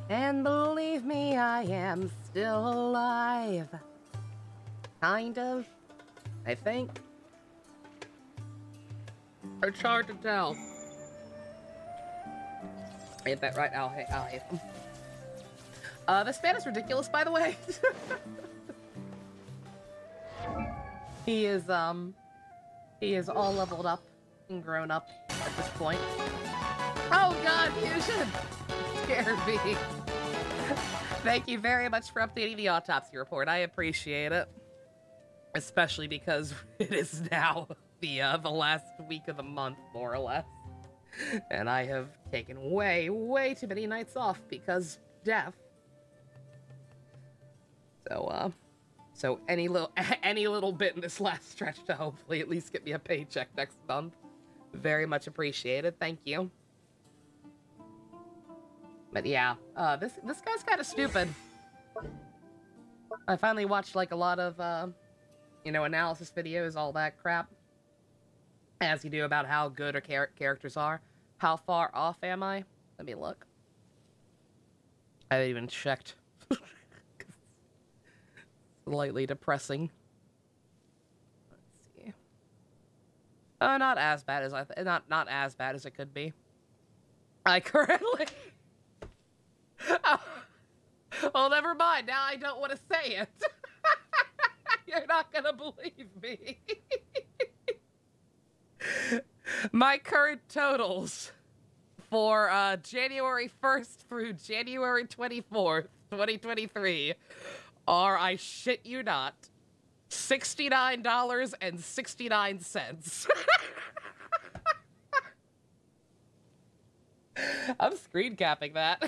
And believe me, I am still alive. Kind of, I think. It's hard to tell. I hit that right, Alhaitham. This man is ridiculous, by the way. He is all leveled up and grown up at this point. Oh god, Fusion! Scared me. Thank you very much for updating the autopsy report. I appreciate it. Especially because it is now the last week of the month, more or less. And I have taken way too many nights off because death. So any little bit in this last stretch to hopefully at least get me a paycheck next month. Very much appreciated. Thank you. But yeah, this guy's kind of stupid. I finally watched like a lot of you know, analysis videos, all that crap, as you do about how good our characters are. How far off am I? Let me look. I haven't even checked. Slightly depressing. Let's see. Not as bad as not as bad as it could be. I currently. Oh, never mind. Now I don't want to say it. You're not gonna believe me. My current totals for January 1st through January 24th, 2023 are, I shit you not, $69.69. I'm screen capping that.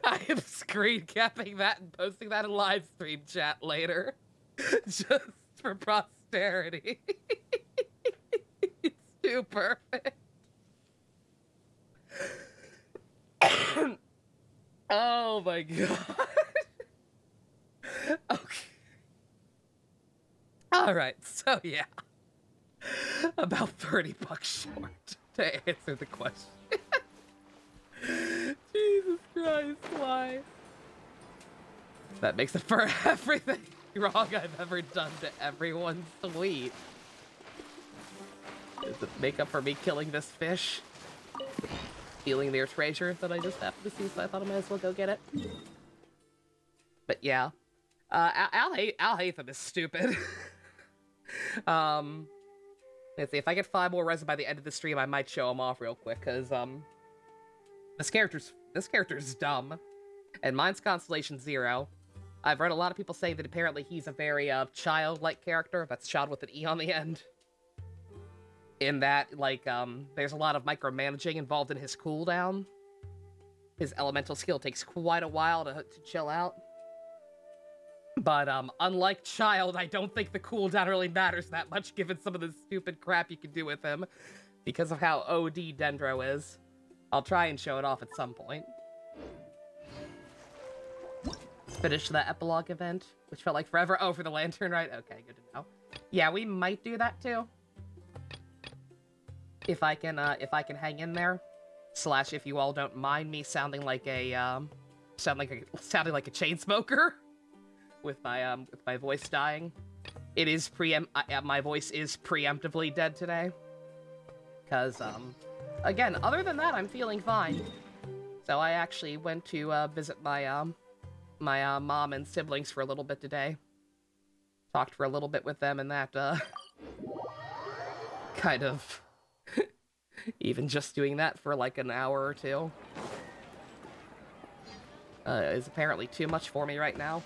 I am screen capping that and posting that in live stream chat later. Just for posterity. It's too perfect. Oh my god. Okay. Alright, so yeah. About 30 bucks short to answer the question. Jesus Christ, why? That makes it for everything wrong I've ever done to everyone's tweet. Does it make up for me killing this fish? Stealing their treasure that I just happened to see, so I thought I might as well go get it. But yeah. Alhaitham is stupid. Let's see, if I get 5 more resin by the end of the stream, I might show him off real quick, because, this character's dumb. And mine's Constellation 0. I've read a lot of people say that apparently he's a very, childlike character. That's child with an E on the end. In that, like, there's a lot of micromanaging involved in his cooldown. His elemental skill takes quite a while to chill out. But, unlike Child, I don't think the cooldown really matters that much, given some of the stupid crap you can do with him, because of how OD Dendro is. I'll try and show it off at some point. Finish the epilogue event, which felt like forever. Oh, for the lantern, right? Okay, good to know. Yeah, we might do that too. If I can hang in there. Slash, if you all don't mind me sounding like a, sounding like a chain smoker. With my voice dying. It is my voice is preemptively dead today. Cause, again, other than that, I'm feeling fine. So I actually went to, visit my, my, mom and siblings for a little bit today. Talked for a little bit with them, and that, kind of... even just doing that for, like, an hour or two. Is apparently too much for me right now.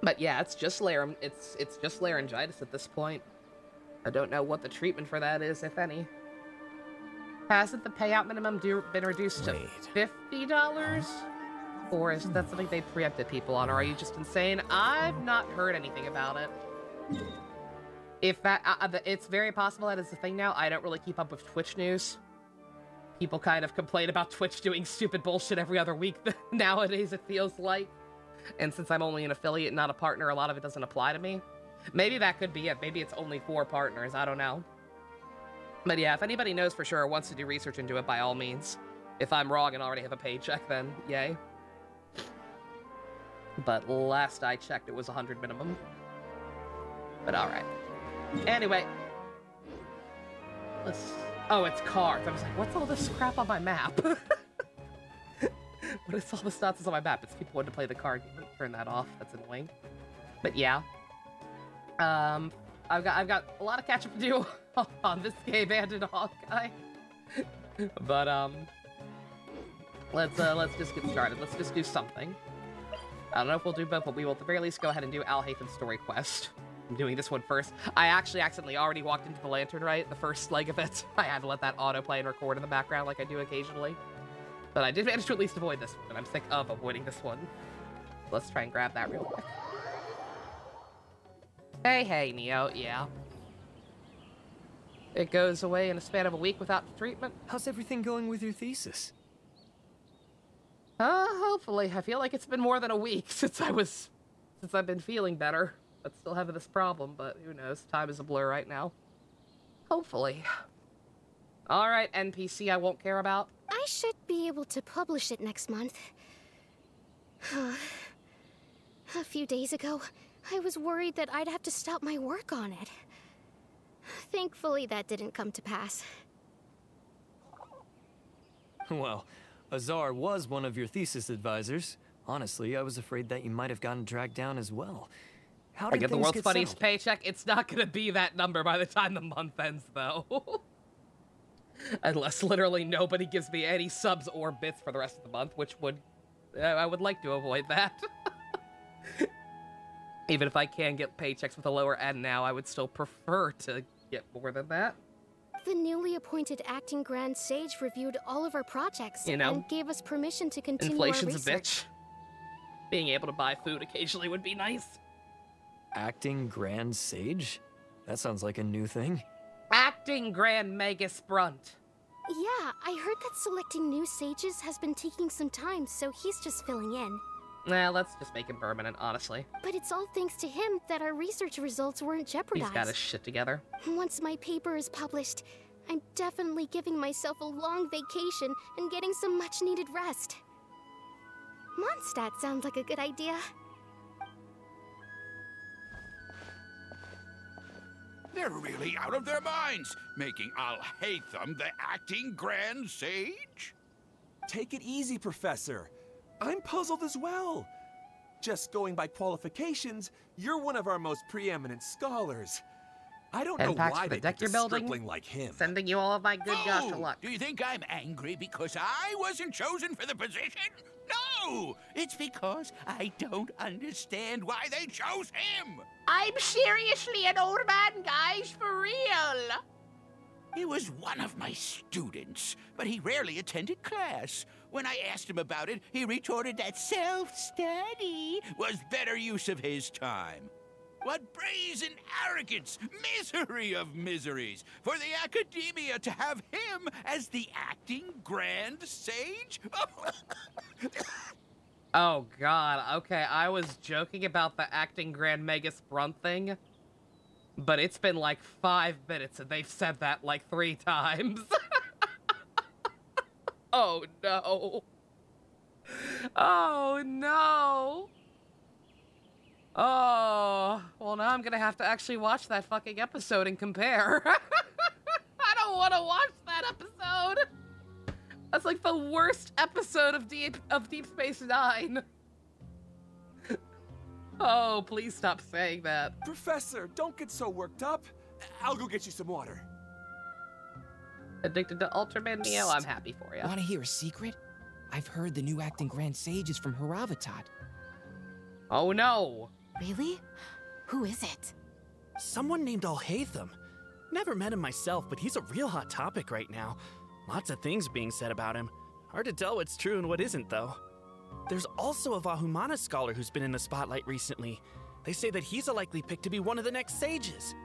But yeah, it's just laryngitis at this point. I don't know what the treatment for that is, if any. Hasn't the payout minimum been reduced to $50? Or is that something they preempted people on, or are you just insane? I've not heard anything about it. If that, it's very possible that is the thing now. I don't really keep up with Twitch news. People kind of complain about Twitch doing stupid bullshit every other week nowadays, it feels like. And since I'm only an affiliate, not a partner, a lot of it doesn't apply to me. Maybe that could be it. Maybe it's only for partners. I don't know. But yeah, if anybody knows for sure or wants to do research into it, by all means. If I'm wrong and already have a paycheck, then yay. But last I checked, it was 100 minimum. But alright. Anyway. Oh, it's cards. I was like, what's all this crap on my map? What is all this nonsense on my map? It's people wanting to play the card game. Turn that off. That's annoying. But yeah. I've got a lot of catch up to do on this game and in Hawkeye. But let's just get started. Let's just do something. I don't know if we'll do both, but we will at the very least go ahead and do Alhaitham's story quest. I'm doing this one first. I actually accidentally already walked into the lantern, right? The first leg of it. I had to let that autoplay and record in the background like I do occasionally. But I did manage to at least avoid this one, and I'm sick of avoiding this one. Let's try and grab that real quick. Hey, Neo, yeah. It goes away in a span of a week without treatment. How's everything going with your thesis? Hopefully. I feel like it's been more than a week since I've been feeling better. But still having this problem, but who knows? Time is a blur right now. Hopefully. Alright, NPC I won't care about. I should be able to publish it next month. A few days ago, I was worried that I'd have to stop my work on it. Thankfully, that didn't come to pass. Well, Azar was one of your thesis advisors. Honestly, I was afraid that you might have gotten dragged down as well. How did I get the things world's get funniest settled? paycheck. It's not gonna be that number by the time the month ends, though. Unless literally nobody gives me any subs or bits for the rest of the month, which would... I would like to avoid that. Even if I can get paychecks with a lower end now, I would still prefer to get more than that. The newly appointed acting Grand Sage reviewed all of our projects, You know, and gave us permission to continue inflation's our a research. bitch. Being able to buy food occasionally would be nice. Acting Grand Sage? That sounds like a new thing. Acting Grand Magus Brunt. Yeah, I heard that selecting new sages has been taking some time, so he's just filling in. Nah, let's just make him permanent, honestly. But it's all thanks to him that our research results weren't jeopardized. He's got his shit together. Once my paper is published, I'm definitely giving myself a long vacation and getting some much-needed rest. Mondstadt sounds like a good idea. They're really out of their minds, making Alhaitham the acting Grand Sage? Take it easy, Professor. I'm puzzled as well. Just going by qualifications, you're one of our most preeminent scholars. I don't know Packs why for the they deck get you're to building. stripling like him. Sending you all of my good gosh of luck. Do you think I'm angry because I wasn't chosen for the position? No! It's because I don't understand why they chose him! I'm seriously an old man, guys, for real. He was one of my students, but he rarely attended class. When I asked him about it, he retorted that self-study was better use of his time. What brazen arrogance, misery of miseries, for the academia to have him as the acting Grand Sage? Oh, God. Okay, I was joking about the acting Grand Magus Brunt thing, but it's been like 5 minutes and they've said that like 3 times. Oh, no. Oh, no. Oh, well, now I'm gonna have to actually watch that fucking episode and compare. I don't want to watch that episode. That's like the worst episode of Deep Space Nine. Oh, please stop saying that. Professor, don't get so worked up. I'll go get you some water. Addicted to Ultraman Neo? I'm happy for you. Want to hear a secret? I've heard the new acting Grand Sage is from Haravatat. Oh, no. Really? Who is it? Someone named Alhaitham. Never met him myself, but he's a real hot topic right now. Lots of things being said about him. Hard to tell what's true and what isn't, though. There's also a Vahumana scholar who's been in the spotlight recently. They say that he's a likely pick to be one of the next sages.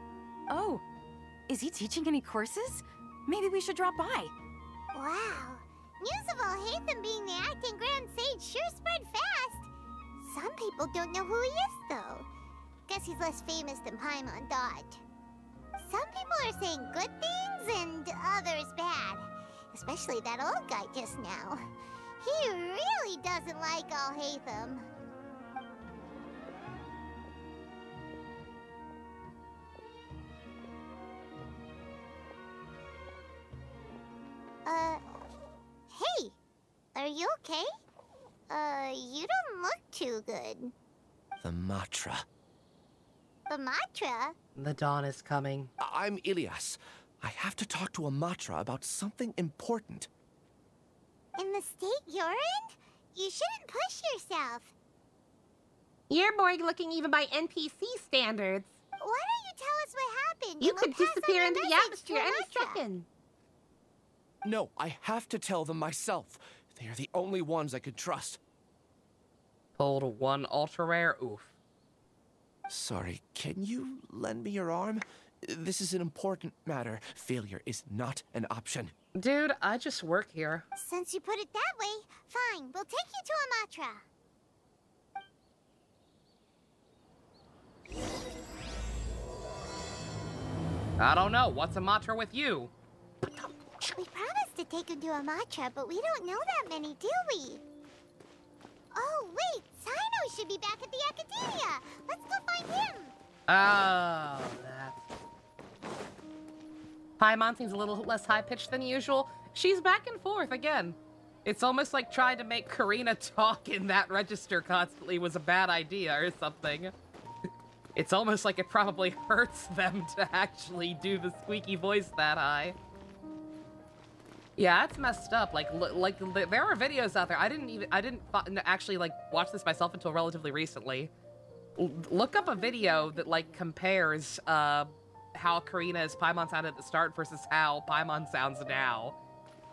Oh, is he teaching any courses? Maybe we should drop by. Wow. News of Alhaitham being the acting Grand Sage sure spread fast. Some people don't know who he is, though. Guess he's less famous than Paimon Dot. Some people are saying good things and others bad. Especially that old guy just now. He really doesn't like Alhaitham. Hey, are you okay? You don't look too good. The Matra. The Matra? The dawn is coming. I'm Ilias. I have to talk to a Matra about something important. In the state you're in? You shouldn't push yourself. You're boring looking even by NPC standards. Why don't you tell us what happened? You and could we'll pass on disappear your into the message atmosphere to any Alexa. second. No, I have to tell them myself. They are the only ones I could trust. Pulled one ultra rare. Oof. Sorry, can you lend me your arm? This is an important matter. Failure is not an option. Dude, I just work here. Since you put it that way, fine. We'll take you to a Matra. I don't know. What's a Matra with you? We promised to take him to a Matra, but we don't know that many, do we? Oh, wait. Sino should be back at the Academia. Let's go find him. Oh, that. Paimon seems a little less high-pitched than usual. She's back and forth again. It's almost like trying to make Karina talk in that register constantly was a bad idea or something. It's almost like it probably hurts them to actually do the squeaky voice that high. Yeah, it's messed up. Like there are videos out there. I didn't actually like watch this myself until relatively recently. Look up a video that like compares how Karina's Paimon sounded at the start versus how Paimon sounds now.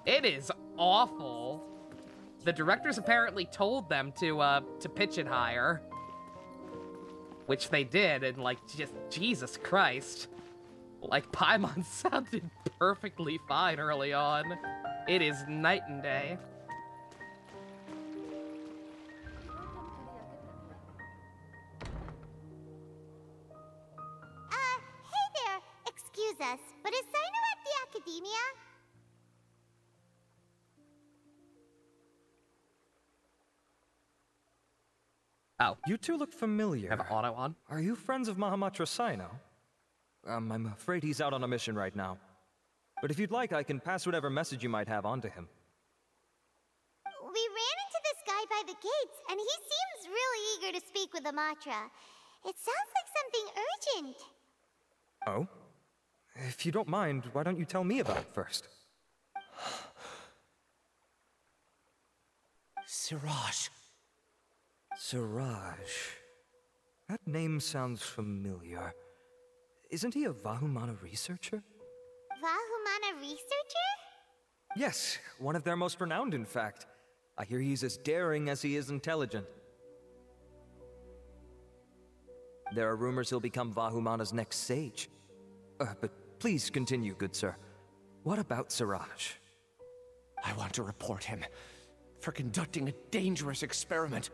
It is awful. The directors apparently told them to pitch it higher, which they did, and like just Jesus Christ. Like, Paimon sounded perfectly fine early on. It is night and day. Hey there. Excuse us, but is Sino at the Academia? Oh. You two look familiar. Have auto on? Are you friends of Mahamatra Sino? I'm afraid he's out on a mission right now. But if you'd like, I can pass whatever message you might have on to him. We ran into this guy by the gates, and he seems really eager to speak with Amatra. It sounds like something urgent. Oh? If you don't mind, why don't you tell me about it first? Siraj. Siraj. That name sounds familiar. Isn't he a Vahumana researcher? Vahumana researcher? Yes, one of their most renowned, in fact. I hear he's as daring as he is intelligent. There are rumors he'll become Vahumana's next sage. But please continue, good sir. What about Siraj? I want to report him for conducting a dangerous experiment.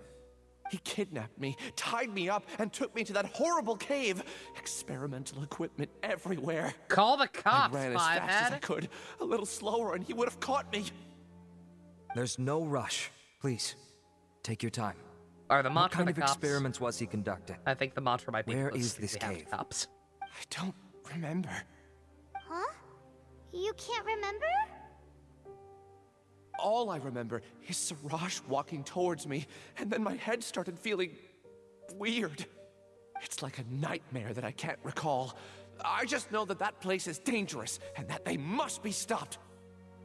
He kidnapped me, tied me up, and took me to that horrible cave. Experimental equipment everywhere. Call the cops, I ran as fast as I could, a little slower, and he would have caught me. There's no rush. Please, take your time. Are the mantra What kind the of cops? experiments was he conducting? I think the mantra might be. Where is this cave? Cops. I don't remember. Huh? You can't remember? All I remember is Siraj walking towards me, and then my head started feeling weird. It's like a nightmare that I can't recall. I just know that that place is dangerous, and that they must be stopped.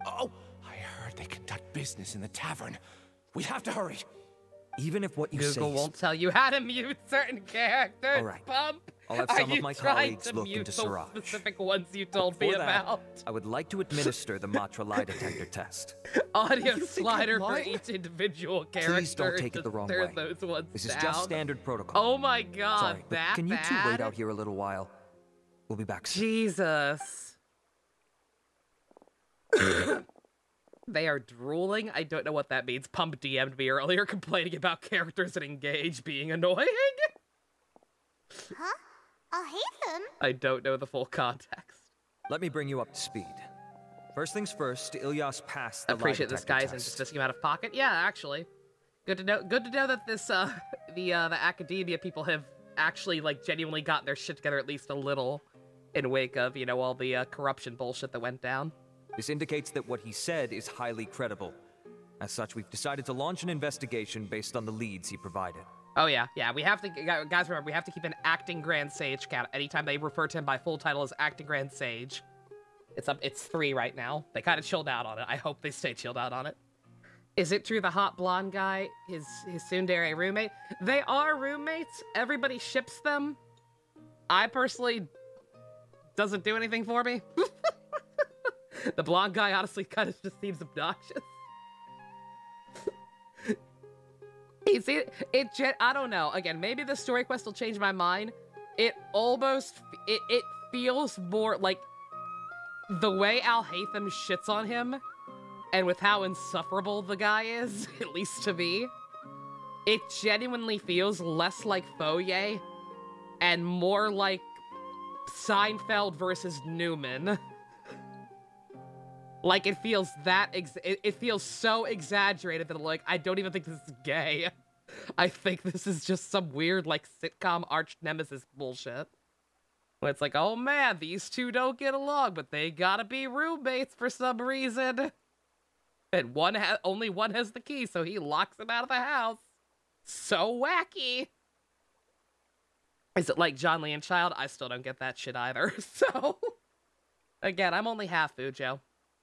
Oh, I heard they conduct business in the tavern. We have to hurry. Even if what you say Google won't tell you how to mute certain characters. All right. Pump. I'll have Are some of you my trying colleagues to look mute into the Siraj. specific ones you told me Before that, about? I would like to administer the Matra lie detector test. Audio You think slider I'm for lying? each individual character. Please don't take it the wrong way. Those ones This is down. just standard protocol. Oh my god, Sorry, but that can you two bad? wait out here a little while? We'll be back soon. Jesus. They are drooling. I don't know what that means. Pump DM'd me earlier complaining about characters that engage being annoying. Huh? Alhaitham? I don't know the full context. Let me bring you up to speed. First things first, Ilyas passed the lie Appreciate this detector guy isn't test. just missing him out of pocket. Yeah, actually. Good to know that this, the academia people have actually, like, genuinely gotten their shit together at least a little in wake of, you know, all the corruption bullshit that went down. This indicates that what he said is highly credible. As such, we've decided to launch an investigation based on the leads he provided. Oh yeah, we have to, guys, remember, we have to keep an acting Grand Sage count. Anytime they refer to him by full title as acting Grand Sage. It's 3 right now. They kind of chilled out on it. I hope they stay chilled out on it. Is it true the hot blonde guy, his tsundere roommate? They are roommates. Everybody ships them. I personally, doesn't do anything for me. The blonde guy honestly kind of just seems obnoxious. I don't know. Again, maybe the story quest will change my mind. It feels more like the way Alhaitham shits on him, and with how insufferable the guy is, at least to me, it genuinely feels less like Foye and more like Seinfeld versus Newman. Like, it feels it feels so exaggerated that, like, I don't even think this is gay. I think this is just some weird, like, sitcom arch nemesis bullshit. Where it's like, oh man, these two don't get along, but they gotta be roommates for some reason. And only one has the key, so he locks him out of the house. So wacky. Is it like John Lee and Child? I still don't get that shit either. So, again, I'm only half Fujo.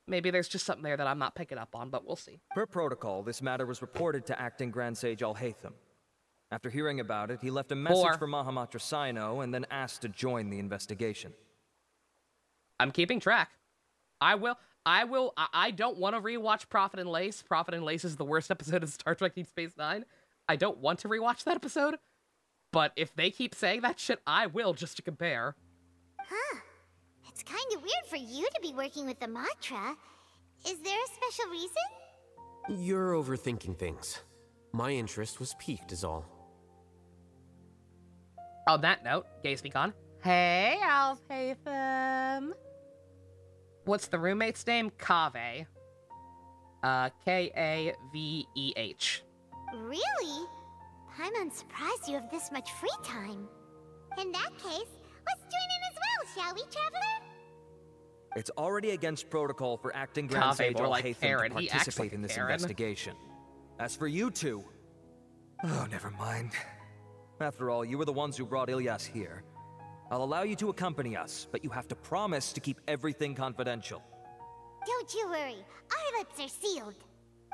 Maybe there's just something there that I'm not picking up on, but we'll see. Per protocol, this matter was reported to Acting Grand Sage Alhaitham. After hearing about it, he left a message for Mahamatra Sino and then asked to join the investigation. I'm keeping track. I don't want to rewatch Prophet and Lace. Prophet and Lace is the worst episode of Star Trek Deep Space Nine. I don't want to rewatch that episode, but if they keep saying that shit, I will, just to compare. Huh. It's kind of weird for you to be working with the Matra. Is there a special reason? You're overthinking things. My interest was piqued is all. On that note, Gay Speak On. Hey, Alhaitham. What's the roommate's name? Kaveh. K-A-V-E-H. Really? I'm unsurprised you have this much free time. In that case, let's join in as well, shall we, Traveler? It's already against protocol for Acting Grand Sage Alhaitham to participate in this investigation. As for you two... Oh, never mind. After all, you were the ones who brought Ilyas here. I'll allow you to accompany us, but you have to promise to keep everything confidential. Don't you worry. Our lips are sealed.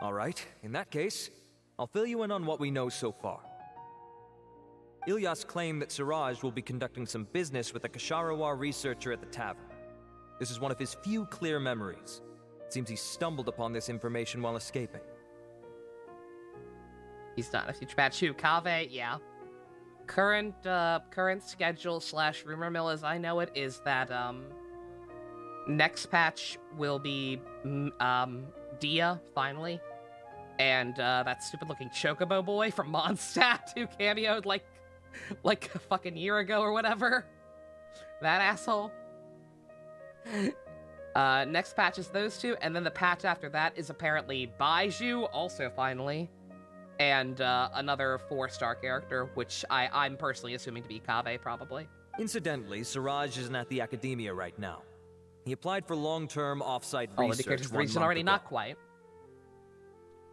All right, in that case, I'll fill you in on what we know so far. Ilyas claimed that Siraj will be conducting some business with a Kasharawar researcher at the tavern. This is one of his few clear memories. It seems he stumbled upon this information while escaping. He's not a future patch. Who? Kaveh? Yeah. Current schedule / rumor mill as I know it is that, next patch will be, Dia, finally. And, that stupid-looking Chocobo boy from Mondstadt who cameoed, like a fucking year ago or whatever. That asshole. Next patch is those two, and then the patch after that is apparently Baiju, also finally. And, another 4-star character, which I'm personally assuming to be Kaveh, probably. Incidentally, Siraj isn't at the academia right now. He applied for long-term off-site research. research 1 month already ago. Not quite.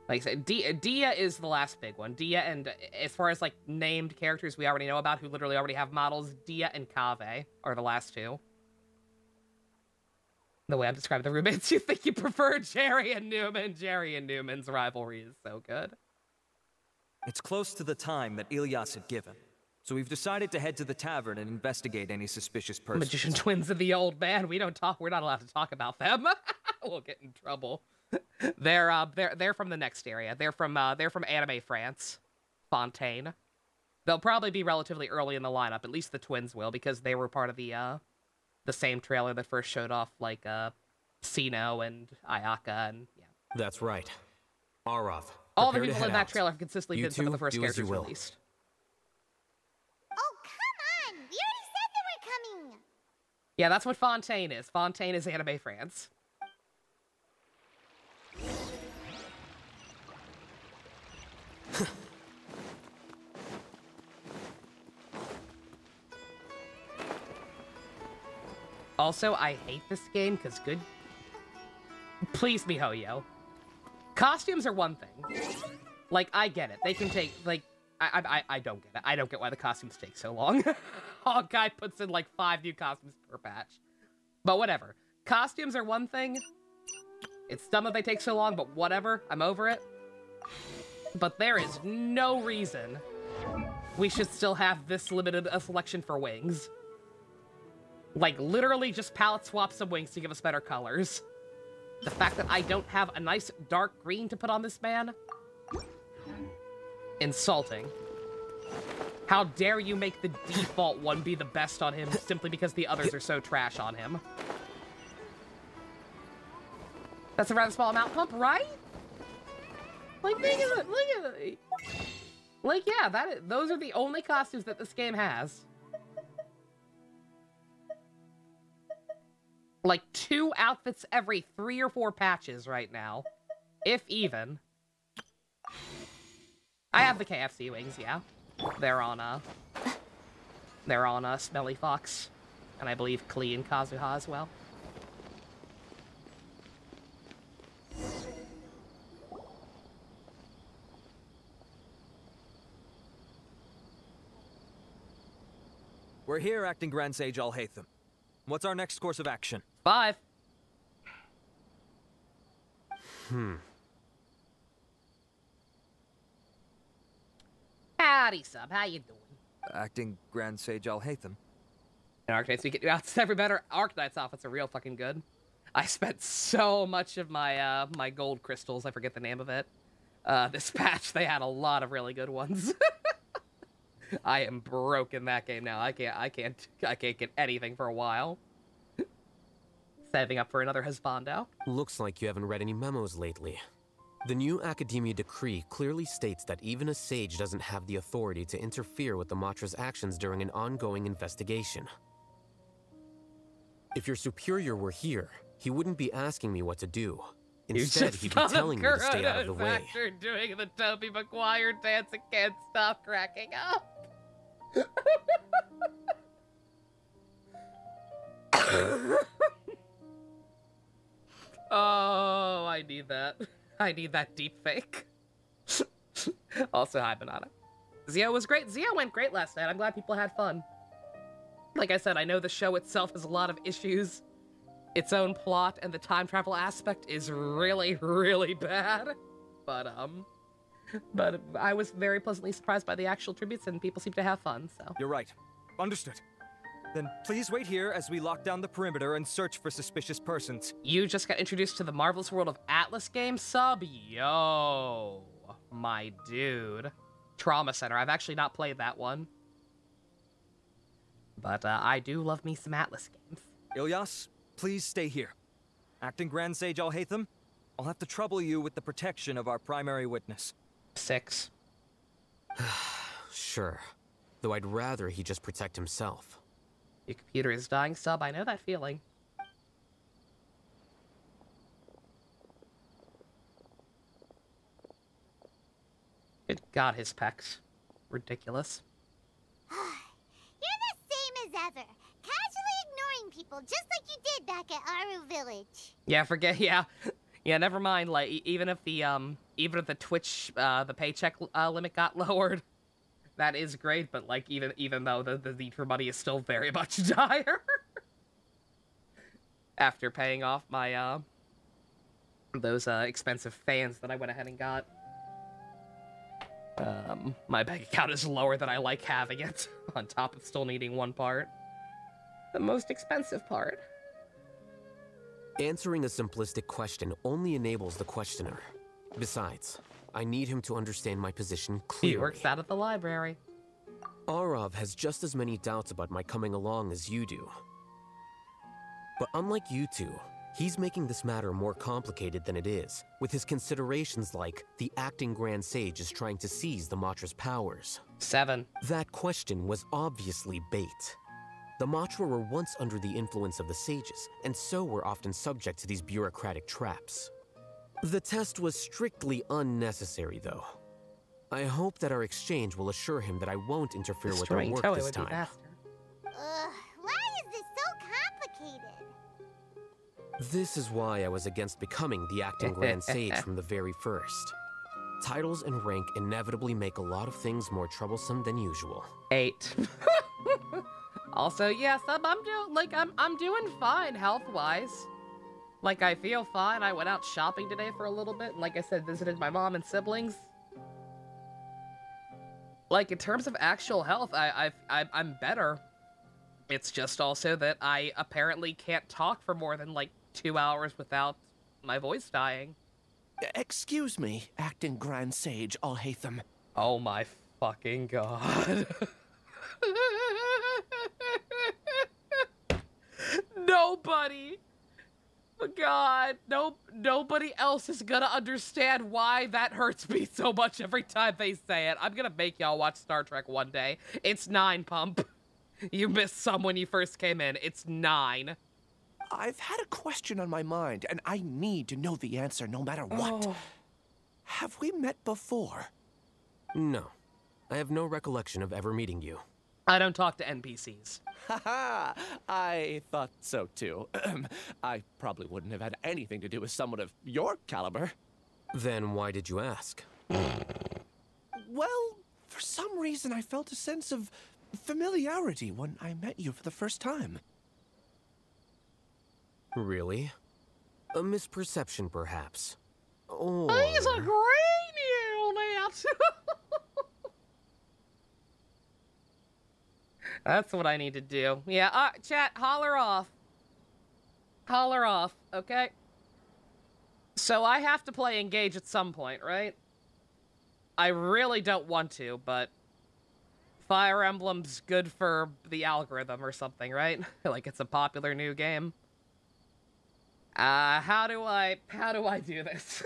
Like I said, Dia is the last big one. Dia and, as far as, like, named characters we already know about who literally already have models, Dia and Kaveh are the last two. The way I'm describing the roommates, you think you prefer Jerry and Newman. Jerry and Newman's rivalry is so good. It's close to the time that Ilyas had given, so we've decided to head to the tavern and investigate any suspicious persons. Magician twins of the old man. We're not allowed to talk about them. We'll get in trouble. They're from the next area. They're from Anime France, Fontaine. They'll probably be relatively early in the lineup. At least the twins will, because they were part of the same trailer that first showed off, like, Sino and Ayaka, and yeah. That's right. Arav. All the people in that trailer have consistently been some of the first characters released. Oh, come on! We already said that we're coming! Yeah, that's what Fontaine is. Fontaine is Anime France. Also, I hate this game because Please, MiHoYo. Costumes are one thing. Like, I get it. They can take, like... I don't get it. I don't get why the costumes take so long. Hawkeye puts in, like, 5 new costumes per patch. But whatever. Costumes are one thing. It's dumb that they take so long, but whatever. I'm over it. But there is no reason we should still have this limited a selection for wings. Like, literally just palette swap some wings to give us better colors. The fact that I don't have a nice dark green to put on this man? Insulting. How dare you make the default one be the best on him simply because the others are so trash on him? That's a rather small amount pump, right? Like, look at it. Like, yeah, those are the only costumes that this game has. Like, 2 outfits every 3 or 4 patches right now. If even. I have the KFC wings, yeah. They're on Smelly Fox. And I believe Klee and Kazuha as well. We're here, Acting Grand Sage Alhaitham. What's our next course of action? 5. Howdy, sub. How you doing? Acting Grand Sage Alhaitham. In Arcanites, we get you out every better Arcanites outfits are real fucking good. I spent so much of my my gold crystals, I forget the name of it. This patch, they had a lot of really good ones. I am broke in that game now. I can't get anything for a while. Setting up for another husbando. Looks like you haven't read any memos lately. The new Academia decree clearly states that even a sage doesn't have the authority to interfere with the Matra's actions during an ongoing investigation. If your superior were here, he wouldn't be asking me what to do. Instead, he'd be telling me to stay out of the way. After doing the Tobey Maguire dance, I can't stop cracking up. Oh, I need that. I need that deep fake. Also, hi, Banana. Zio was great. Zio went great last night. I'm glad people had fun. Like I said, I know the show itself has a lot of issues. Its own plot and the time travel aspect is really, really bad. But I was very pleasantly surprised by the actual tributes, and people seem to have fun, so. You're right. Understood. Then please wait here as we lock down the perimeter and search for suspicious persons. You just got introduced to the Marvelous World of Atlas game sub? Yo, my dude. Trauma Center. I've actually not played that one. But I do love me some Atlas games. Ilyas, please stay here. Acting Grand Sage Alhaitham, I'll have to trouble you with the protection of our primary witness. 6. Sure. Though I'd rather he just protect himself. Your computer is dying, sub. I know that feeling. Good God, his pecs. Ridiculous. You're the same as ever. Casually ignoring people, just like you did back at Aru Village. Yeah, forget, yeah. Yeah, never mind, like, even if the Twitch, the paycheck limit got lowered, that is great, but, like, even though the need for money is still very much dire. After paying off my, those, expensive fans that I went ahead and got. My bank account is lower than I like having it, on top of still needing one part. The most expensive part. Answering a simplistic question only enables the questioner. Besides, I need him to understand my position clearly. He works out at the library. Arav has just as many doubts about my coming along as you do. But unlike you two, he's making this matter more complicated than it is, with his considerations like the acting Grand Sage is trying to seize the Matra's powers. 7. That question was obviously bait. The Matra were once under the influence of the sages, and so were often subject to these bureaucratic traps. The test was strictly unnecessary, though. I hope that our exchange will assure him that I won't interfere with our work this time. Why is this so complicated? This is why I was against becoming the acting Grand Sage from the very first. Titles and rank inevitably make a lot of things more troublesome than usual. 8. Also, yes, I'm doing fine health-wise. Like, I feel fine. I went out shopping today for a little bit, and like I said, visited my mom and siblings. Like, in terms of actual health, I'm better. It's just also that I apparently can't talk for more than, like, 2 hours without my voice dying. Excuse me, acting Grand Sage Alhaitham. Oh my fucking god. Nobody! God, nobody else is gonna understand why that hurts me so much every time they say it. I'm gonna make y'all watch Star Trek one day. It's 9, Pump. You missed some when you first came in. It's 9. I've had a question on my mind, and I need to know the answer no matter what. Oh. Have we met before? No. I have no recollection of ever meeting you. I don't talk to NPCs. Haha, I thought so too. I probably wouldn't have had anything to do with someone of your caliber. Then why did you ask? Well, for some reason I felt a sense of familiarity when I met you for the first time. Really? A misperception, perhaps. Or... He's a great unit! That's what I need to do. Yeah, chat, holler off. Holler off, okay? So I have to play Engage at some point, right? I really don't want to, but Fire Emblem's good for the algorithm or something, right? Like it's a popular new game. How do I do this?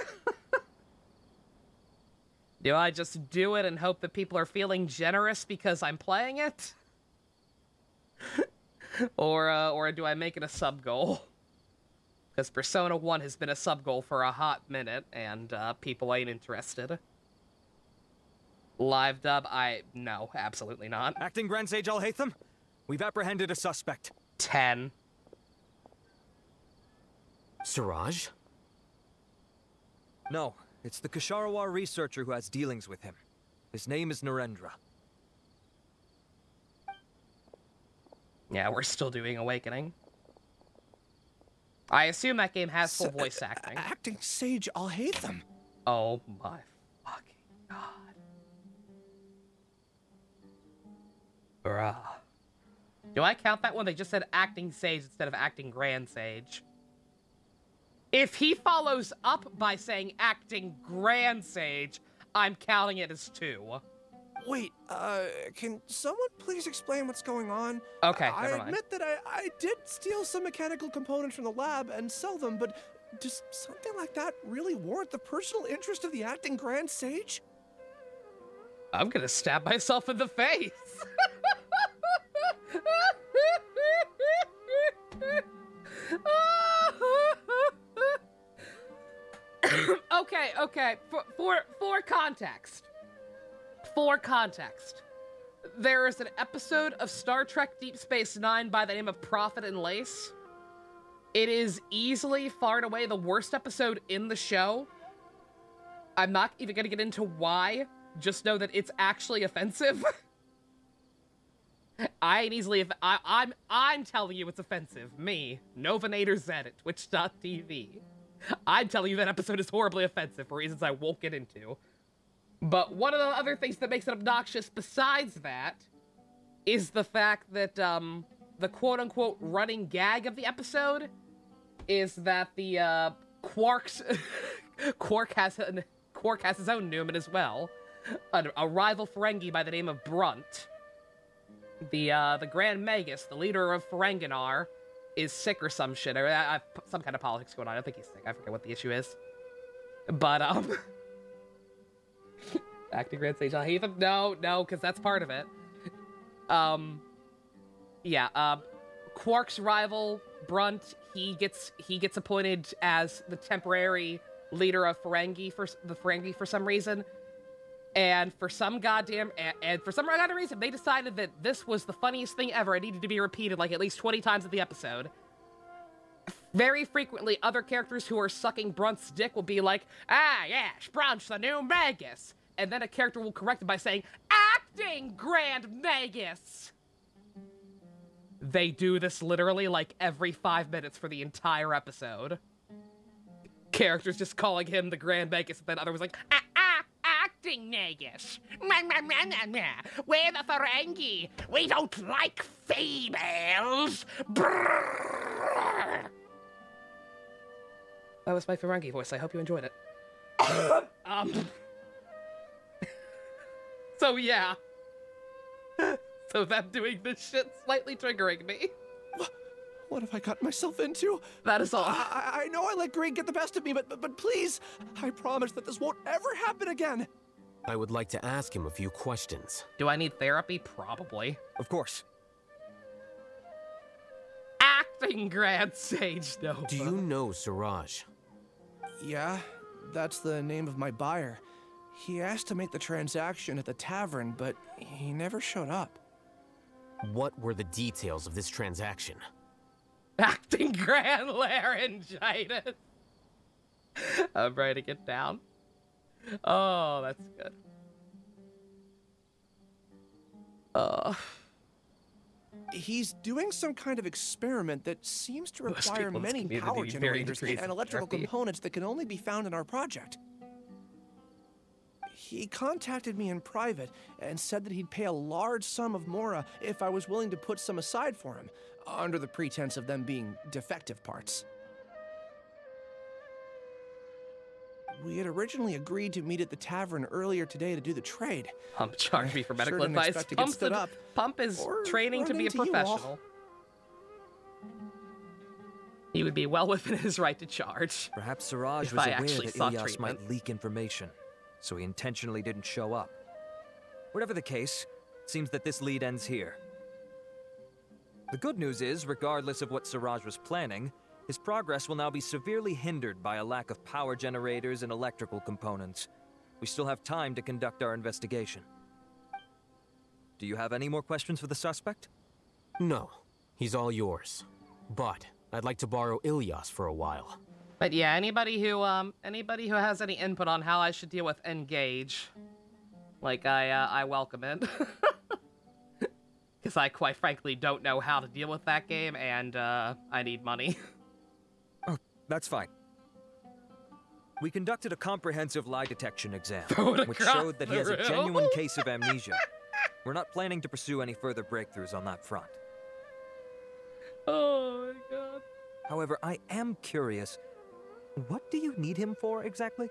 Do I just do it and hope that people are feeling generous because I'm playing it? or do I make it a sub-goal? Because Persona 1 has been a sub-goal for a hot minute, and people ain't interested. Live dub, no, absolutely not. Acting Grand Sage Alhaitham, we've apprehended a suspect. 10. Siraj? No, it's the Ksharawar researcher who has dealings with him. His name is Narendra. Yeah, we're still doing Awakening. I assume that game has full voice acting. Acting Sage Alhaitham. Oh my fucking god. Bruh. Do I count that one? They just said acting sage instead of acting grand sage. If he follows up by saying acting grand sage, I'm counting it as 2. Wait, can someone please explain what's going on? Okay, never I mind. admit that I did steal some mechanical components from the lab and sell them, but does something like that really warrant the personal interest of the acting Grand Sage? I'm gonna stab myself in the face. Okay. For context. For context, there is an episode of Star Trek Deep Space Nine by the name of Prophet and Lace. It is easily, far and away, the worst episode in the show. I'm not even gonna get into why. Just know that it's actually offensive. I'm telling you it's offensive. Me, Novanator Z at Twitch.tv. I'm telling you that episode is horribly offensive for reasons I won't get into. But one of the other things that makes it obnoxious besides that is the fact that the quote-unquote running gag of the episode is that the Quark has his own Newman as well. A rival Ferengi by the name of Brunt. The Grand Magus, the leader of Ferenginar, is sick or some shit. Or some kind of politics going on. I don't think he's sick. I forget what the issue is. But, acting Grand Sage Alhaitham? No, because that's part of it. yeah, Quark's rival, Brunt, he gets appointed as the temporary leader of Ferengi for some reason. And for some goddamn reason, they decided that this was the funniest thing ever. It needed to be repeated like at least 20 times in the episode. Very frequently, other characters who are sucking Brunt's dick will be like, "Ah, yeah, Brunt's the new Magus." And then a character will correct it by saying, "Acting Grand Magus." They do this literally like every 5 minutes for the entire episode. Characters just calling him the Grand Magus, and then other was like, "Acting Magus. We're the Ferengi. We don't like females." Brrr. That was my Ferengi voice. I hope you enjoyed it. So yeah. So them doing this shit slightly triggering me. What have I gotten myself into? That is all. I know I let greed get the best of me, but please, I promise that this won't ever happen again. I would like to ask him a few questions. Do I need therapy? Probably. Of course. Acting Grand Sage, no. Do you know Siraj? Yeah, that's the name of my buyer. He asked to make the transaction at the tavern, but he never showed up. What were the details of this transaction? Acting Grand Laryngitis. I'm writing it down. Oh, that's good. He's doing some kind of experiment that seems to require many power generators and electrical components that can only be found in our project. He contacted me in private and said that he'd pay a large sum of Mora if I was willing to put some aside for him, under the pretense of them being defective parts. We had originally agreed to meet at the tavern earlier today to do the trade. Pump charged me for medical advice. Pump is training to be a professional. He would be well within his right to charge. Perhaps Siraj was aware that Ilyas might leak information, so he intentionally didn't show up. Whatever the case, it seems that this lead ends here. The good news is, regardless of what Siraj was planning, his progress will now be severely hindered by a lack of power generators and electrical components. We still have time to conduct our investigation. Do you have any more questions for the suspect? No, he's all yours. But I'd like to borrow Ilyas for a while. But yeah, anybody who has any input on how I should deal with Engage, like I welcome it. Because I quite frankly don't know how to deal with that game, and I need money. Oh, that's fine. We conducted a comprehensive lie detection exam, which showed that he has a genuine case of amnesia. We're not planning to pursue any further breakthroughs on that front. Oh my god. However, I am curious, what do you need him for exactly?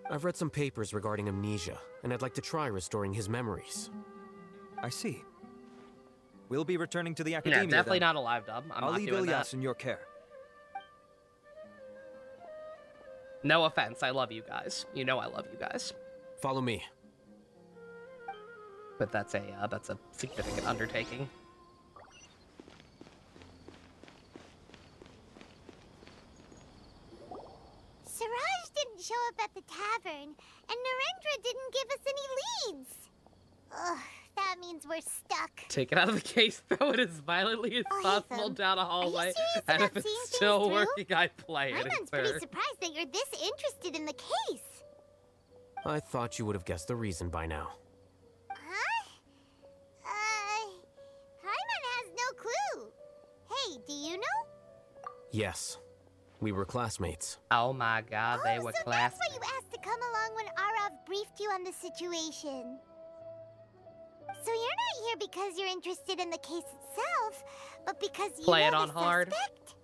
I've read some papers regarding amnesia, and I'd like to try restoring his memories. I see. We'll be returning to the academia. Yeah, definitely not a live dub. I'll leave Ilyas in your care. No offense, I love you guys. You know I love you guys. Follow me. But that's a significant undertaking. Siraj didn't show up at the tavern, and Narendra didn't give us any leads. Ugh, that means we're stuck. Take it out of the case, throw it as violently as possible down a hallway, and if it's still working, I play it. I'm pretty surprised that you're this interested in the case. I thought you would have guessed the reason by now. Huh? Paimon has no clue. Hey, do you know? Yes. We were classmates. Oh my god, they were classmates. That's why you asked to come along when Arav briefed you on the situation. So you're not here because you're interested in the case itself, but because you play know it on the hard. suspect?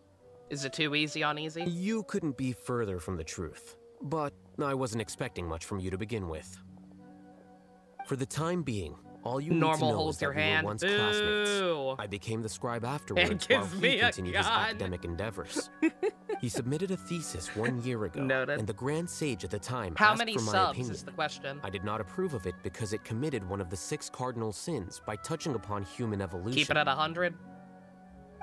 Is it too easy on easy? You couldn't be further from the truth, but I wasn't expecting much from you to begin with. For the time being, All you need to know is that we were once classmates. I became the scribe afterwards while he continued his academic endeavors. He submitted a thesis 1 year ago, and the Grand Sage at the time asked for my opinion. Is the question. I did not approve of it because it committed one of the 6 cardinal sins by touching upon human evolution. Keep it at 100.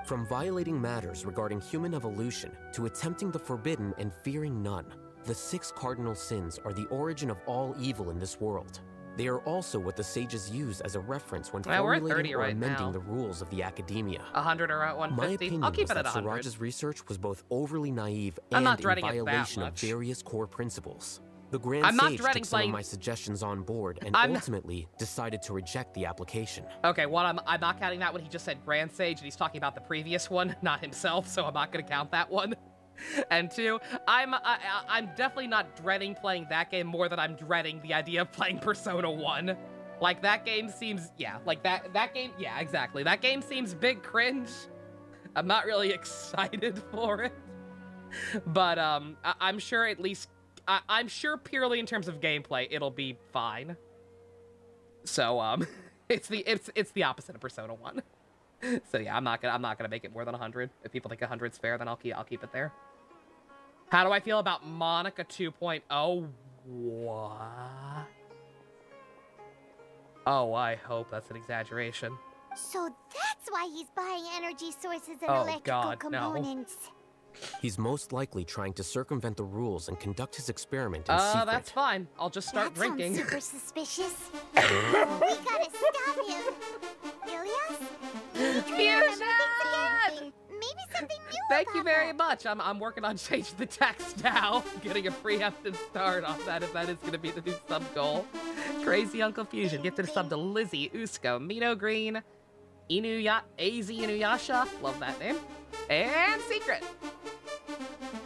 From violating matters regarding human evolution to attempting the forbidden and fearing none, the 6 cardinal sins are the origin of all evil in this world. They are also what the sages use as a reference when formulating or amending the rules of the academia. 100 or at 150? My opinion I'll keep was it at that 100. Siraj's research was both overly naive and in violation of various core principles. The Grand Sage took some of my suggestions on board and ultimately decided to reject the application. Okay, one, I'm not counting that one. He just said Grand Sage, and he's talking about the previous one, not himself, so I'm not going to count that one. And 2, I'm definitely not dreading playing that game more than I'm dreading the idea of playing Persona 1. Like, that game seems, that game, exactly. That game seems big cringe. I'm not really excited for it. But, I'm sure at least, I'm sure purely in terms of gameplay, it'll be fine. So, it's the opposite of Persona 1. So yeah, I'm not gonna make it more than 100. If people think 100's fair, then I'll keep it there. How do I feel about Monica 2.0? What? Oh, I hope that's an exaggeration. So that's why he's buying energy sources and electrical components. No. He's most likely trying to circumvent the rules and conduct his experiment in secret. That's fine. I'll just start drinking. Sounds super suspicious. We gotta stop him. Ilias? Maybe something new. Thank you very much. I'm working on changing the text now. Getting a preemptive start on that if that is going to be the new sub goal. Crazy Uncle Fusion gifted a sub to Lizzie, Usko, Mino Green, AZ Inuyasha. Love that name. And Secret.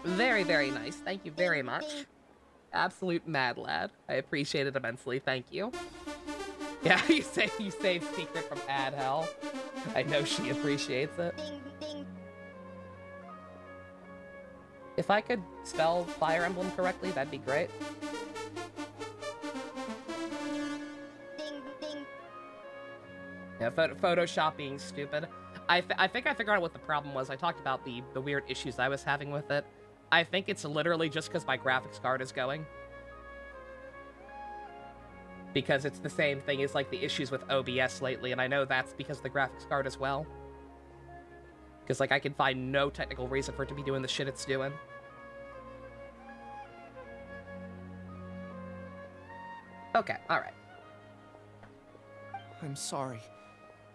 Very, very nice. Thank you very much. Absolute mad lad. I appreciate it immensely. Thank you. Yeah, you saved Secret from ad hell. I know she appreciates it. If I could spell Fire Emblem correctly, that'd be great. Yeah, Photoshop being stupid. I think I figured out what the problem was. I talked about the weird issues I was having with it. I think it's literally just because my graphics card is going. Because it's the same thing as, like, the issues with OBS lately, and I know that's because of the graphics card as well. Because, like, I can find no technical reason for it to be doing the shit it's doing. Okay, alright. I'm sorry,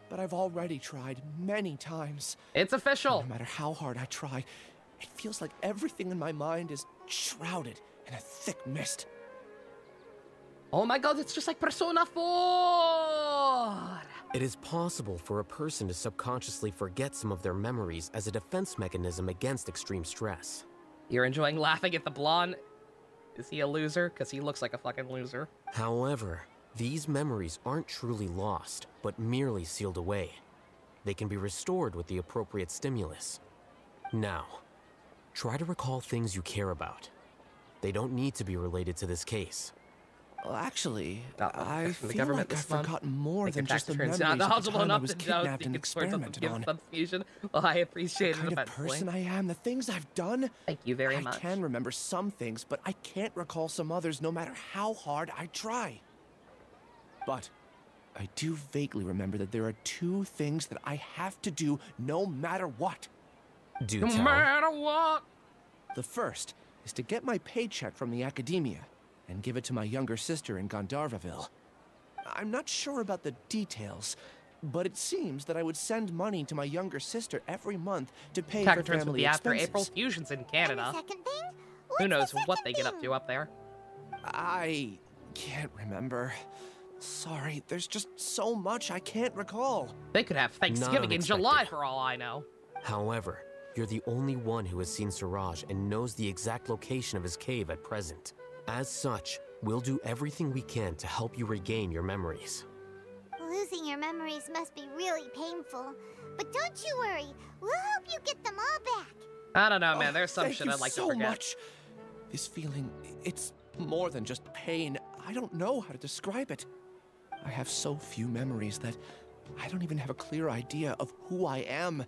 but I've already tried many times. It's official! No matter how hard I try, it feels like everything in my mind is shrouded in a thick mist. Oh my god, it's just like Persona 4! It is possible for a person to subconsciously forget some of their memories as a defense mechanism against extreme stress. You're enjoying laughing at the blonde? Is he a loser? Because he looks like a fucking loser. However, these memories aren't truly lost, but merely sealed away. They can be restored with the appropriate stimulus. Now, try to recall things you care about. They don't need to be related to this case. Well, actually, I feel like I've forgotten more than just the memories of the time I was kidnapped and experimented on. Well, I appreciate the kind of person I am, the things I've done. Thank you very much. I can remember some things, but I can't recall some others no matter how hard I try. But I do vaguely remember that there are 2 things that I have to do no matter what. Do tell. No matter what! The first is to get my paycheck from the academia and give it to my younger sister in Gandharvaville. I'm not sure about the details, but it seems that I would send money to my younger sister every month to pay for family expenses. After April Fusion's in Canada. And the second thing? Who knows what they get up to up there? I can't remember. Sorry, there's just so much I can't recall. They could have Thanksgiving in July for all I know. However, you're the only one who has seen Siraj and knows the exact location of his cave at present. As such, we'll do everything we can to help you regain your memories. Losing your memories must be really painful. But don't you worry, we'll help you get them all back. I don't know, man. There's some shit I'd like to forget. Much. This feeling, it's more than just pain. I don't know how to describe it. I have so few memories that I don't even have a clear idea of who I am.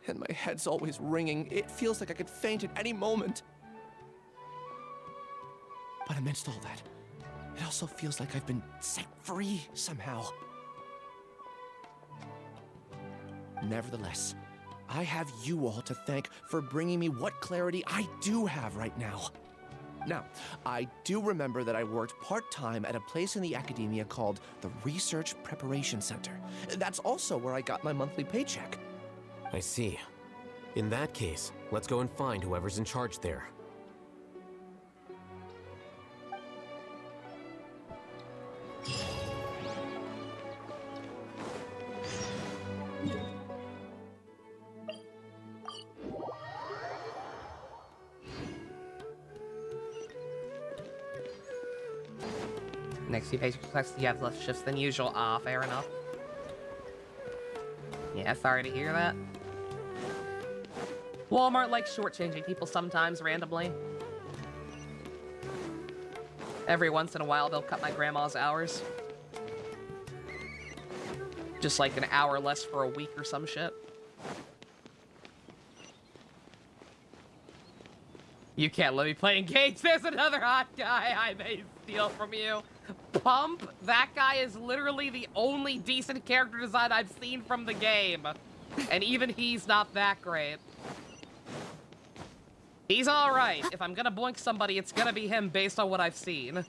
And my head's always ringing. It feels like I could faint at any moment. But amidst all that, it also feels like I've been set free somehow. Nevertheless, I have you all to thank for bringing me what clarity I do have right now. Now, I do remember that I worked part-time at a place in the academia called the Research Preparation Center. That's also where I got my monthly paycheck. I see. In that case, let's go and find whoever's in charge there. Next few pages, you have less shifts than usual. Ah, fair enough. Yeah, sorry to hear that. Walmart likes shortchanging people sometimes, randomly. Every once in a while, they'll cut my grandma's hours. Just like an hour less for a week or some shit. You can't let me play Engage. There's another hot guy I may steal from you. Pump, that guy is literally the only decent character design I've seen from the game. And even he's not that great. He's alright. If I'm gonna boink somebody, it's gonna be him based on what I've seen.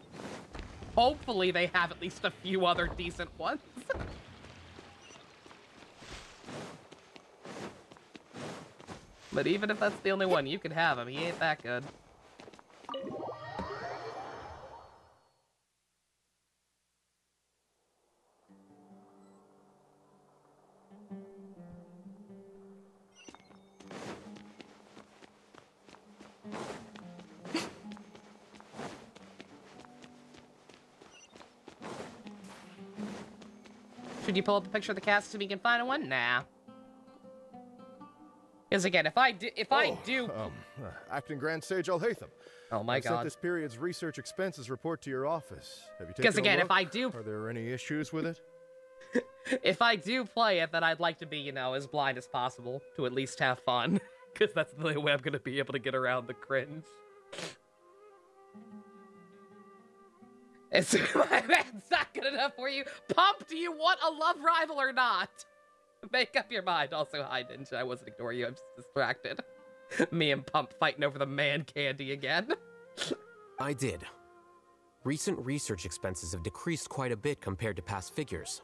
Hopefully they have at least a few other decent ones. But even if that's the only one, you can have him. He ain't that good. Should you pull up a picture of the cast so we can find one? Nah. Because again, if I do... Acting Grand Sage Alhaitham. Oh my God. I sent this period's research expenses report to your office. Have you taken a look? Because again, if I do... Are there any issues with it? If I do play it, then I'd like to be, you know, as blind as possible to at least have fun. Because that's the only way I'm going to be able to get around the cringe. It's not good enough for you. Pump, do you want a love rival or not? Make up your mind. Also, hi, Ninja. I wasn't ignoring you. I'm just distracted. Me and Pump fighting over the man candy again. I did. Recent research expenses have decreased quite a bit compared to past figures.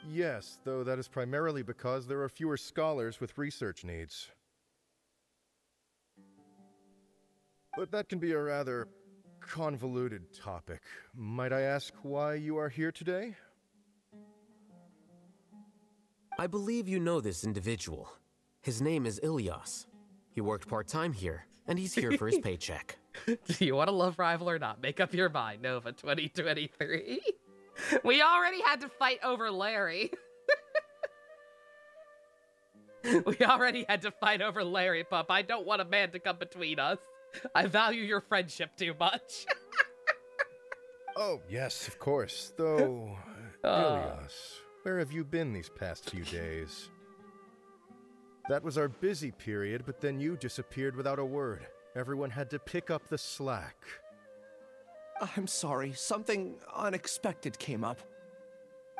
Yes, though that is primarily because there are fewer scholars with research needs. But that can be a rather convoluted topic. Might I ask why you are here today? I believe you know this individual. His name is Ilyas. He worked part-time here, and he's here for his paycheck. Do you want a love rival or not? Make up your mind, Nova 2023. We already had to fight over Larry. We already had to fight over Larry, Pup. I don't want a man to come between us. I value your friendship too much. Oh, yes, of course. Though, Ilyas, where have you been these past few days? That was our busy period, but then you disappeared without a word. Everyone had to pick up the slack. I'm sorry, something unexpected came up.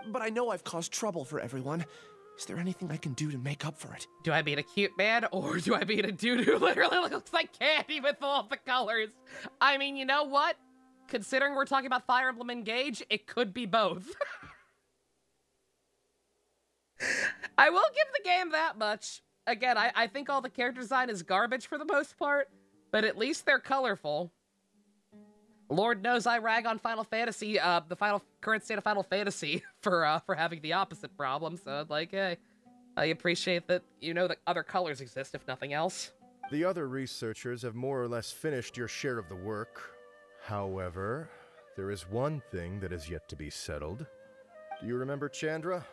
But I know I've caused trouble for everyone. Is there anything I can do to make up for it? Do I mean a cute man, or do I mean a dude who literally looks like candy with all the colors? I mean, you know what? Considering we're talking about Fire Emblem Engage, it could be both. I will give the game that much. Again, I think all the character design is garbage for the most part, but at least they're colorful. Lord knows I rag on Final Fantasy, the current state of Final Fantasy for having the opposite problem, so like, hey, I appreciate that you know that other colors exist, if nothing else. The other researchers have more or less finished your share of the work. However, there is one thing that is yet to be settled. Do you remember Chandra?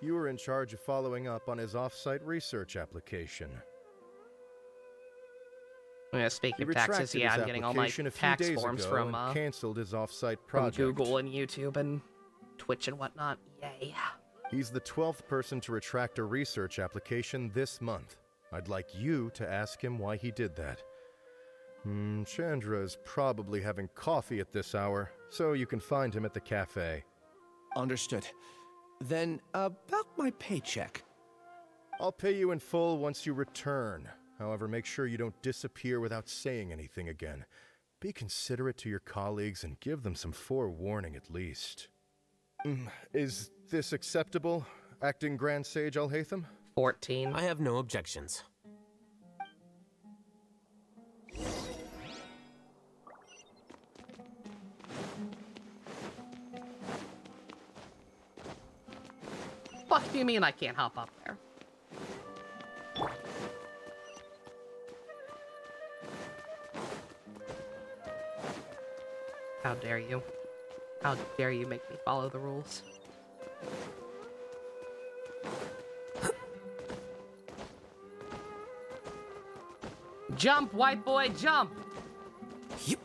You were in charge of following up on his off-site research application. Yeah, speaking of taxes, yeah, I'm getting all my tax forms from canceled his off-site project. From Google and YouTube and Twitch and whatnot. Yay. He's the 12th person to retract a research application this month. I'd like you to ask him why he did that. Chandra's probably having coffee at this hour, so you can find him at the cafe. Understood. Then, about my paycheck. I'll pay you in full once you return. However, make sure you don't disappear without saying anything again. Be considerate to your colleagues and give them some forewarning at least. Is this acceptable, Acting Grand Sage Alhaitham? 14. I have no objections. Fuck do you mean I can't hop up there? How dare you? How dare you make me follow the rules? Jump, white boy, jump! Yep.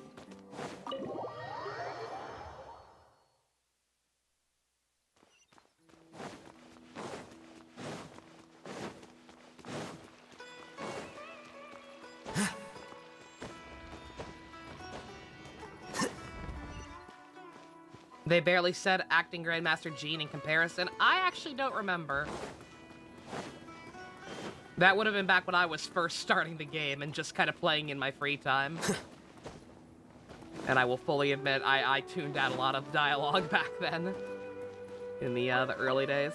They barely said Acting Grandmaster Gene in comparison. I actually don't remember. That would have been back when I was first starting the game and just kind of playing in my free time. And I will fully admit, I tuned out a lot of dialogue back then. In the early days.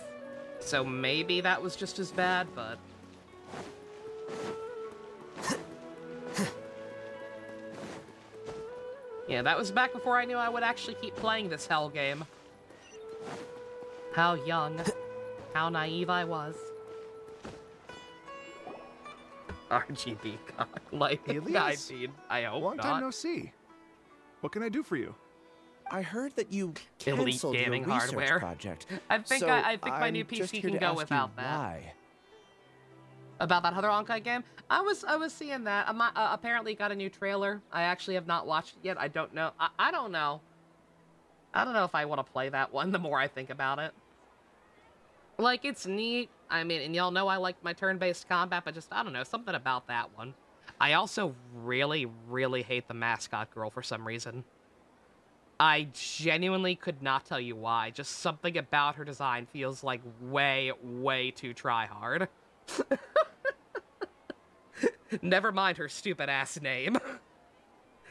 So maybe that was just as bad, but... Yeah, that was back before I knew I would actually keep playing this hell game. How young, how naive I was. RGB cock, like, hey, I mean, I hope long not. time no see. What can I do for you? I heard that you Elite canceled your gaming research hardware project. I think so I think my new PC can go without that. Why? About that other Honkai game? I was seeing that. Apparently got a new trailer. I actually have not watched it yet. I don't know. I don't know. I don't know if I want to play that one the more I think about it. Like, it's neat. I mean, and y'all know I like my turn-based combat, but just, I don't know, something about that one. I also really, really hate the mascot girl for some reason. I genuinely could not tell you why. Just something about her design feels like way, way too try-hard. Never mind her stupid-ass name.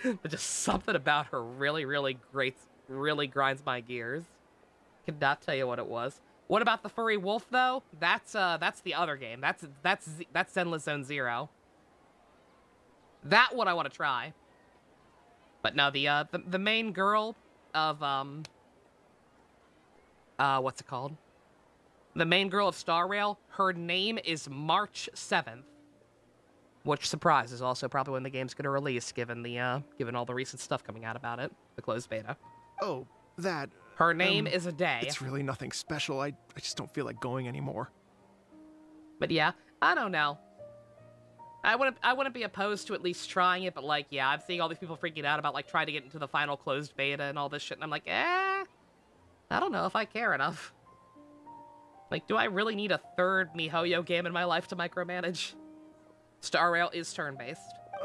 But just something about her really, really grinds my gears. Could not tell you what it was. What about the furry wolf, though? That's the other game. That's Zenless Zone Zero. That one I want to try. But no, the main girl of, what's it called? The main girl of Star Rail, her name is March 7th. Which, surprise, is also probably when the game's going to release, given given all the recent stuff coming out about it, the closed beta. Oh, that... Her name is a day. It's really nothing special. I just don't feel like going anymore. But yeah, I don't know. I wouldn't be opposed to at least trying it, but like, yeah, I'm seeing all these people freaking out about like trying to get into the final closed beta and all this shit, and I'm like, I don't know if I care enough. Like, do I really need a third MiHoYo game in my life to micromanage? Star Rail is turn-based.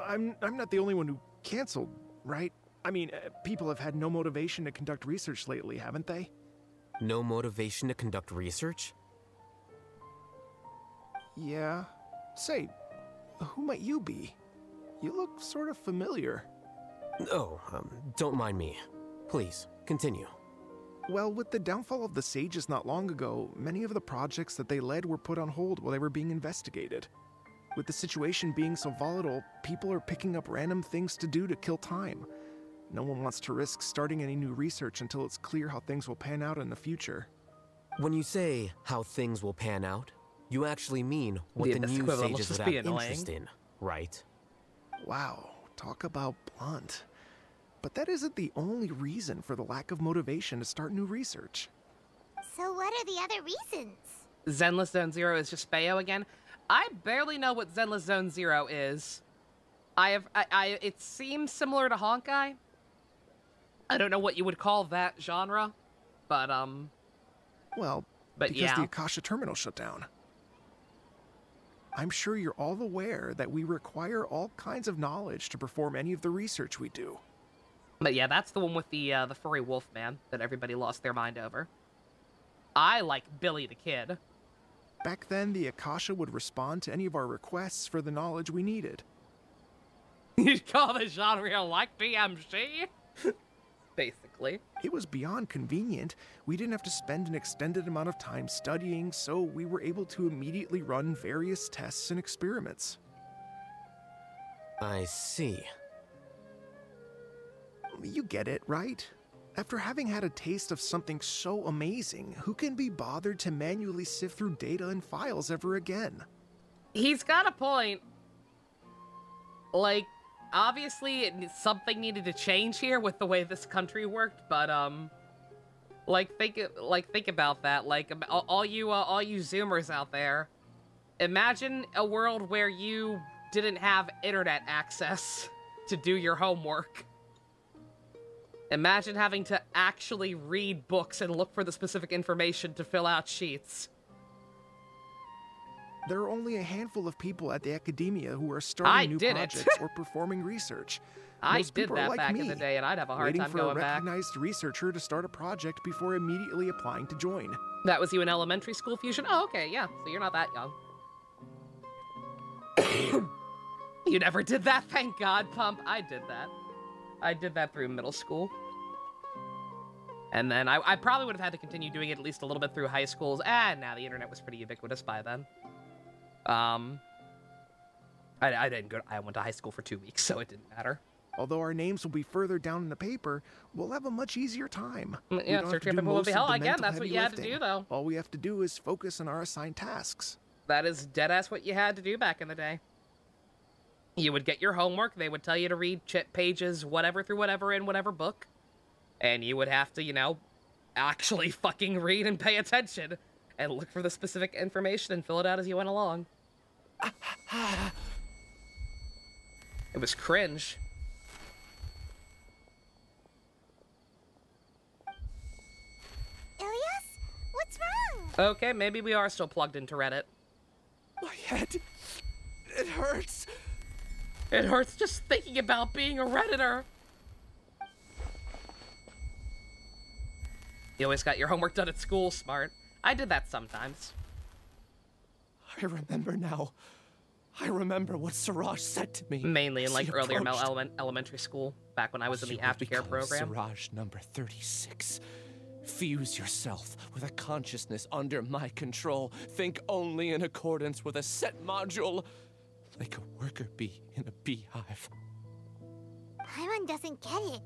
I'm not the only one who canceled, right? I mean, people have had no motivation to conduct research lately, haven't they? No motivation to conduct research? Yeah. Say, who might you be? You look sort of familiar. Oh, don't mind me. Please, continue. Well, with the downfall of the Sages not long ago, many of the projects that they led were put on hold while they were being investigated. With the situation being so volatile, people are picking up random things to do to kill time. No one wants to risk starting any new research until it's clear how things will pan out in the future. When you say how things will pan out, you actually mean what the new Sages would have interest in, right? Wow, talk about blunt. But that isn't the only reason for the lack of motivation to start new research. So what are the other reasons? Zenless Zone Zero is just Bayo again? I barely know what Zenless Zone Zero is. It seems similar to Honkai. I don't know what you would call that genre, but Well, but because yeah. the Akasha terminal shut down. I'm sure you're all aware that we require all kinds of knowledge to perform any of the research we do. But yeah, that's the one with the furry wolf man that everybody lost their mind over. I like Billy the Kid. Back then, the Akasha would respond to any of our requests for the knowledge we needed. You'd call the genre like DMC? Basically. It was beyond convenient. We didn't have to spend an extended amount of time studying, so we were able to immediately run various tests and experiments. I see. You get it, right? After having had a taste of something so amazing, who can be bothered to manually sift through data and files ever again? He's got a point. Like, obviously, something needed to change here with the way this country worked, but, think about that. Like, all you Zoomers out there, imagine a world where you didn't have internet access to do your homework. Imagine having to actually read books and look for the specific information to fill out sheets. There are only a handful of people at the academia who are starting new projects or performing research. I Most did people that are like back me, in the day, and I'd have a hard time going back. waiting for a recognized researcher to start a project before immediately applying to join. That was you in elementary school, Fusion? Oh, okay, yeah. So you're not that young. You never did that, thank God, Pump. I did that. I did that through middle school. And then I probably would have had to continue doing it at least a little bit through high schools. And now the internet was pretty ubiquitous by then. I didn't go. I went to high school for 2 weeks, so it didn't matter. Although our names will be further down in the paper, we'll have a much easier time. Yeah, searching people will be hell. Again, that's what you had to do, though. All we have to do is focus on our assigned tasks. That is deadass what you had to do back in the day. You would get your homework, they would tell you to read pages whatever through whatever in whatever book, and you would have to, you know, actually fucking read and pay attention, and look for the specific information and fill it out as you went along. It was cringe. Ilias? What's wrong? Okay, maybe we are still plugged into Reddit. My head, it hurts. It hurts just thinking about being a Redditor. You always got your homework done at school, smart. I did that sometimes. I remember now. I remember what Siraj said to me. Mainly in like earlier elementary school, back when I was in the aftercare program. Siraj number 36. Fuse yourself with a consciousness under my control. Think only in accordance with a set module. Like a worker bee in a beehive. Paimon doesn't get it.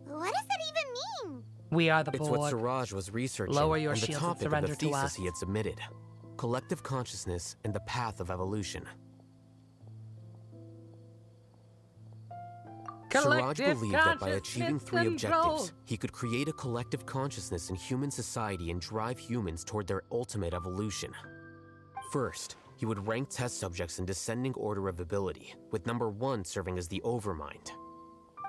What does that even mean? We are the board. It's what Siraj was researching Lower your and the shields and topic of surrender the to us. thesis he had submitted. Collective consciousness and the path of evolution. Siraj believed that by achieving 3 objectives, he could create a collective consciousness in human society and drive humans toward their ultimate evolution. First, he would rank test subjects in descending order of ability, with number 1 serving as the overmind.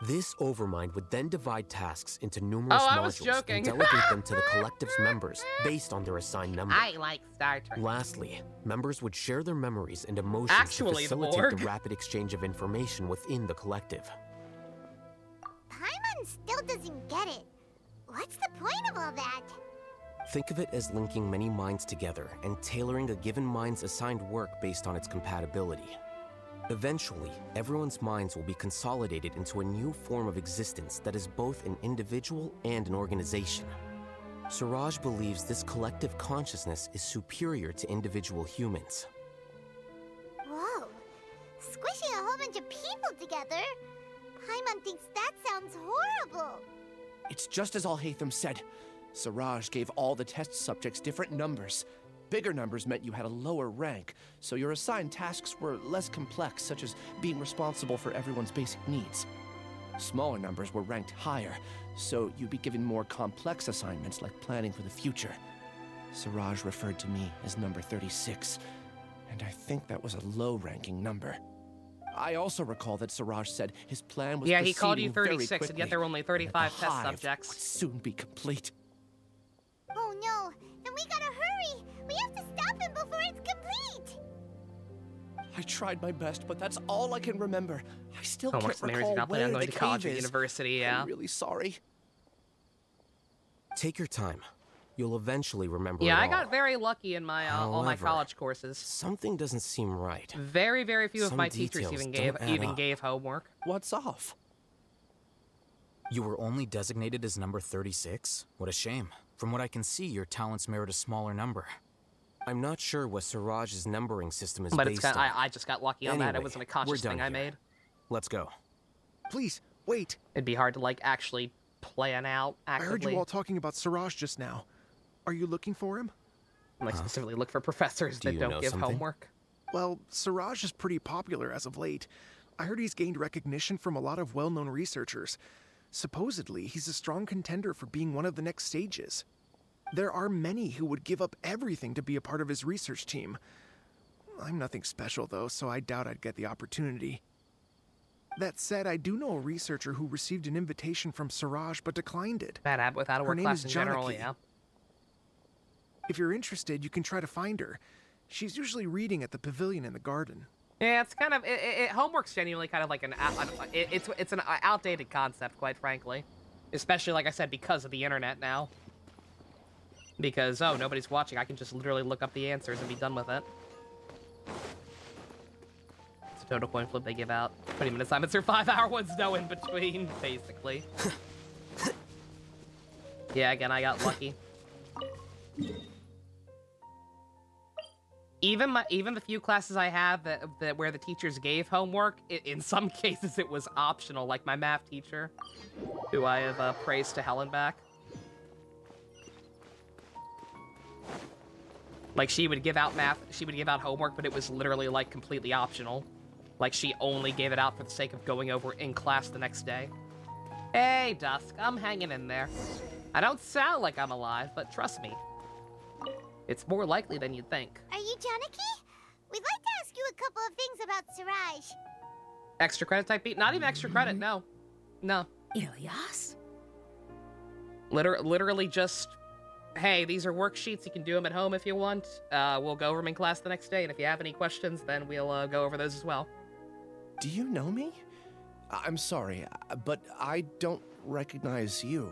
This overmind would then divide tasks into numerous modules and delegate them to the collective's members based on their assigned number. I like Star Trek. Lastly, members would share their memories and emotions to facilitate the rapid exchange of information within the collective. Paimon still doesn't get it. What's the point of all that? Think of it as linking many minds together and tailoring a given mind's assigned work based on its compatibility. Eventually, everyone's minds will be consolidated into a new form of existence that is both an individual and an organization. Siraj believes this collective consciousness is superior to individual humans. Whoa. Squishing a whole bunch of people together? Paimon thinks that sounds horrible. It's just as Alhaitham said. Siraj gave all the test subjects different numbers. Bigger numbers meant you had a lower rank, so your assigned tasks were less complex, such as being responsible for everyone's basic needs. Smaller numbers were ranked higher, so you'd be given more complex assignments like planning for the future. Siraj referred to me as number 36, and I think that was a low-ranking number. I also recall that Siraj said his plan was he called you proceeding 36, very and yet there were only quickly, 35 and the test hive subjects. would soon be complete. Oh no, then we gotta hurry. We have to stop him before it's complete. I tried my best, but that's all I can remember. I still Homework's can't married, recall not planning on where going the to college cave or is. university, yeah. I'm really sorry. Take your time. You'll eventually remember Yeah, it I all. got very lucky in my all my However, college courses. Something doesn't seem right. Very, very few of Some my teachers details even don't add up. gave homework. What's off? You were only designated as number 36? What a shame. From what I can see, your talents merit a smaller number. I'm not sure what Siraj's numbering system is But based it's on. I just got lucky on that. It wasn't a conscious thing I made. Let's go. Please, wait. It'd be hard to, like, actually plan out actively. I heard you all talking about Siraj just now. Are you looking for him? Like, specifically look for professors that don't give homework. Well, Siraj is pretty popular as of late. I heard he's gained recognition from a lot of well-known researchers. Supposedly, he's a strong contender for being one of the next sages. There are many who would give up everything to be a part of his research team. I'm nothing special, though, so I doubt I'd get the opportunity. That said, I do know a researcher who received an invitation from Siraj but declined it. Bad habit without a Her work name class is in general, Janaki. yeah. If you're interested, you can try to find her. She's usually reading at the pavilion in the garden. Yeah, it's kind of homework's genuinely kind of like it's an outdated concept, quite frankly. Especially, like I said, because of the internet now. Because nobody's watching, I can just literally look up the answers and be done with it. It's a total coin flip they give out. 20-minute assignments are 5-hour ones, no in between, basically. Yeah, again, I got lucky. Even the few classes I have that where the teachers gave homework, in some cases it was optional, like my math teacher, who I have praised to hell and back. Like, she would give out homework, but it was literally, like, completely optional. Like, she only gave it out for the sake of going over in class the next day. Hey, Dusk, I'm hanging in there. I don't sound like I'm alive, but trust me, it's more likely than you'd think. Are you Janaki? We'd like to ask you a couple of things about Siraj. Extra credit type beat? Not even extra credit, no. No. Ilias? Literally just, hey, these are worksheets, you can do them at home if you want. We'll go over them in class the next day, and if you have any questions, then we'll go over those as well. Do you know me? I'm sorry, but I don't recognize you.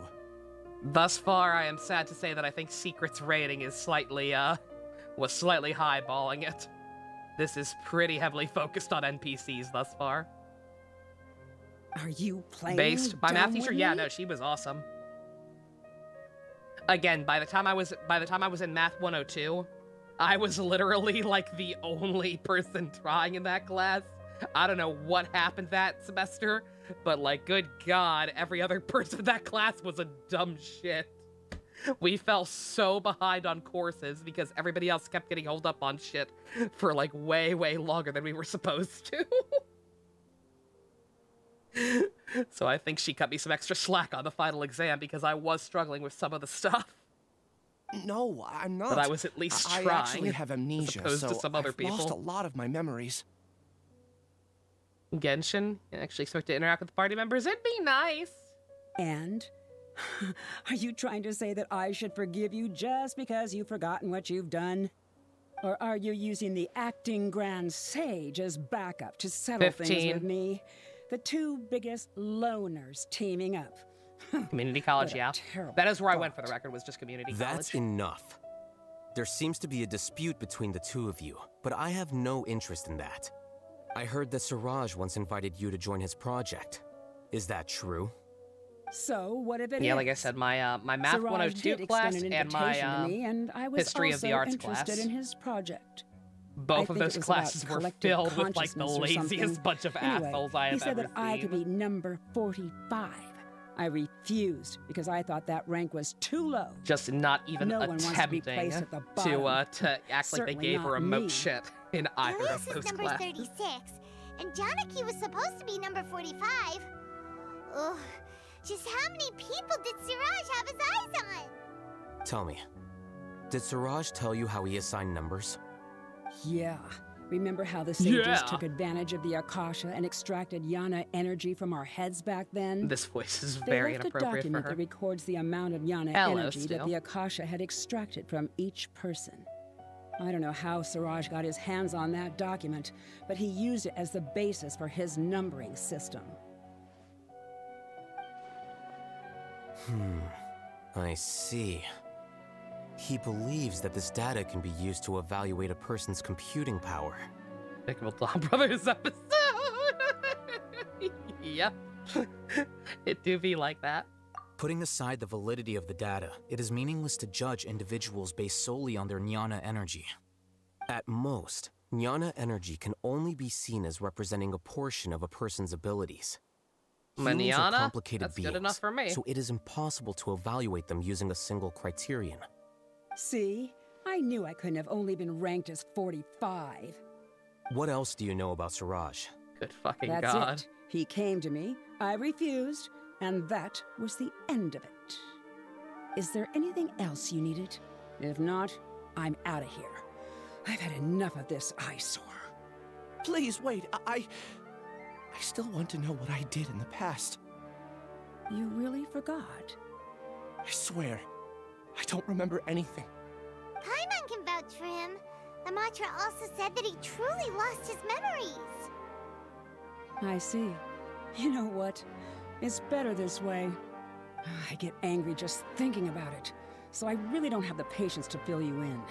Thus far, I am sad to say that I think Secret's rating is slightly highballing it. This is pretty heavily focused on NPCs thus far. Are you playing my math dumb teacher? with Yeah, me? no, she was awesome. Again, by the time I was in Math 102, I was literally like the only person trying in that class. I don't know what happened that semester, but like, good God, every other person in that class was a dumb shit. We fell so behind on courses because everybody else kept getting held up on shit for like way, way longer than we were supposed to. So I think she cut me some extra slack on the final exam because I was struggling with some of the stuff. No, I'm not. But I was at least trying. I actually have amnesia, as opposed so to some other I've people. lost a lot of my memories. Genshin, I actually expect to interact with the party members. It'd be nice. And? Are you trying to say that I should forgive you just because you've forgotten what you've done? Or are you using the acting Grand Sage as backup to settle 15. things with me? The two biggest loners teaming up. Community college, What a yeah. terrible That is where I went for the record, was just community That's college. enough. There seems to be a dispute between the two of you, but I have no interest in that. I heard that Siraj once invited you to join his project. Is that true? So, what if it Yeah, is? like I said, my Math Siraj 102 did class extend an and my invitation to me, and I was History of the also Arts interested class. in his project. Both I of think those it was about classes were collective filled with like the consciousness or laziest something. bunch of Anyway, assholes I have he said ever that I could be number 45. I refused because I thought that rank was too low. Just not even No one wants to be attempting placed at the to bottom. act like they Certainly gave her a not moat me. shit in either Ilias of is those number classes. 36, and Janaki was supposed to be number 45. Ugh, just how many people did Siraj have his eyes on? Tell me, did Siraj tell you how he assigned numbers? Yeah, Remember how the sages took advantage of the Akasha and extracted Yana energy from our heads back then? This voice is very inappropriate for her. They left a document that records the amount of Yana energy that the Akasha had extracted from each person. I don't know how Siraj got his hands on that document, but he used it as the basis for his numbering system. I see. He believes that this data can be used to evaluate a person's computing power. Despicable Dawn Brothers episode! Yep. It do be like that. Putting aside the validity of the data, it is meaningless to judge individuals based solely on their jnana energy. At most, jnana energy can only be seen as representing a portion of a person's abilities. Humans are complicated beings, good enough for me. So it is impossible to evaluate them using a single criterion. See? I knew I couldn't have only been ranked as 45. What else do you know about Siraj? Good fucking God. That's it. He came to me, I refused, and that was the end of it. Is there anything else you needed? If not, I'm out of here. I've had enough of this eyesore. Please, wait. I still want to know what I did in the past. You really forgot? I swear, I don't remember anything. Paimon can vouch for him. The mantra also said that he truly lost his memories. I see. You know what? It's better this way. I get angry just thinking about it, so I really don't have the patience to fill you in.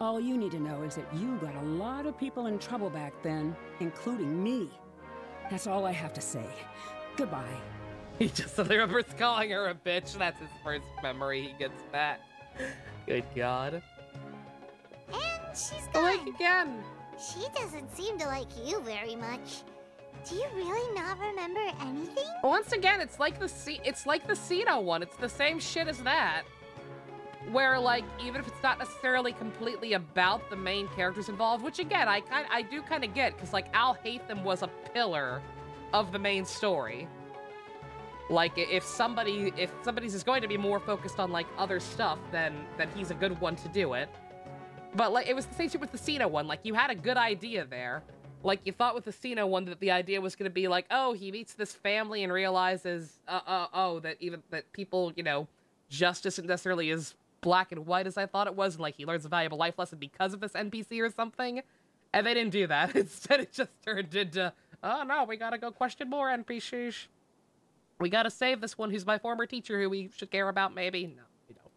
All you need to know is that you got a lot of people in trouble back then, including me. That's all I have to say. Goodbye. He just remembers calling her a bitch. That's his first memory he gets back. Good God. And she's gone. Awake again. She doesn't seem to like you very much. Do you really not remember anything? Once again, it's like the Cino one. It's the same shit as that. Where, like, even if it's not necessarily completely about the main characters involved, which again, I do kind of get, because, like, Alhaitham was a pillar of the main story. Like, if somebody's is going to be more focused on, like, other stuff, then he's a good one to do it. But, like, it was the same shit with the Cino one. Like, you had a good idea there. Like, you thought with the Cino one that the idea was going to be like, oh, he meets this family and realizes, that people, you know, justice isn't necessarily as black and white as I thought it was, and, like, he learns a valuable life lesson because of this NPC or something. And they didn't do that. Instead, it just turned into, oh, no, we gotta go question more NPCs. We gotta save this one who's my former teacher who we should care about, maybe. No, we don't.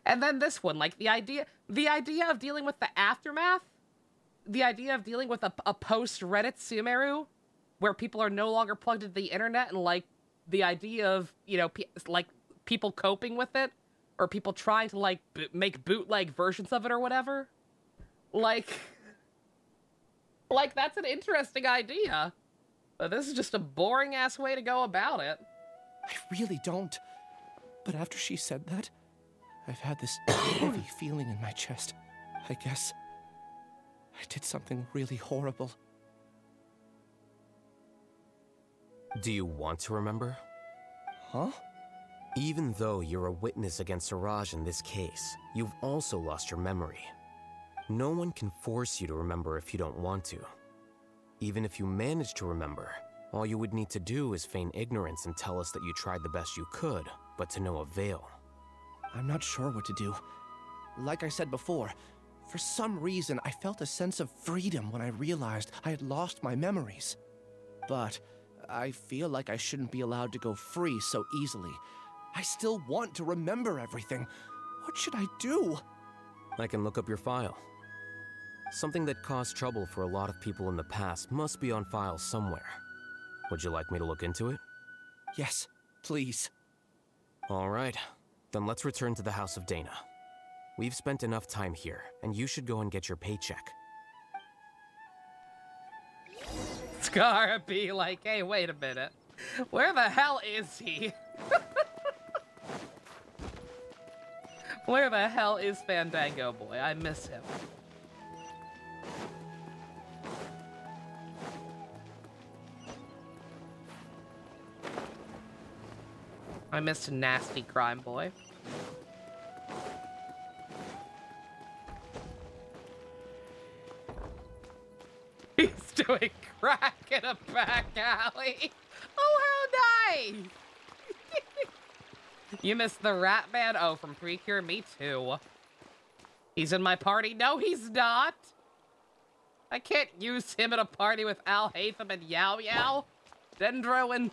And then this one, like, the idea of dealing with the aftermath, the idea of dealing with a post-Reddit Sumeru, where people are no longer plugged into the internet, and, like, the idea of, you know, people coping with it, or people trying to, like, make bootleg versions of it or whatever. Like, that's an interesting idea. But this is just a boring-ass way to go about it. I really don't. But after she said that, I've had this heavy feeling in my chest. I guess I did something really horrible. Do you want to remember? Huh? Even though you're a witness against Siraj in this case, you've also lost your memory. No one can force you to remember if you don't want to. Even if you manage to remember, all you would need to do is feign ignorance and tell us that you tried the best you could, but to no avail. I'm not sure what to do. Like I said before, for some reason I felt a sense of freedom when I realized I had lost my memories. But I feel like I shouldn't be allowed to go free so easily. I still want to remember everything. What should I do? I can look up your file. Something that caused trouble for a lot of people in the past must be on file somewhere. Would you like me to look into it? Yes, please. All right, then let's return to the House of Dana. We've spent enough time here, and you should go and get your paycheck. Scar be like, hey, wait a minute. Where the hell is he? Where the hell is Fandango Boy? I miss him. I missed Nasty Crime Boy. doing crack in a back alley. Oh, how nice! You missed the Rat Man? Oh, from Precure? Me too. He's in my party? No, he's not. I can't use him at a party with Alhaitham and Yao Yao. Dendro and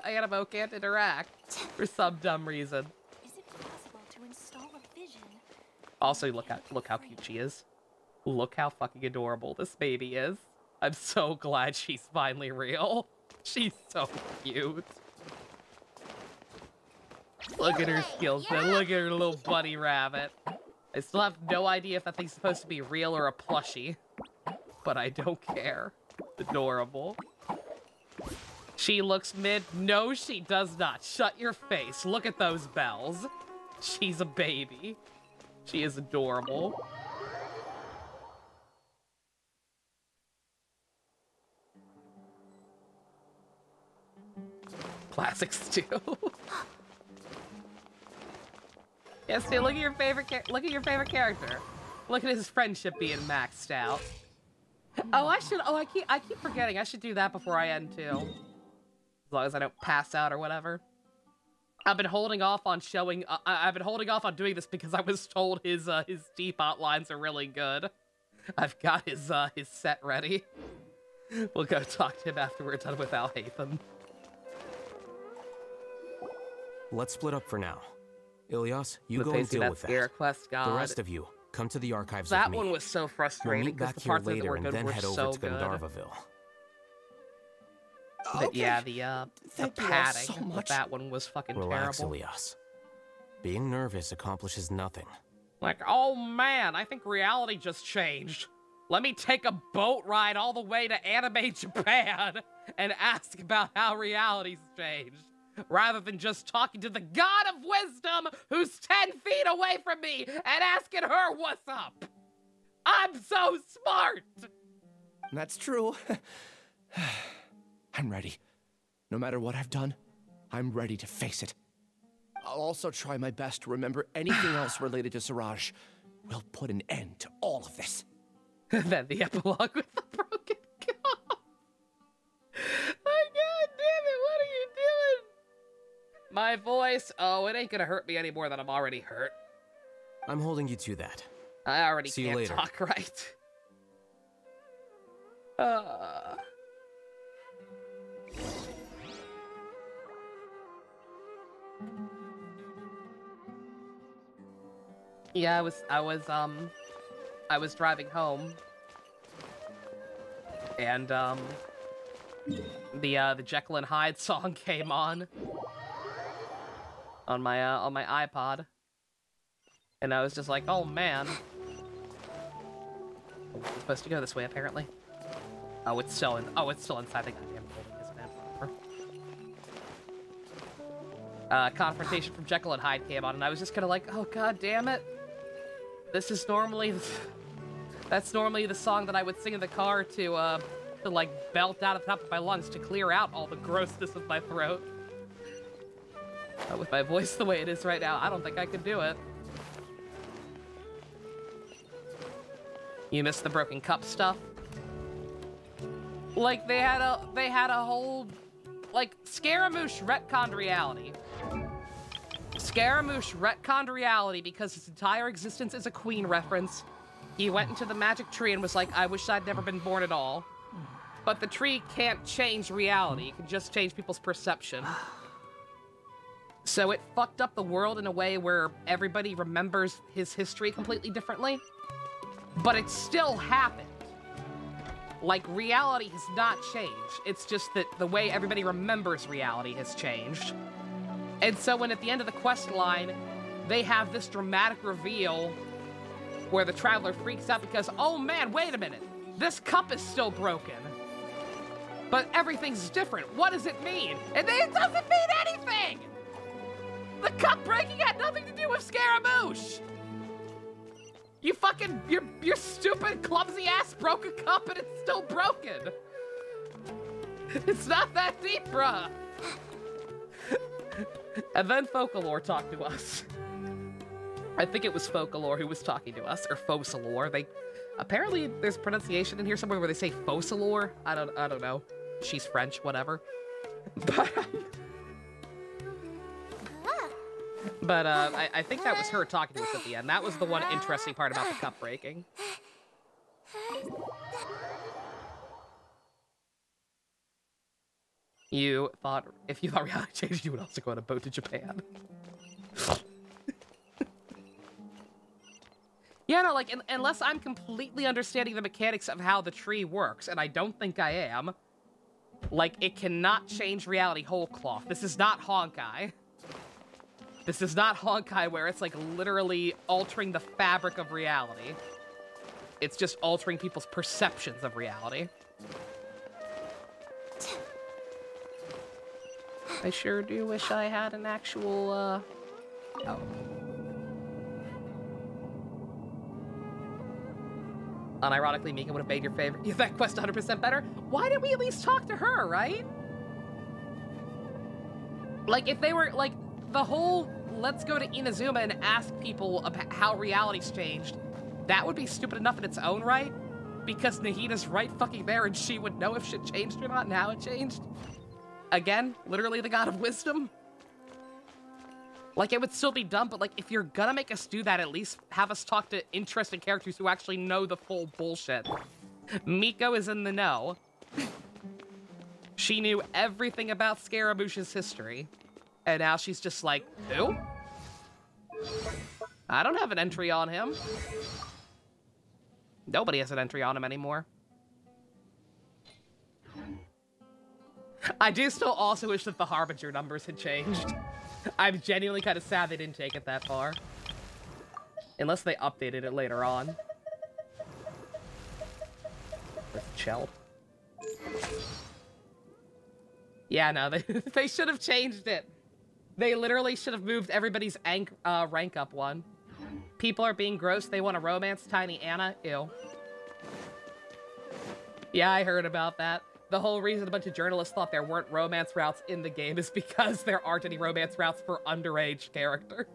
Animo can't interact for some dumb reason. Is it possible to install a vision? Also, look how cute she is. Look how fucking adorable this baby is. I'm so glad she's finally real. She's so cute. Look at her skills, man. Look at her little bunny rabbit. I still have no idea if that thing's supposed to be real or a plushie, but I don't care. Adorable. She looks mid. No, she does not. Shut your face. Look at those bells. She's a baby. She is adorable. Classics too. Yes, dude, look at your favorite character. Look at his friendship being maxed out. Oh, I keep forgetting. I should do that before I end too. As long as I don't pass out or whatever. I've been holding off on showing. I've been holding off on doing this because I was told his depot lines are really good. I've got his set ready. We'll go talk to him after we're done with Alhaitham. Let's split up for now. Ilias, you go and deal with that. Quest, God. The rest of you, come to the archives that with me. That one was so frustrating. We'll meet back here later and then head over to Gandharvaville. But yeah, the padding with that one was fucking Relax, terrible. Ilias. Being nervous accomplishes nothing. Like, oh man, I think reality just changed. Let me take a boat ride all the way to anime Japan and ask about how reality's changed. Rather than just talking to the god of wisdom who's 10 feet away from me and asking her what's up. I'm so smart! That's true. I'm ready. No matter what I've done, I'm ready to face it. I'll also try my best to remember anything else related to Siraj. We'll put an end to all of this. Then the epilogue with the broken god. My god damn it, what are you doing? My voice, oh, it ain't gonna hurt me any more than I'm already hurt. I'm holding you to that. I already See you can't later. talk right. Yeah, I was driving home, and the Jekyll and Hyde song came on my iPod, and I was just like, oh man, it's supposed to go this way apparently. Oh, it's still inside the goddamn building, isn't it? Confrontation from Jekyll and Hyde came on, and I was just kind of like, oh god damn it. That's normally the song that I would sing in the car to like belt out of the top of my lungs to clear out all the grossness of my throat. With my voice the way it is right now, I don't think I could do it. You missed the broken cup stuff? Like they had a whole like Scaramouche retconned reality. Scaramouche retconned reality because his entire existence is a Queen reference. He went into the magic tree and was like, I wish I'd never been born at all. But the tree can't change reality. It can just change people's perception. So it fucked up the world in a way where everybody remembers his history completely differently. But it still happened. Like, reality has not changed. It's just that the way everybody remembers reality has changed. And so when at the end of the quest line, they have this dramatic reveal where the traveler freaks out because, oh man, wait a minute. This cup is still broken. But everything's different. What does it mean? And it doesn't mean anything! The cup breaking had nothing to do with Scaramouche! You fucking, your stupid, clumsy-ass broke a cup and it's still broken! It's not that deep, bruh! And then Focalore talked to us. I think it was Focalore who was talking to us, or Fosalore. Apparently, there's pronunciation in here somewhere where they say Focalor. I don't know. She's French, whatever. But I think that was her talking to us at the end. That was the one interesting part about the cup breaking. You thought, if you thought reality changed, you would also go on a boat to Japan. Yeah, no, like, unless I'm completely understanding the mechanics of how the tree works, and I don't think I am, like, it cannot change reality whole cloth. This is not Honkai. This is not Honkai where it's, like, literally altering the fabric of reality. It's just altering people's perceptions of reality. I sure do wish I had an actual, oh. Unironically, Mika would have made your favorite that quest 100% better. Why didn't we at least talk to her, right? Like, if they were, like, the whole let's go to Inazuma and ask people about how reality's changed, that would be stupid enough in its own right, because Nahina's right fucking there and she would know if shit changed or not and how it changed. Again, literally the god of wisdom. Like, it would still be dumb, but, like, if you're gonna make us do that, at least have us talk to interesting characters who actually know the full bullshit. Miko is in the know. She knew everything about Scaramouche's history. And now she's just like, who? I don't have an entry on him. Nobody has an entry on him anymore. I do still also wish that the Harbinger numbers had changed. I'm genuinely kind of sad they didn't take it that far. Unless they updated it later on. With Chell. Yeah, no, they should have changed it. They literally should have moved everybody's rank up one. People are being gross. They want to romance Tiny Anna. Ew. Yeah, I heard about that. The whole reason a bunch of journalists thought there weren't romance routes in the game is because there aren't any romance routes for underage characters.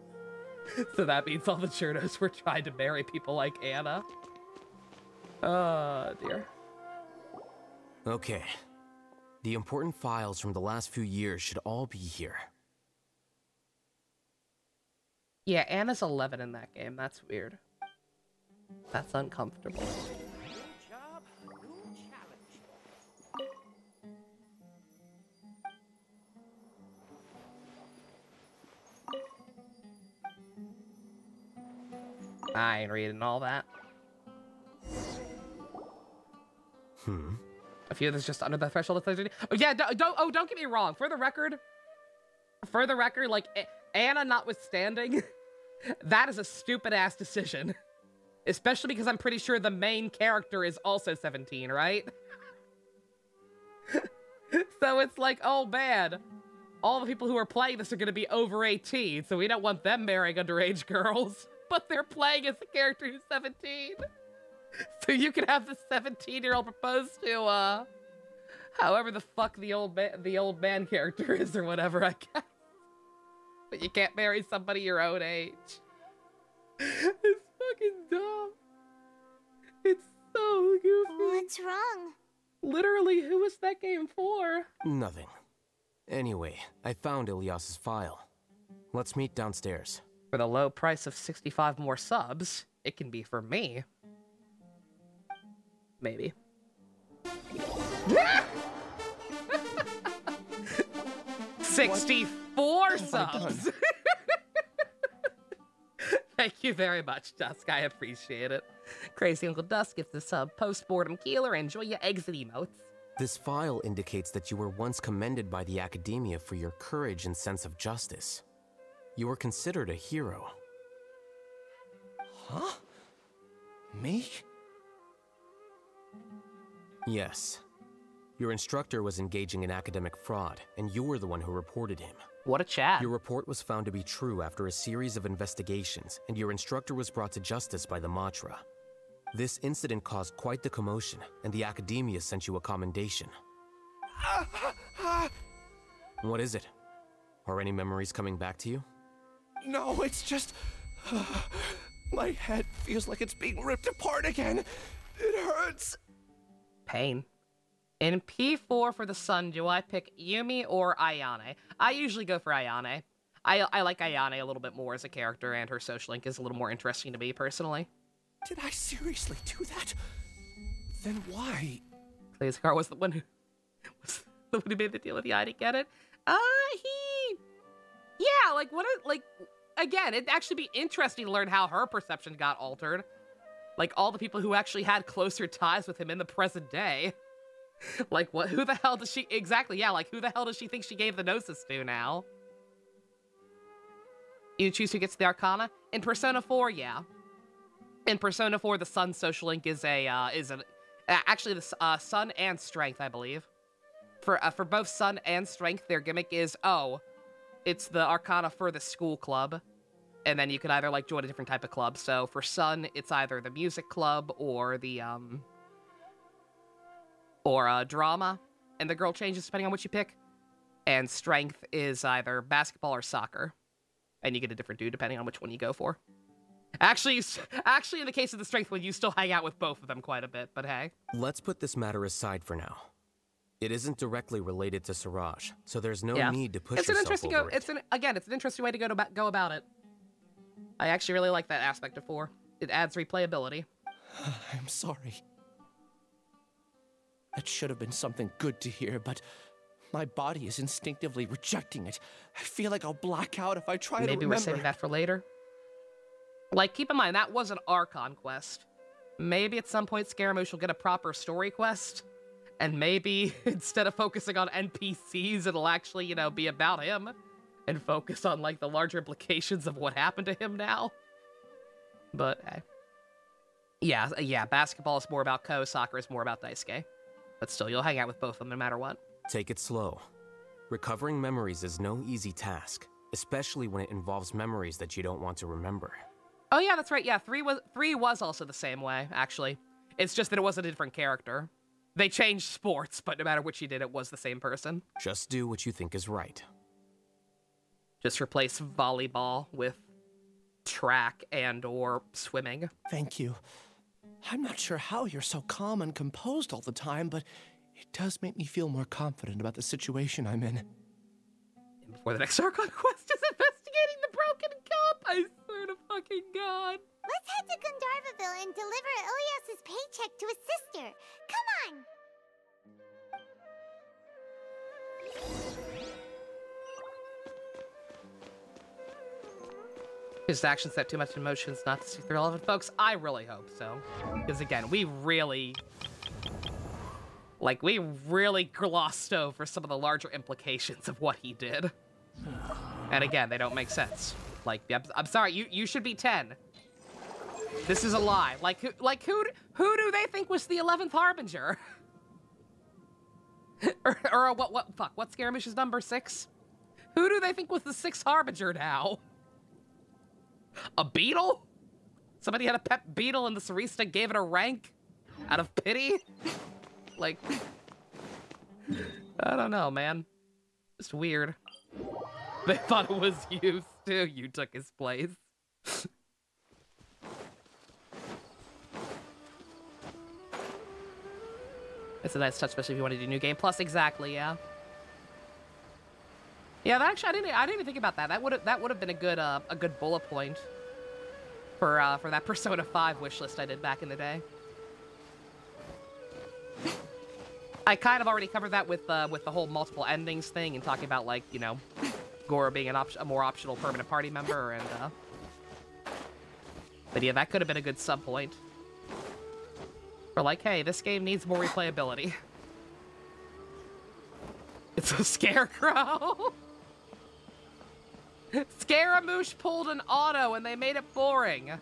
So that means all the journos were trying to marry people like Anna. Oh, dear. Okay. The important files from the last few years should all be here. Yeah, Anna's 11 in that game. That's weird. That's uncomfortable. I ain't reading all that. A few of this just under the threshold of 30. Oh yeah, don't get me wrong. For the record, like, Anna notwithstanding, that is a stupid-ass decision. Especially because I'm pretty sure the main character is also 17, right? So it's like, oh man, all the people who are playing this are gonna be over 18, so we don't want them marrying underage girls. But they're playing as a character who's 17. So you can have the 17-year-old propose to, however the fuck the old man character is or whatever, I guess. But you can't marry somebody your own age. It's fucking dumb. It's so goofy. What's wrong? Literally, who was that game for? Nothing. Anyway, I found Ilyas's file. Let's meet downstairs. For the low price of 65 more subs, it can be for me. Maybe. 64 subs! Thank you very much, Dusk. I appreciate it. Crazy Uncle Dusk gets the sub post-mortem keeler. Enjoy your exit emotes. This file indicates that you were once commended by the Academia for your courage and sense of justice. You were considered a hero. Huh? Me? Yes. Your instructor was engaging in academic fraud, and you were the one who reported him. What a chat. Your report was found to be true after a series of investigations, and your instructor was brought to justice by the Matra. This incident caused quite the commotion, and the Academia sent you a commendation. What is it? Are any memories coming back to you? No, it's just... My head feels like it's being ripped apart again. It hurts. Pain. In P4 for the Sun, do I pick Yumi or Ayane? I usually go for Ayane. I like Ayane a little bit more as a character, and her social link is a little more interesting to me, personally. Did I seriously do that? Then why? Blazecar was the one who made the deal with the eye to get it. Yeah, like, again, it'd actually be interesting to learn how her perception got altered. Like, all the people who actually had closer ties with him in the present day. Like, who the hell does she, exactly, yeah, like, who the hell does she think she gave the Gnosis to now? You choose who gets the Arcana? In Persona 4, yeah. In Persona 4, the Sun social link is actually the Sun and Strength, I believe. For both Sun and Strength, their gimmick is, it's the Arcana for the school club. And then you could either, like, join a different type of club. So for Sun, it's either the music club or the, drama. And the girl changes depending on what you pick. And Strength is either basketball or soccer. And you get a different dude depending on which one you go for. Actually, in the case of the Strength one, you still hang out with both of them quite a bit, but hey. Let's put this matter aside for now. It isn't directly related to Siraj, so there's no need to push yourself over it. It's an interesting way to go about it. I actually really like that aspect of 4. It adds replayability. I'm sorry. That should have been something good to hear, but my body is instinctively rejecting it. I feel like I'll black out if I try to remember. Maybe we're saving that for later. Like, keep in mind, that was an Archon quest. Maybe at some point Scaramouche will get a proper story quest. And maybe instead of focusing on NPCs, it'll actually, be about him. And focus on, like, the larger implications of what happened to him now. But, hey. Yeah, basketball is more about Ko, soccer is more about Daisuke. But still, you'll hang out with both of them no matter what. Take it slow. Recovering memories is no easy task, especially when it involves memories that you don't want to remember. Oh yeah, that's right, yeah, 3 was also the same way, actually. It's just that it was a different character. They changed sports, but no matter which you did, it was the same person. Just do what you think is right. Just replace volleyball with track and/or swimming. Thank you. I'm not sure how you're so calm and composed all the time, but it does make me feel more confident about the situation I'm in. And before the next Archon quest is investigating the broken cup, I swear to fucking God. Let's head to Gandharvaville and deliver Ilias's paycheck to his sister. Come on! His actions set too much emotions not to see through all of it. Folks, I really hope so. Because again, we really glossed over some of the larger implications of what he did. And again, they don't make sense. Like, I'm sorry, you should be 10. This is a lie. Who do they think was the 11th Harbinger? or what's Scaramouche's number, 6? Who do they think was the 6th Harbinger now? A beetle? Somebody had a pet beetle and the Sarista gave it a rank? Out of pity? Like, I don't know, man. Just weird. They thought it was you, too. You took his place. It's a nice touch, especially if you want to do New Game Plus. Exactly, yeah. Yeah, that actually, I didn't even think about that. That would have been a good bullet point for that Persona 5 wishlist I did back in the day. I kind of already covered that with the whole multiple endings thing and talking about, like, Goro being a more optional permanent party member, and but yeah, that could have been a good sub point. For like, hey, this game needs more replayability. It's a scarecrow. Scaramouche pulled an auto and they made it boring.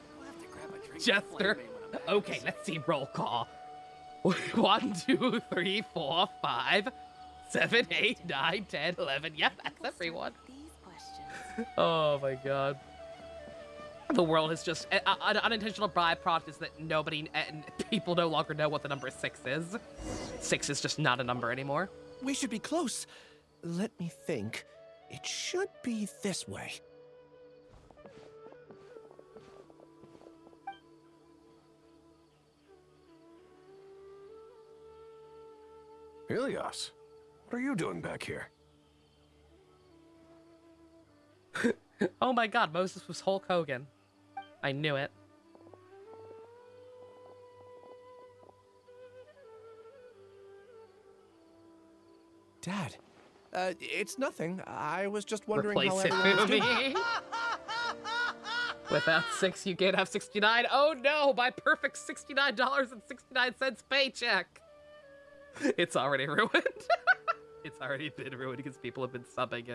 Jester. Okay, let's see roll call. 1, 2, 3, 4, 5, 7, 8, 9, 10, 11. Yeah, that's everyone. Oh my god. The world is just an unintentional byproduct is that people no longer know what the number 6 is. 6 is just not a number anymore. We should be close. Let me think. It should be this way. Ilias, what are you doing back here? Oh my god, Moses was Hulk Hogan. I knew it. Dad, it's nothing. I was just wondering Replace how it, everyone was doing. Fumi. Without 6, you can't have 69. Oh no, my perfect $69.69 paycheck. It's already ruined. It's already been ruined because people have been subbing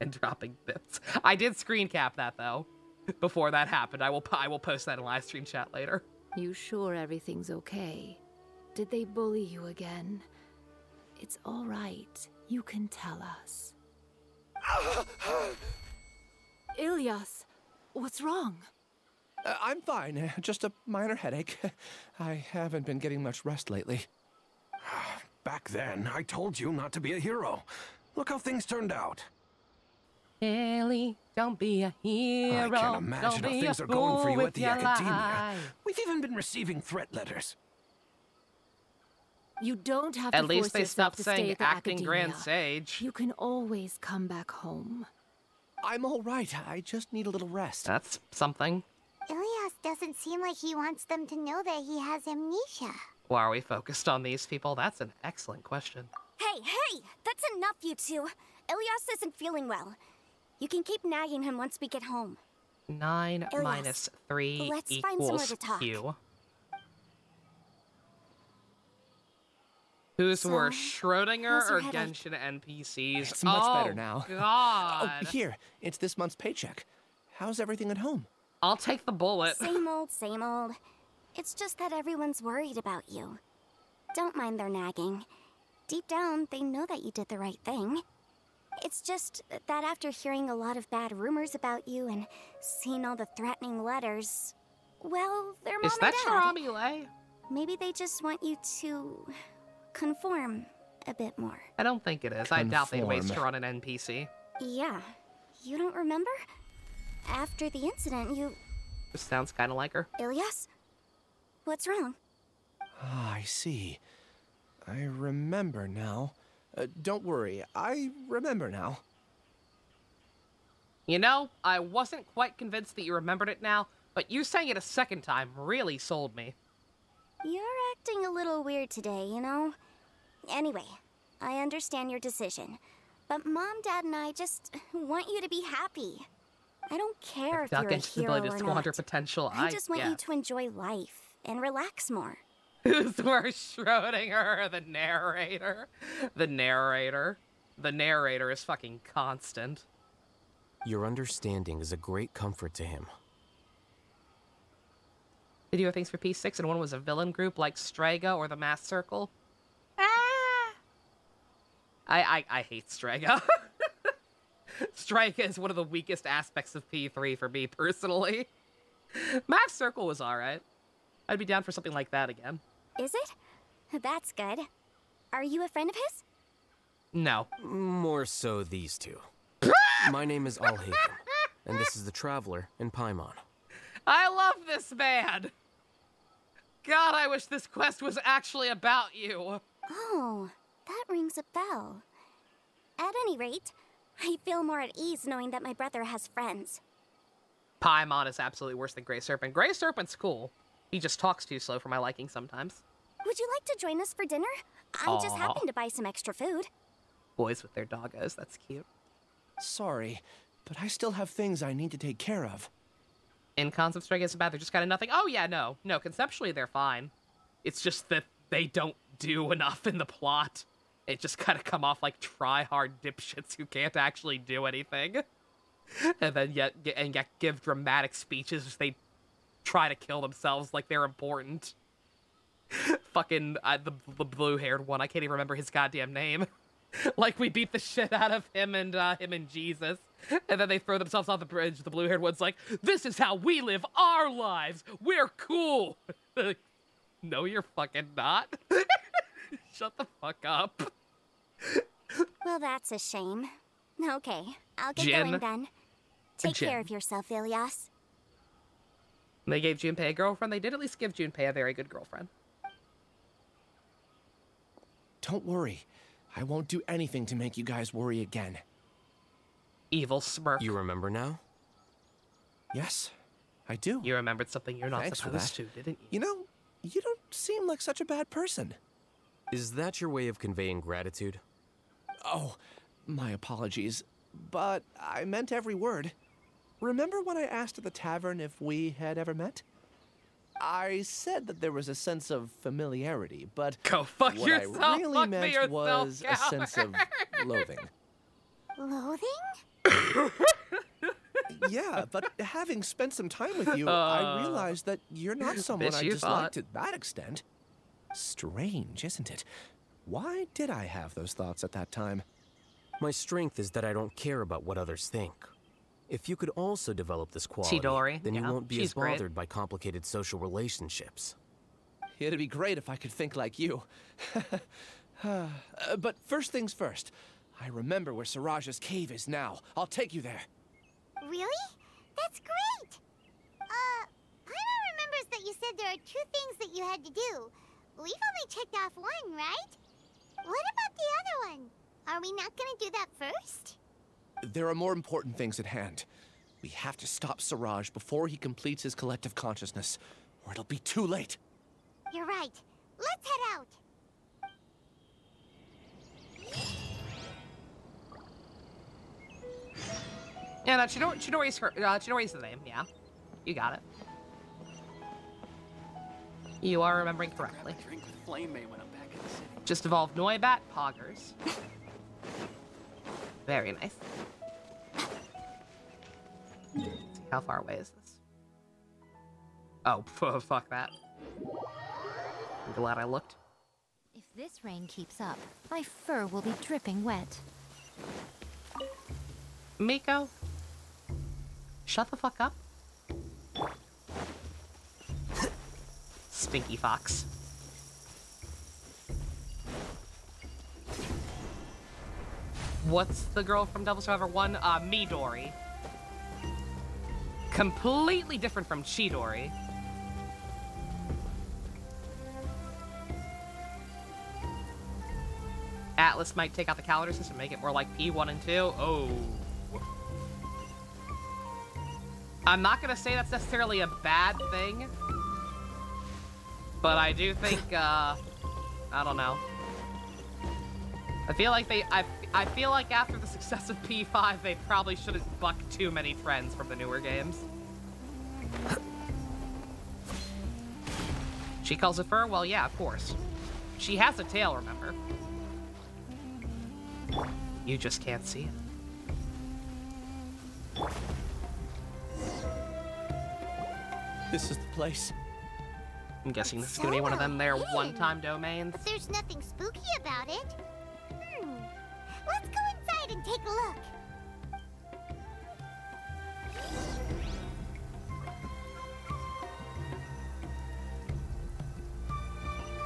and dropping bits. I did screen cap that though. Before that happened, I will post that in live stream chat later. You sure everything's okay? Did they bully you again? It's all right. You can tell us. Ilias, what's wrong? I'm fine. Just a minor headache. I haven't been getting much rest lately. Back then, I told you not to be a hero. Look how things turned out. Ellie, don't be a hero. I can't imagine don't how be things a are going for fool you with at the your academia. life. We've even been receiving threat letters. You don't have to At least force they yourself stopped to stay saying at the acting academia. Grand Sage. You can always come back home. I'm all right. I just need a little rest. That's something. Ilias doesn't seem like he wants them to know that he has amnesia. Why are we focused on these people? That's an excellent question. Hey! That's enough, you two. Ilias isn't feeling well. You can keep nagging him once we get home. 9 Ilias, minus 3 let's find somewhere equals to talk. Q. Who's So, worse, Schrodinger how's your or headache? Genshin NPCs? It's much oh, better now. God. Oh, here. It's this month's paycheck. How's everything at home? I'll take the bullet. Same old, same old. It's just that everyone's worried about you. Don't mind their nagging. Deep down, they know that you did the right thing. It's just that after hearing a lot of bad rumors about you and seeing all the threatening letters, well, their mom Is that and dad. Sharamile? Maybe they just want you to conform a bit more. I don't think it is. I doubt they waste Conform. her on an NPC. Yeah. You don't remember? After the incident, you... This sounds kind of like her. Ilias? What's wrong? Ah, I see. I remember now. Don't worry, I remember now. You know, I wasn't quite convinced that you remembered it now, but you saying it a second time really sold me. You're acting a little weird today, you know? Anyway, I understand your decision, but Mom, Dad, and I just want you to be happy. I don't care if you're a Genshin's hero ability to or squander not. potential, I just want you guess. to enjoy life and relax more. Who's worse, Schrodinger or the narrator? The narrator. The narrator is fucking constant. Your understanding is a great comfort to him. Did you have things for P6 and one was a villain group like Strega or the Mass Circle? I hate Strega. Strega is one of the weakest aspects of P3 for me personally. Mass Circle was alright. I'd be down for something like that again. Is it? That's good. Are you a friend of his? No. More so these two. My name is Alhaitham, and this is the Traveler in Paimon. I love this man! God, I wish this quest was actually about you. Oh, that rings a bell. At any rate, I feel more at ease knowing that my brother has friends. Paimon is absolutely worse than Grey Serpent. Grey Serpent's cool. He just talks too slow for my liking sometimes. Would you like to join us for dinner? I just happened to buy some extra food. Boys with their doggos, that's cute. Sorry, but I still have things I need to take care of. In concept, Stray Kids are bad, they're just kind of nothing. Oh yeah, no. No, conceptually they're fine. It's just that they don't do enough in the plot. It just kind of come off like try-hard dipshits who can't actually do anything. And then yet give dramatic speeches as they try to kill themselves like they're important. Fucking the blue-haired one, I can't even remember his goddamn name. Like we beat the shit out of him and Jesus. And then they throw themselves off the bridge. The blue-haired one's like, "This is how we live our lives. We're cool." No, you're fucking not. Shut the fuck up. Well, that's a shame. Okay, I'll get Jin. going then. Take Jin. care of yourself, Ilias. They gave Junpei a girlfriend. They did at least give Junpei a very good girlfriend. Don't worry. I won't do anything to make you guys worry again. Evil smirk. You remember now? Yes, I do. You remembered something you're not Thanks supposed for to, didn't you? You know, you don't seem like such a bad person. Is that your way of conveying gratitude? Oh, my apologies. But I meant every word. Remember when I asked at the tavern if we had ever met? I said that there was a sense of familiarity, but go fuck what yourself, I really fuck meant was a sense of loathing. Loathing? Yeah, but having spent some time with you, I realized that you're not someone I dislike to that extent. Strange, isn't it? Why did I have those thoughts at that time? My strength is that I don't care about what others think. If you could also develop this quality, Chidori, then you won't be as great. bothered by complicated social relationships. It'd be great if I could think like you. But first things first. I remember where Siraj's cave is now. I'll take you there. Really? That's great! Paimon remembers that you said there are 2 things that you had to do. We've only checked off 1, right? What about the other one? Are we not gonna do that first? There are more important things at hand. We have to stop Siraj before he completes his collective consciousness, or it'll be too late. You're right. Let's head out. Yeah, no, Chidori's the name, yeah. You got it. You are remembering correctly. Just evolved Noibat, Poggers. Very nice. Let's see, how far away is this? Oh, fuck that. I'm glad I looked. If this rain keeps up, my fur will be dripping wet. Miko, shut the fuck up. Stinky fox. What's the girl from Devil Survivor 1? Midori. Completely different from Chidori. Atlas might take out the calendar system, make it more like P1 and 2. Oh. I'm not gonna say that's necessarily a bad thing, but I do think, I don't know. I feel like I feel like after the success of P5, they probably shouldn't buck too many trends from the newer games. She calls it fur? Well, yeah, of course. She has a tail, remember? You just can't see it. This is the place. I'm guessing this is gonna be one of them their one-time domains. But there's nothing spooky about it. Let's go inside and take a look.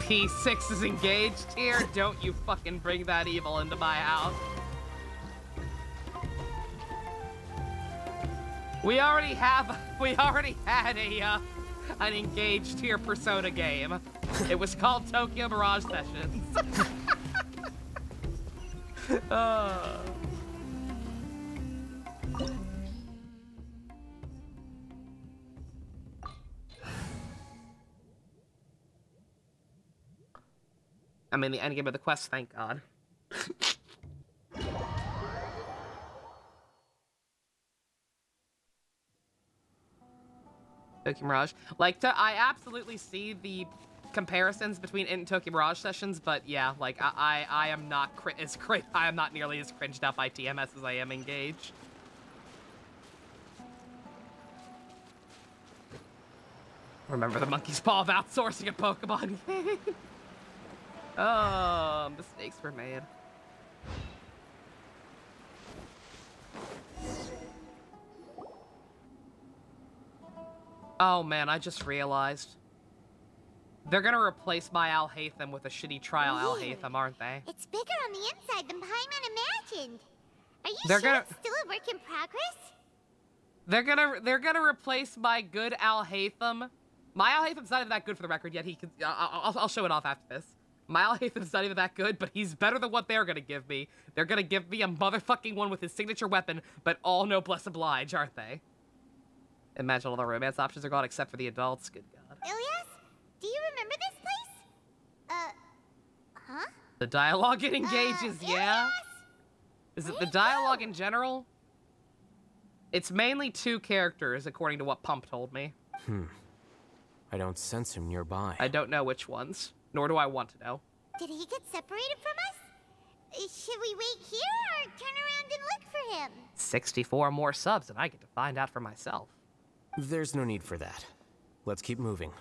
P6 is engaged here. Don't you fucking bring that evil into my house. We already had an engaged here Persona game. It was called Tokyo Mirage Sessions. I'm in the endgame of the quest, thank God. Tokyo Mirage. Like, I absolutely see the comparisons between it and Tokyo Mirage Sessions, but yeah, like, I am not I am not nearly as cringed out by TMS as I am engaged. Remember the monkey's paw of outsourcing a Pokemon game? Oh, mistakes were made. Oh man, I just realized. They're gonna replace my Alhaitham with a shitty trial Alhaitham, aren't they? It's bigger on the inside than Paimon imagined. Are you They're sure gonna- it's still a work in progress? They're gonna replace my good Alhaitham. My Alhaitham's not even that good for the record yet. I'll show it off after this. My Alhaitham's not even that good, but he's better than what they're gonna give me. They're gonna give me a motherfucking one with his signature weapon, but all noblesse oblige, aren't they? Imagine all the romance options are gone except for the adults. Good God. Ilias, do you remember this place? Huh? The dialogue it engages, yeah? Ilias? Is it the dialogue in general? It's mainly 2 characters, according to what Pump told me. I don't sense him nearby. I don't know which ones, nor do I want to know. Did he get separated from us? Should we wait here or turn around and look for him? 64 more subs, and I get to find out for myself. There's no need for that. Let's keep moving.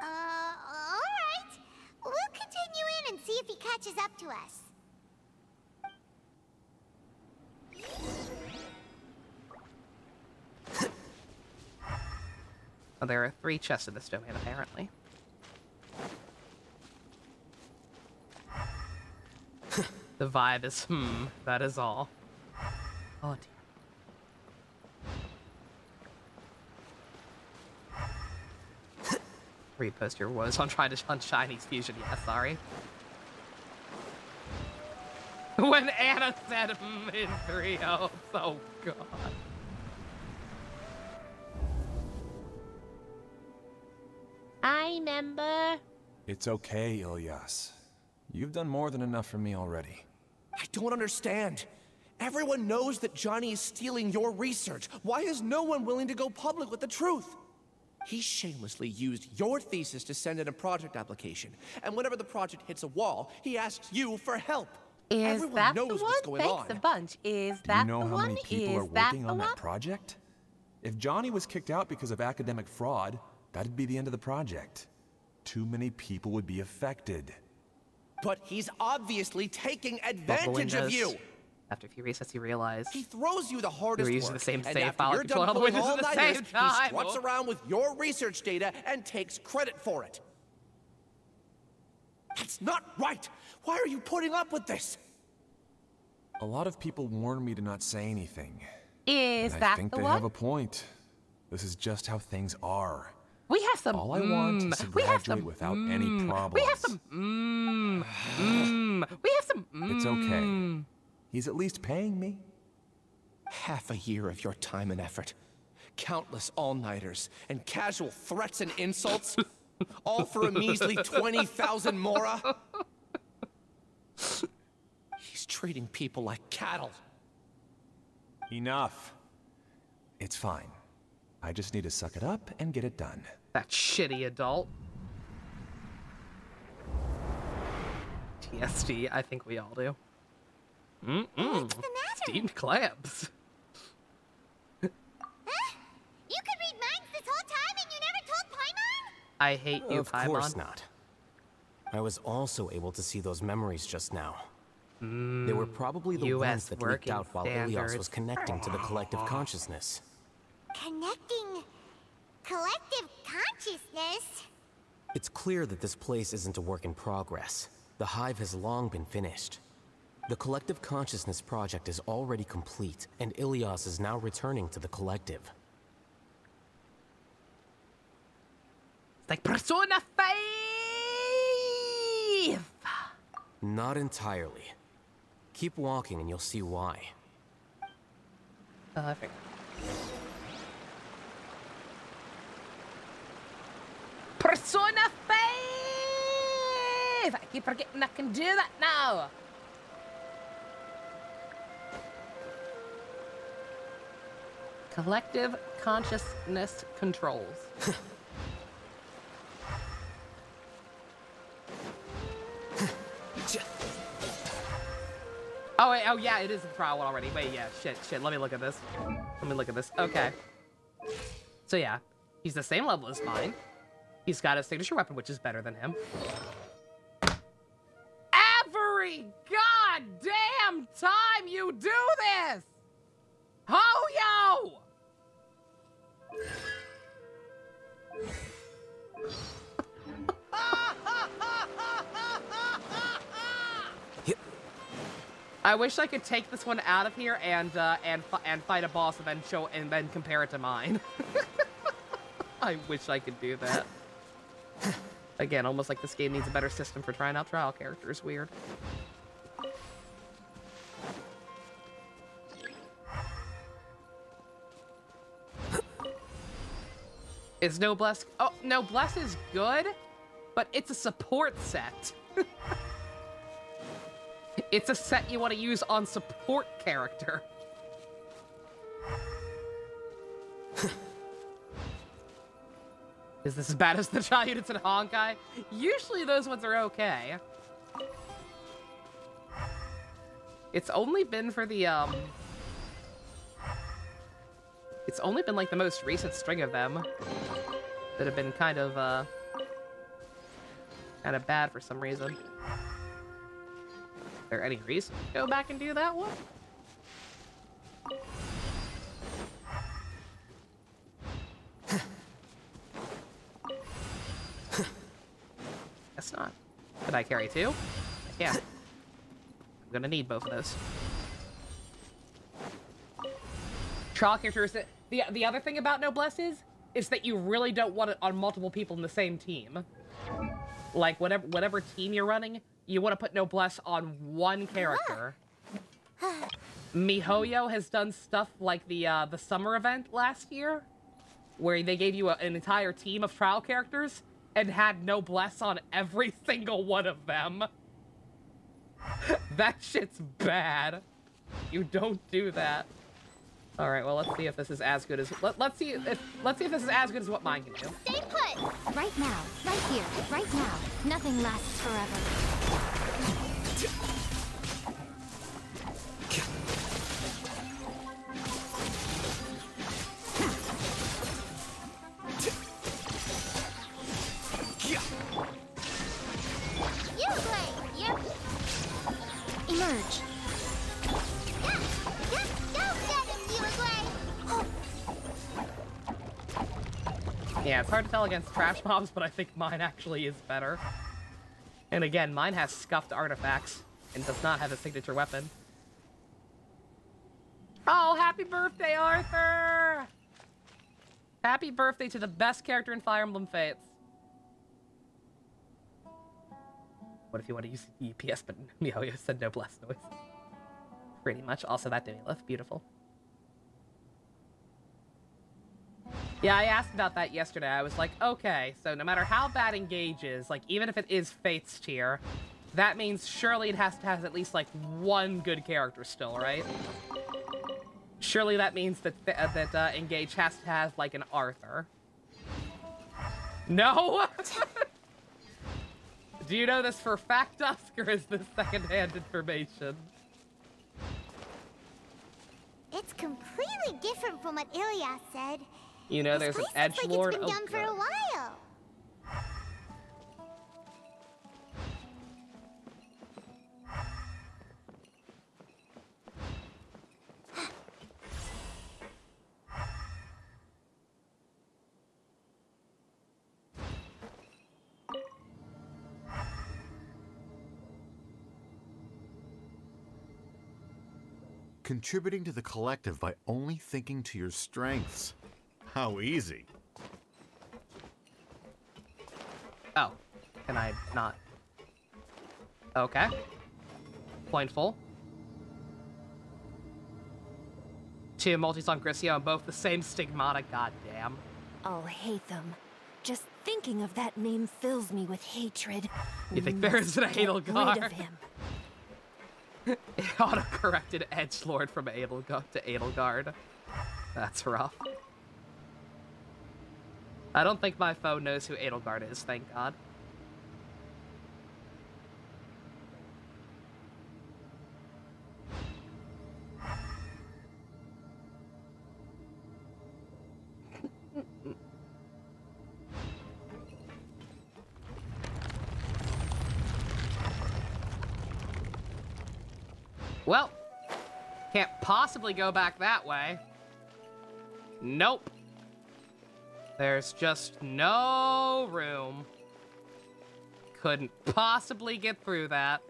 Alright. We'll continue in and see if he catches up to us. Well, there are 3 chests in this domain, apparently. The vibe is, that is all. Oh, dear. Repost your woes on trying to hunt Shiny's fusion. Yeah, sorry. When Anna said, in 3-0. Oh, God. I remember. It's okay, Ilias. You've done more than enough for me already. I don't understand. Everyone knows that Johnny is stealing your research. Why is no one willing to go public with the truth? He shamelessly used your thesis to send in a project application. And whenever the project hits a wall, he asks you for help. Is that the one? Thanks a bunch. Is that the one? Do you know how many people are working on that project? If Johnny was kicked out because of academic fraud, that'd be the end of the project. Too many people would be affected. But he's obviously taking advantage of you. After a few resets, you realize he throws you the hardest you're using work, the same and save file. You're done all the pulling windows at the same time. He struts around with your research data and takes credit for it. That's not right. Why are you putting up with this? A lot of people warn me to not say anything. Is and that I think the they one? have a point. This is just how things are. We have some. All I want is to graduate without any problems. We have some. We have some. It's okay. He's at least paying me. Half a year of your time and effort. Countless all-nighters and casual threats and insults. All for a measly 20,000 mora. He's treating people like cattle. Enough. It's fine. I just need to suck it up and get it done. That shitty adult. TSD, I think we all do. What's the matter? Steamed clams. Huh? You could read minds this whole time and you never told Paimon? I hate you, Of Paimon. course not. I was also able to see those memories just now. They were probably the ones that leaked out while Ilias was connecting to the collective consciousness. Connecting collective consciousness? It's clear that this place isn't a work in progress. The hive has long been finished. The collective consciousness project is already complete, and Ilias is now returning to the collective. It's like Persona 5! Not entirely. Keep walking and you'll see why. I figured. Persona 5! I keep forgetting I can do that now. Collective consciousness controls. Oh wait, oh yeah, it is a trial one already. Wait, yeah, shit, let me look at this. Okay. So yeah, he's the same level as mine. He's got a signature weapon, which is better than him. Every goddamn time you do this! Ho-yo! I wish I could take this one out of here and fight a boss and then compare it to mine. I wish I could do that. Again, almost like this game needs a better system for trying out trial characters. Weird. Is Noblesse... Oh, Noblesse is good, but it's a support set. It's a set you want to use on support character. Is this as bad as the trial units in Honkai? Usually those ones are okay. It's only been for the, It's only been, like, the most recent string of them that have been kind of bad for some reason. Is there any reason to go back and do that one? Guess not. Did I carry two? Yeah. I'm gonna need both of those. Trial characters. The other thing about Noblesse is that you really don't want it on multiple people in the same team. Like, whatever team you're running, you want to put Noblesse on one character. MiHoYo has done stuff like the summer event last year, where they gave you an entire team of trial characters and had Noblesse on every single one of them. That shit's bad. You don't do that. All right, well, let's see if this is as good as let's see if this is as good as what mine can do. Stay put. Right now, right here, right now. Nothing lasts forever. Emerge. Yeah, it's hard to tell against trash mobs, but I think mine actually is better. And again, mine has scuffed artifacts and does not have a signature weapon. Oh, happy birthday, Arthur! Happy birthday to the best character in Fire Emblem Fates. What if you want to use UPS, but MiHoYo said Noblesse noise? Pretty much. Also, that Demilith. Beautiful. Yeah, I asked about that yesterday. I was like, okay, so no matter how bad Engage is, like, even if it is Fate's tier, that means surely it has to have at least, like, one good character still, right? Surely that means that Engage has to have, like, an Arthur. No? Do you know this for fact, Dusk, or is this secondhand information? It's completely different from what Ilias said. You know, there's an edgelord. Like it's been done for a while. Contributing to the collective by only thinking to your strengths. How easy. Oh, can I not? Okay. Point full. 2 multi-song Grisio and both the same stigmata, goddamn. Alhaitham. Just thinking of that name fills me with hatred. You think there is an Edelgard? Rid of him. It auto-corrected edgelord from Edelgard to Edelgard. That's rough. I don't think my phone knows who Edelgard is, thank God. Well, can't possibly go back that way. Nope. There's just no room. Couldn't possibly get through that.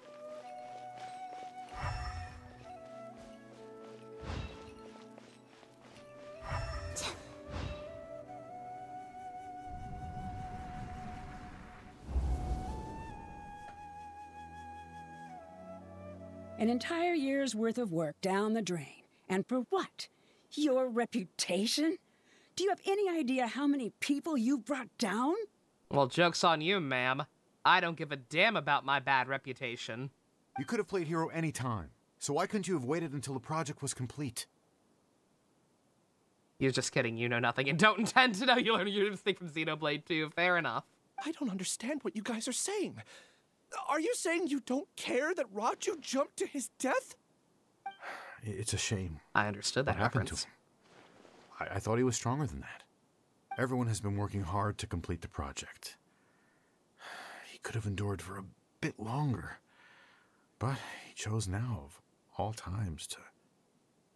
An entire year's worth of work down the drain. And for what? Your reputation? Do you have any idea how many people you've brought down? Well, joke's on you, ma'am. I don't give a damn about my bad reputation. You could have played hero any time, so why couldn't you have waited until the project was complete? You're just kidding, you know nothing and don't intend to know. You learn your instinct from Xenoblade 2, fair enough. I don't understand what you guys are saying. Are you saying you don't care that Raju jumped to his death? It's a shame. I understood that what happened to him. I thought he was stronger than that. Everyone has been working hard to complete the project. He could have endured for a bit longer, but he chose now of all times to...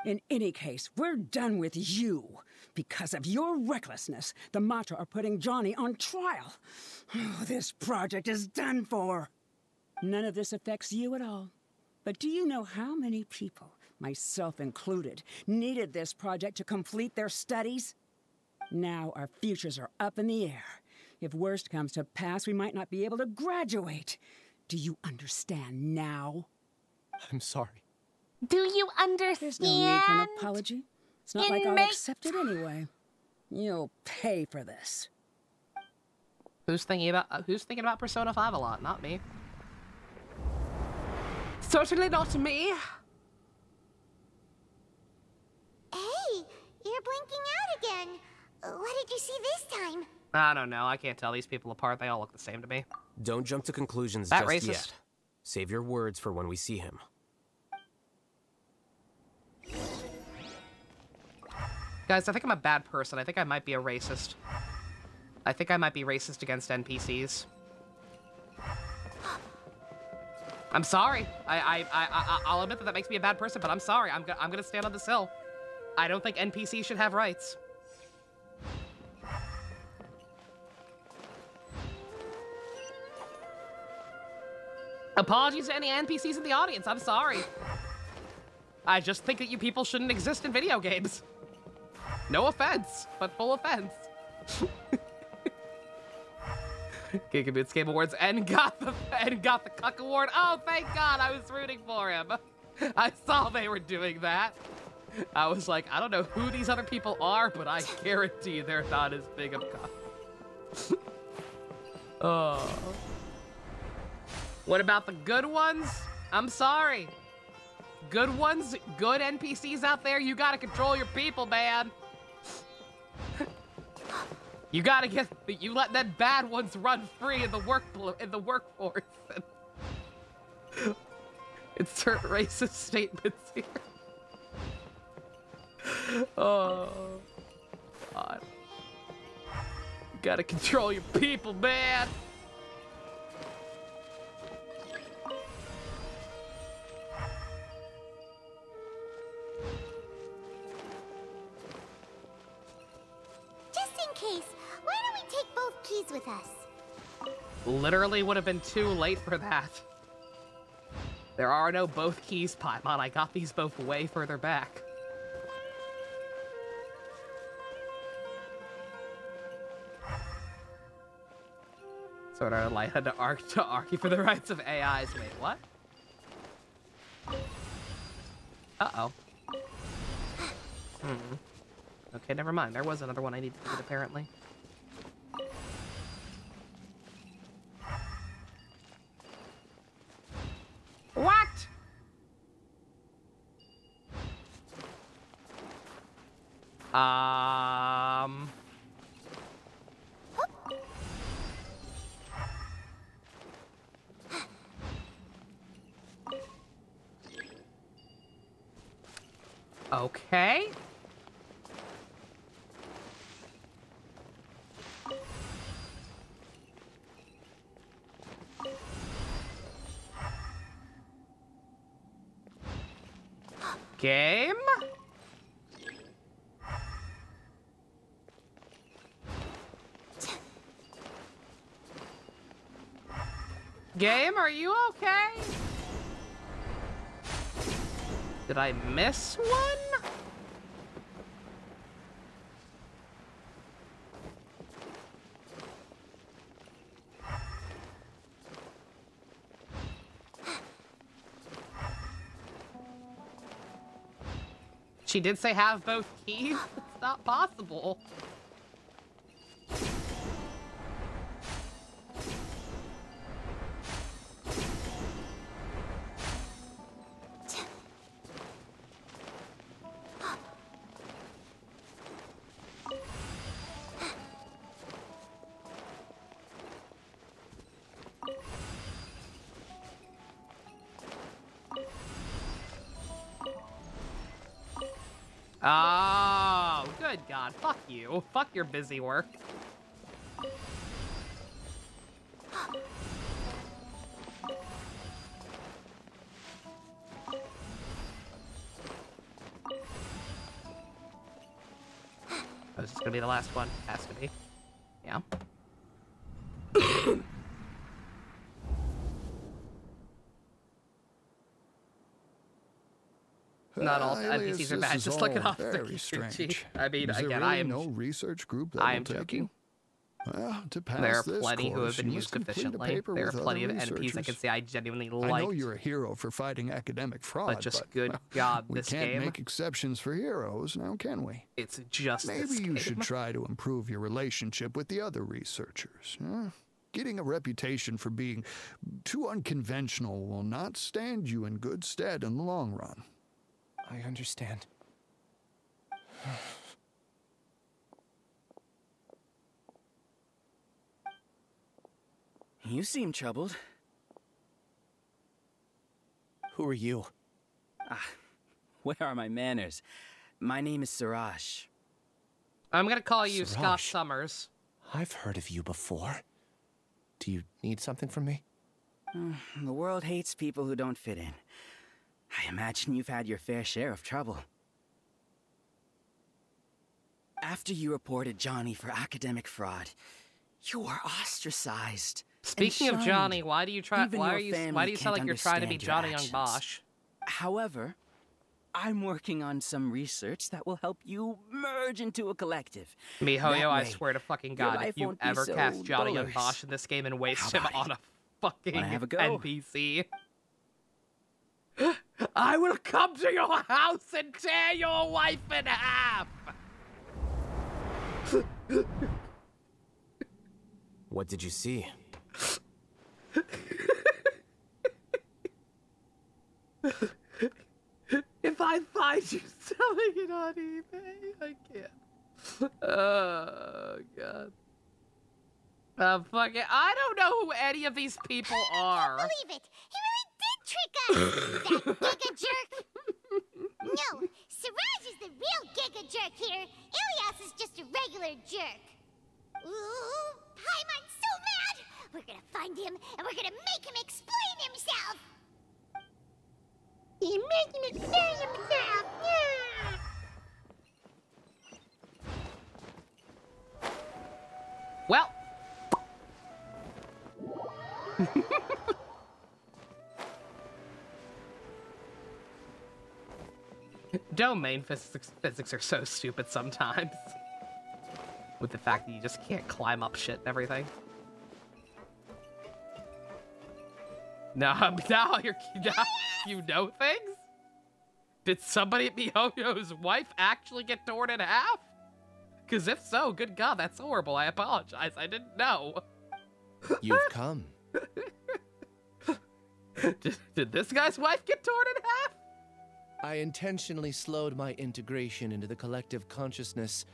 In any case, we're done with you. Because of your recklessness, the Matra are putting Johnny on trial. This project is done for. None of this affects you at all. But do you know how many people, myself included, needed this project to complete their studies? Now our futures are up in the air. If worst comes to pass, we might not be able to graduate. Do you understand now? I'm sorry. Do you understand? There's no need for an apology. It's not like I'll accept it anyway. You'll pay for this. Who's thinking about Persona 5 a lot? Not me. Certainly not me. Hey, you're blinking out again. What did you see this time? I don't know. I can't tell these people apart. They all look the same to me. Don't jump to conclusions That just racist. yet. Save your words for when we see him. Guys, I think I'm a bad person. I think I might be a racist. I think I might be racist against NPCs. I'm sorry. I'll admit that makes me a bad person, but I'm sorry. I'm gonna stand on this hill. I don't think NPCs should have rights. Apologies to any NPCs in the audience. I'm sorry. I just think that you people shouldn't exist in video games. No offense, but full offense. Gigaboots Game Awards and got the Cuck Award. Oh, thank God! I was rooting for him. I saw they were doing that. I was like, I don't know who these other people are, but I guarantee they're not as big of cuck. Oh. What about the good ones? I'm sorry. Good ones, good NPCs out there, you gotta control your people, man. You gotta you let them bad ones run free in the workforce. Insert racist statements here. Oh, God. You gotta control your people, man. Case, why don't we take both keys with us? Literally would have been too late for that. There are no both keys, Paimon. I got these both way further back. Sort of like had to argue for the rights of AIs. Wait, what? Uh-oh. Okay, never mind. There was another one I needed to get, apparently. What? Okay. Game? Game, are you okay? Did I miss one? She did say have both keys. It's not possible. Oh, good God. Fuck you. Fuck your busy work. Oh, is this gonna be the last one? Has to be. Yeah. Not all NPCs are bad. Just look it up. Very strange. I mean, Is there again, really I am no research group that I am will take joking. you? Well, to pass There are this plenty who have course, been you used must complete a efficiently. paper There are with plenty of other NPCs I researchers. can say I genuinely I like. know you're a hero for fighting academic fraud, But good well, God, we this can't game. make exceptions for heroes, now can we? It's just Maybe this you game. should try to improve your relationship with the other researchers. Getting a reputation for being too unconventional will not stand you in good stead in the long run. I understand. You seem troubled. Who are you? Where are my manners? My name is Suraj. I'm gonna call you Suraj. Scott Summers. I've heard of you before. Do you need something from me? The world hates people who don't fit in. I imagine you've had your fair share of trouble. After you reported Johnny for academic fraud, you were ostracized. Speaking of and Johnny, shunned. why do you try? Even Why your are you? family Why do you sound can't like you're trying to be understand Johnny your Young actions. Bosch? However, I'm working on some research that will help you merge into a collective. MiHoYo, That I way, swear to fucking your God, life if you won't be ever so cast Johnny Young dolorous. Bosch in this game and waste How him about on a fucking Wanna have a go? NPC, I will come to your house and tear your wife in half! What did you see? If I find you selling it on eBay, I can't. Oh, God. Fuck it. I don't know who any of these people are. I can't believe it! He really did trick us! That Giga Jerk! No, Suraj is the real Giga Jerk here. Ilias is just a regular jerk. Ooh, Paimon's so mad! We're gonna find him, and we're gonna make him explain himself! He's making him explain himself! Yeah. Well. Domain physics are so stupid sometimes. With the fact that you just can't climb up shit and everything. Now you know things? Did somebody at MiHoYo's wife actually get torn in half? Because if so, good God, that's horrible. I apologize. I didn't know. You've come. Did this guy's wife get torn in half? I intentionally slowed my integration into the collective consciousness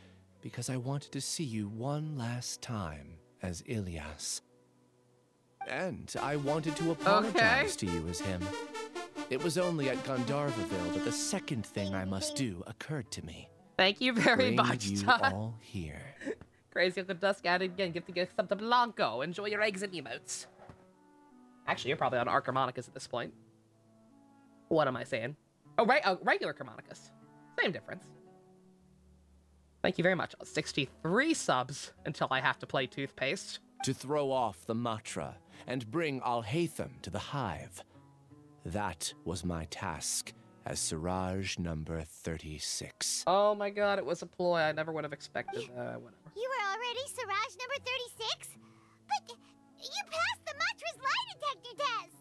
because I wanted to see you one last time as Ilias. And I wanted to apologize to you as him. It was only at Gandharvaville that the second thing I must do occurred to me. Thank you very Bring much, you Todd. all here. Crazy Uncle Dusk added again. Give the gift something Blanco. Enjoy your eggs and emotes. Actually, you're probably on Archharmonicus at this point. What am I saying? Oh, right. Oh, regular Harmonicus. Same difference. Thank you very much. 63 subs until I have to play Toothpaste. To throw off the Matra and bring Alhaitham to the hive. That was my task as Suraj number 36. Oh my God, it was a ploy. I never would have expected that. Whatever. You were already Suraj number 36? But you passed the Matra's lie detector test!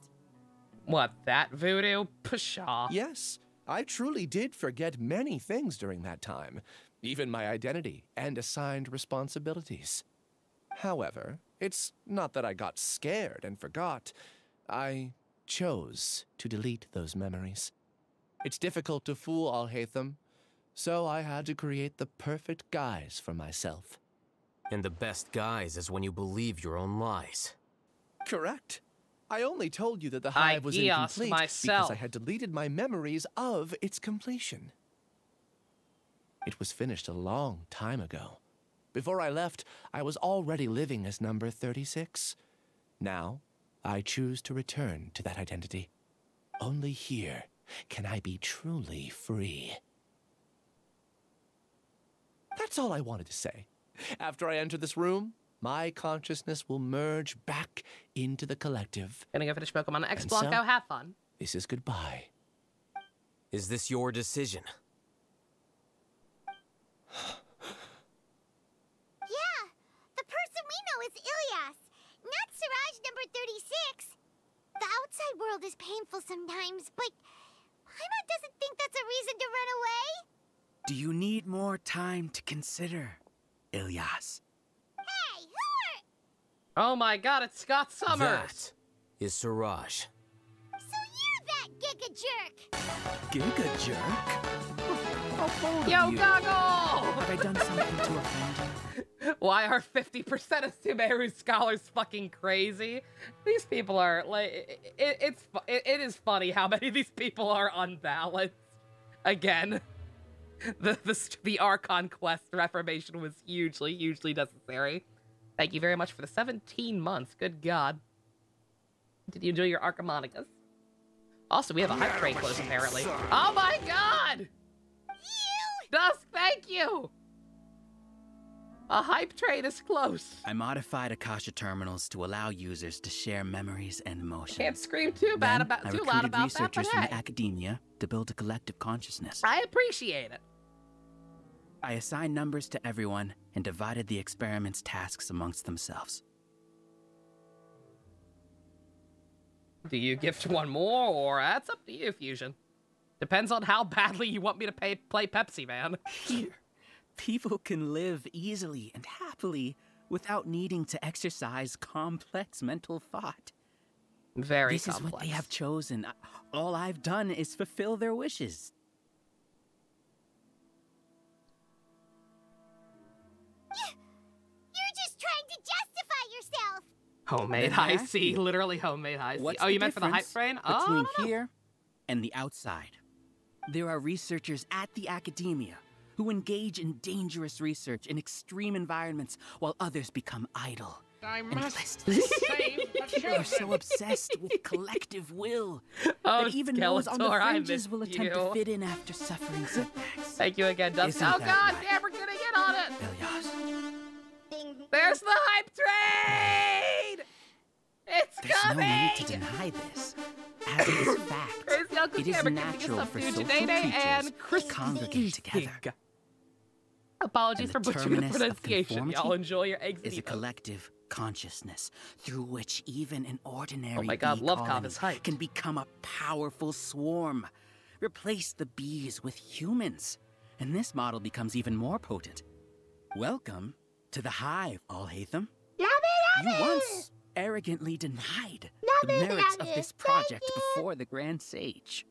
What, that voodoo? Pshaw. Yes, I truly did forget many things during that time, even my identity and assigned responsibilities. However, it's not that I got scared and forgot. I chose to delete those memories. It's difficult to fool Alhaitham, so I had to create the perfect guise for myself. And the best guise is when you believe your own lies. Correct. I only told you that the hive was incomplete because I had deleted my memories of its completion. It was finished a long time ago. Before I left, I was already living as number 36. Now, I choose to return to that identity. Only here can I be truly free. That's all I wanted to say. After I enter this room, my consciousness will merge back into the collective. Gonna go finish Pokemon X Blanco, so, have fun. This is goodbye. Is this your decision? Yeah, the person we know is Ilyas, not Siraj number 36. The outside world is painful sometimes, but Paimon doesn't think that's a reason to run away. Do you need more time to consider, Ilyas? Hey, who are... Oh my god, it's Scott Summers! That is Siraj. So you're that Giga Jerk! Giga Jerk? How bold Yo, of you. Goggle! Have I done something to offend you? Why are 50% of Sumeru scholars fucking crazy? These people are, like, it is funny how many of these people are unbalanced. Again. The Archon quest reformation was hugely necessary. Thank you very much for the 17 months. Good God. Did you enjoy your Archimonicas? Also, we have a hype train close, apparently. Oh my God! Dusk, thank you! A hype train is close. I modified Akasha terminals to allow users to share memories and emotions. Can't scream too loud about that, but I recruited researchers from academia to build a collective consciousness. I appreciate it. I assigned numbers to everyone and divided the experiment's tasks amongst themselves. Do you gift one more, or that's up to you, Fusion? Depends on how badly you want me to play Pepsi Man. Here, people can live easily and happily without needing to exercise complex mental thought. Very This is what they have chosen. All I've done is fulfill their wishes. You're just trying to justify yourself. Homemade high C, literally homemade high C. Oh, you meant for the hype train? Between here and the outside. There are researchers at the academia who engage in dangerous research in extreme environments while others become idle and listless. People are so obsessed with collective will that even those on the fringes will attempt to fit in after suffering setbacks. Thank you again, Dustin. Oh God, damn, we're getting in on it. There's the hype train! It's coming! There's no need to deny this. As it is fact, it is natural for social creatures to congregate together. Apologies for butchering the pronunciation. Y'all enjoy your eggs and is a collective consciousness through which even an ordinary oh my God, Lovecop is hyped. Can become a powerful swarm. Replace the bees with humans, and this model becomes even more potent. Welcome to the hive, Alhaitham. You once arrogantly denied the merits of this project before the Grand Sage.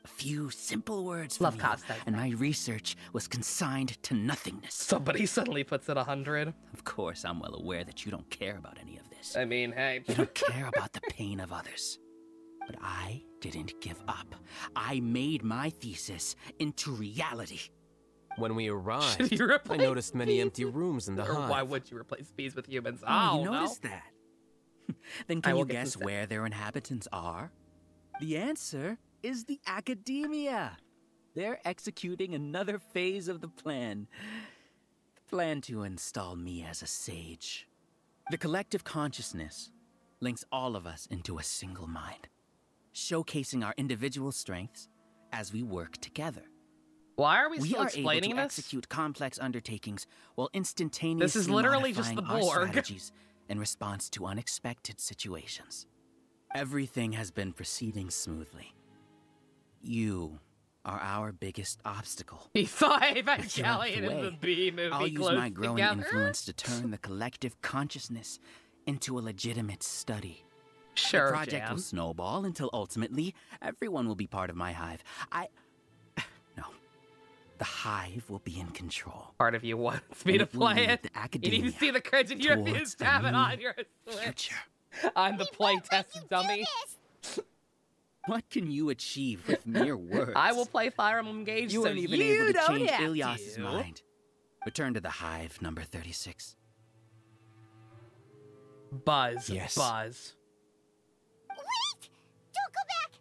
A few simple words from you, and my research was consigned to nothingness. Somebody suddenly puts it 100. Of course, I'm well aware that you don't care about any of this. I mean, hey. You don't care about the pain of others. But I didn't give up. I made my thesis into reality. When we arrived, I noticed many empty rooms in the hive. Why would you replace bees with humans? Oh, you noticed that? Then can you guess where their inhabitants are? The answer is the academia. They're executing another phase of the plan. The plan to install me as a sage. The collective consciousness links all of us into a single mind, showcasing our individual strengths as we work together. Why are we still explaining able to this? Execute complex undertakings while instantaneously this is literally just the modifying Borg. our strategies in response to unexpected situations. Everything has been proceeding smoothly. You are our biggest obstacle. He saw If you're out Evangelion the in the way, B movie. I'll use close my growing together. influence to turn the collective consciousness into a legitimate study. Sure, the project Jam. will snowball until ultimately everyone will be part of my hive. No. The hive will be in control. Part of you wants me to play it. You need to see the cringe and you refuse to have it on your Switch. I'm the playtest dummy. What can you achieve with mere words? I will play Fire Emblem Engage. You so weren't even you able to don't change have Ilias's to. mind. Return to the hive, number 36. Buzz. Yes. Buzz. Wait! Don't go back!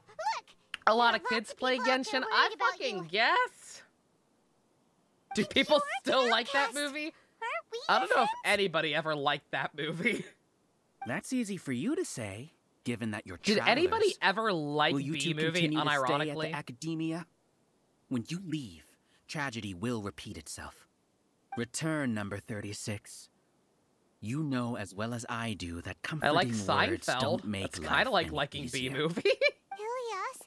Look! A lot of kids play Genshin. I fucking guess. Do people still like that movie? I don't know if anybody ever liked that movie. That's easy for you to say, given that you're Did travelers. anybody ever like Will you B two movie continue to stay at unironically? the academia? When you leave, tragedy will repeat itself. Return, number 36. You know as well as I do that I comforting like words Seinfeld. don't make That's life kind of like any liking easier. B movie. Ilias?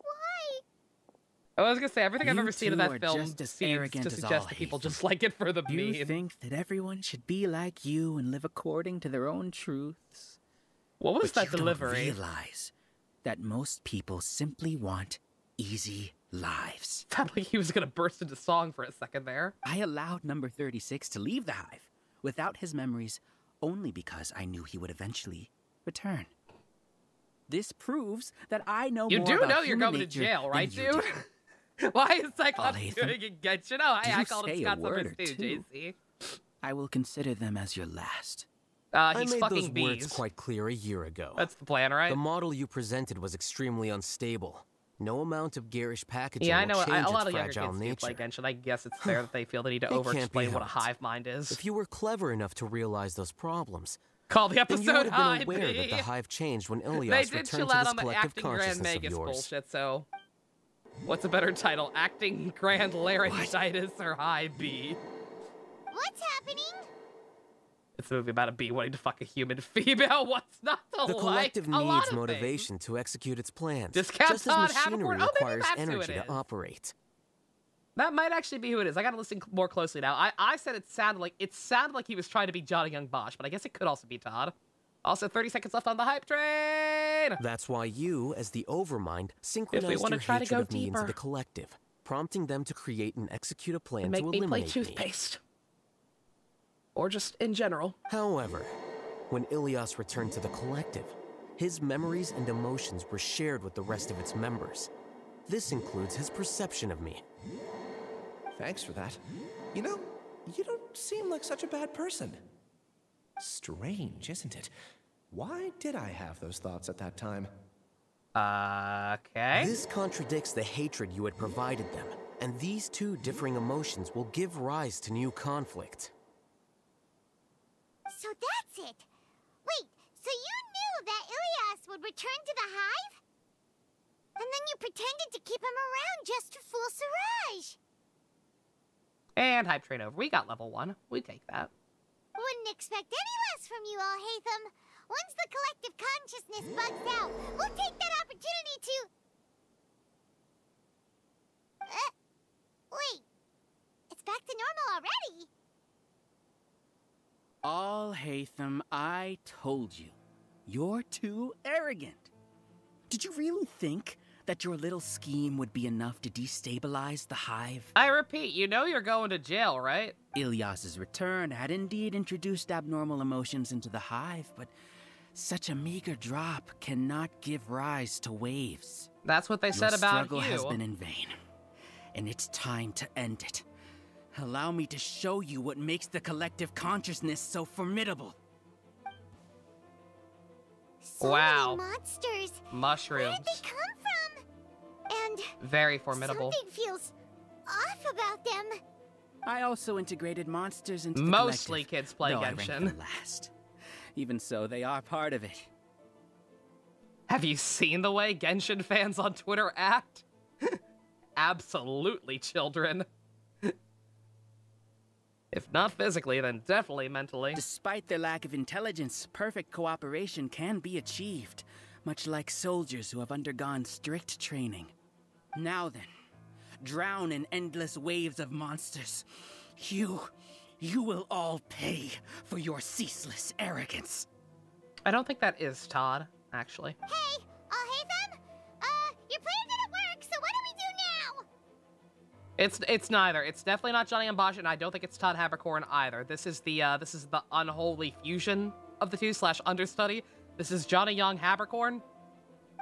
Why? I was gonna say everything I've You ever seen of two that are film just as seems arrogant to as suggest that people Alhaitham. just like it for the You meme. think that everyone should be like you and live according to their own truths. What was But that you delivery? Don't realize that most people simply want easy lives. Sounded like he was gonna burst into song for a second there. I allowed number 36 to leave the hive without his memories only because I knew he would eventually return. This proves that I know You more do about know you're human going to nature jail, than right, you dude? do. Why is Cyclops Alhaitham, doing a Genshin? Oh, do I you called him say a Scott's word over or too, two? JC. I will consider them as your last. He's I made fucking those bees. words quite clear a year ago. That's the plan, right? The model you presented was extremely unstable. No amount of garish packaging Yeah, I will know. change A lot its of younger fragile kids do nature. play Genshin. I guess it's fair that they feel the need to It can't be over-explain what a helped. hive mind is. If you were clever enough to realize those problems, Call the then you episode would have Hive been aware that the B. hive changed when They Ilias did returned chill to out this on the collective acting Grand consciousness of Magus yours. bullshit, so... What's a better title? Acting Grand Laryngitis or High B? What's happening? It's a movie about a bee wanting to fuck a human female. What's not to The like? collective A lot needs of motivation to execute its plans, Discount just as on machinery Haverford. Oh, maybe requires that's who energy it to is. operate. That might actually be who it is. I gotta listen more closely now. I said it sounded like he was trying to be Johnny Young Bosch, but I guess it could also be Todd. Also, 30 seconds left on the hype train. That's why you, as the Overmind, synchronized wanna your try to hatred go of me into deeper. the collective, prompting them to create and execute a plan And to make me play eliminate me. toothpaste. Or just in general. However, when Ilias returned to the collective, his memories and emotions were shared with the rest of its members. This includes his perception of me. Thanks for that. You know, you don't seem like such a bad person. Strange, isn't it? Why did I have those thoughts at that time? Okay. This contradicts the hatred you had provided them, and these two differing emotions will give rise to new conflict. So that's it. Wait, so you knew that Ilias would return to the hive? And then you pretended to keep him around just to fool Siraj. And hype train over. We got level 1. We take that. Wouldn't expect any less from you, Alhaitham. Once the collective consciousness bugs out, we'll take that opportunity to... wait. It's back to normal already. Alhaitham, I told you. You're too arrogant. Did you really think that your little scheme would be enough to destabilize the hive? I repeat, you know you're going to jail, right? Ilias's return had indeed introduced abnormal emotions into the hive, but such a meager drop cannot give rise to waves. That's what they said about you. Your struggle has been in vain, and it's time to end it. Allow me to show you what makes the collective consciousness so formidable. So Wow. many monsters. Mushrooms. Where did they come from? And Very formidable. something feels off about them. I also integrated monsters into the Mostly collective, kids play though I ranked Genshin. them last. Even so, they are part of it. Have you seen the way Genshin fans on Twitter act? Absolutely, children. If not physically, then definitely mentally. Despite their lack of intelligence, perfect cooperation can be achieved. much like soldiers who have undergone strict training. Now then, drown in endless waves of monsters. You will all pay for your ceaseless arrogance. I don't think that is Todd, actually. Hey, Alhaitham? Your plan didn't work, so what do we do now? It's neither. It's definitely not Johnny and Bosch, and I don't think it's Todd Habercorn either. This is the unholy fusion of the two / understudy. This is Johnny Young Habercorn.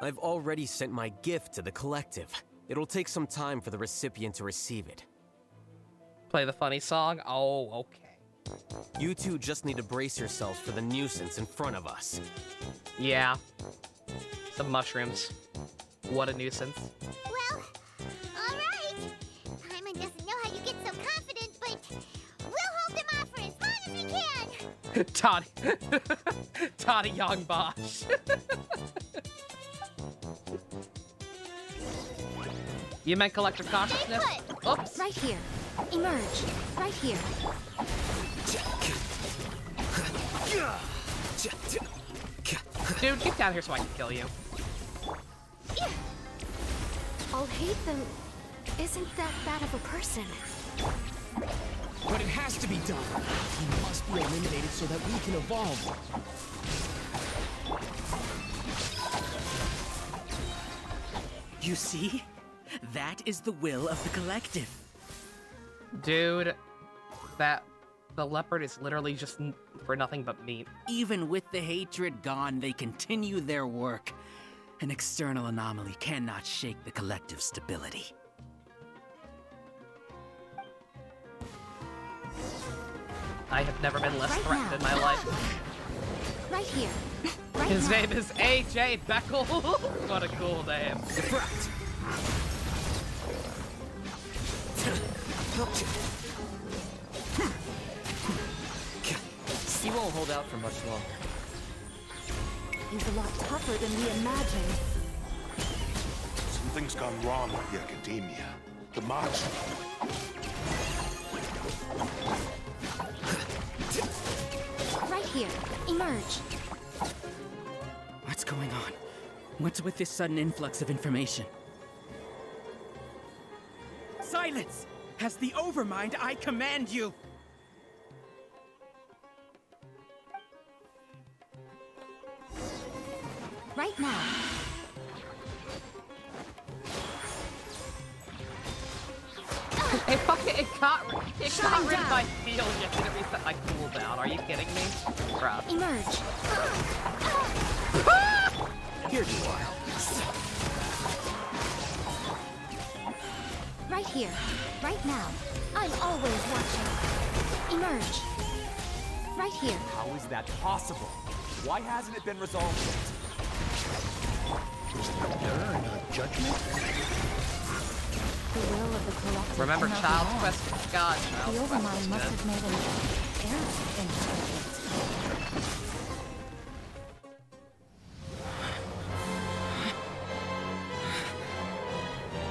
I've already sent my gift to the collective. It'll take some time for the recipient to receive it. Play the funny song? Oh, okay. You two just need to brace yourselves for the nuisance in front of us. Yeah. Some mushrooms. What a nuisance. Well, alright. Paimon doesn't know how you get so confident, but we'll hold him off for as long as we can. Toddy Young Bosch. You meant collective consciousness? Oops. Right here. Emerge. Right here. Dude, get down here so I can kill you. Alhaitham isn't that bad of a person. But it has to be done. He must be eliminated so that we can evolve. You see? That is the will of the collective. Dude, the leopard is literally just for nothing but meat. Even with the hatred gone, they continue their work. An external anomaly cannot shake the collective's stability. I have never been less threatened in my life. Right here. Right His now. name is AJ Beckel. What a cool name. Deflect. He won't hold out for much longer. He's a lot tougher than we imagined. Something's gone wrong with the academia. The march. Right here. Emerge. What's going on? What's with this sudden influx of information? Silence! As the Overmind, I command you! Right now. It got rid of my field yet didn't reset my cooldown. Are you kidding me? Bruh. Emerge. Here you are. Right here. Right now. I'm always watching. Emerge. Right here. How is that possible? Why hasn't it been resolved yet? Is there an error in our judgment? The will of the collective. Remember cannot Child's be Quest? wrong. God, The Child's Quest Overmind is must good. have made an error in judgment.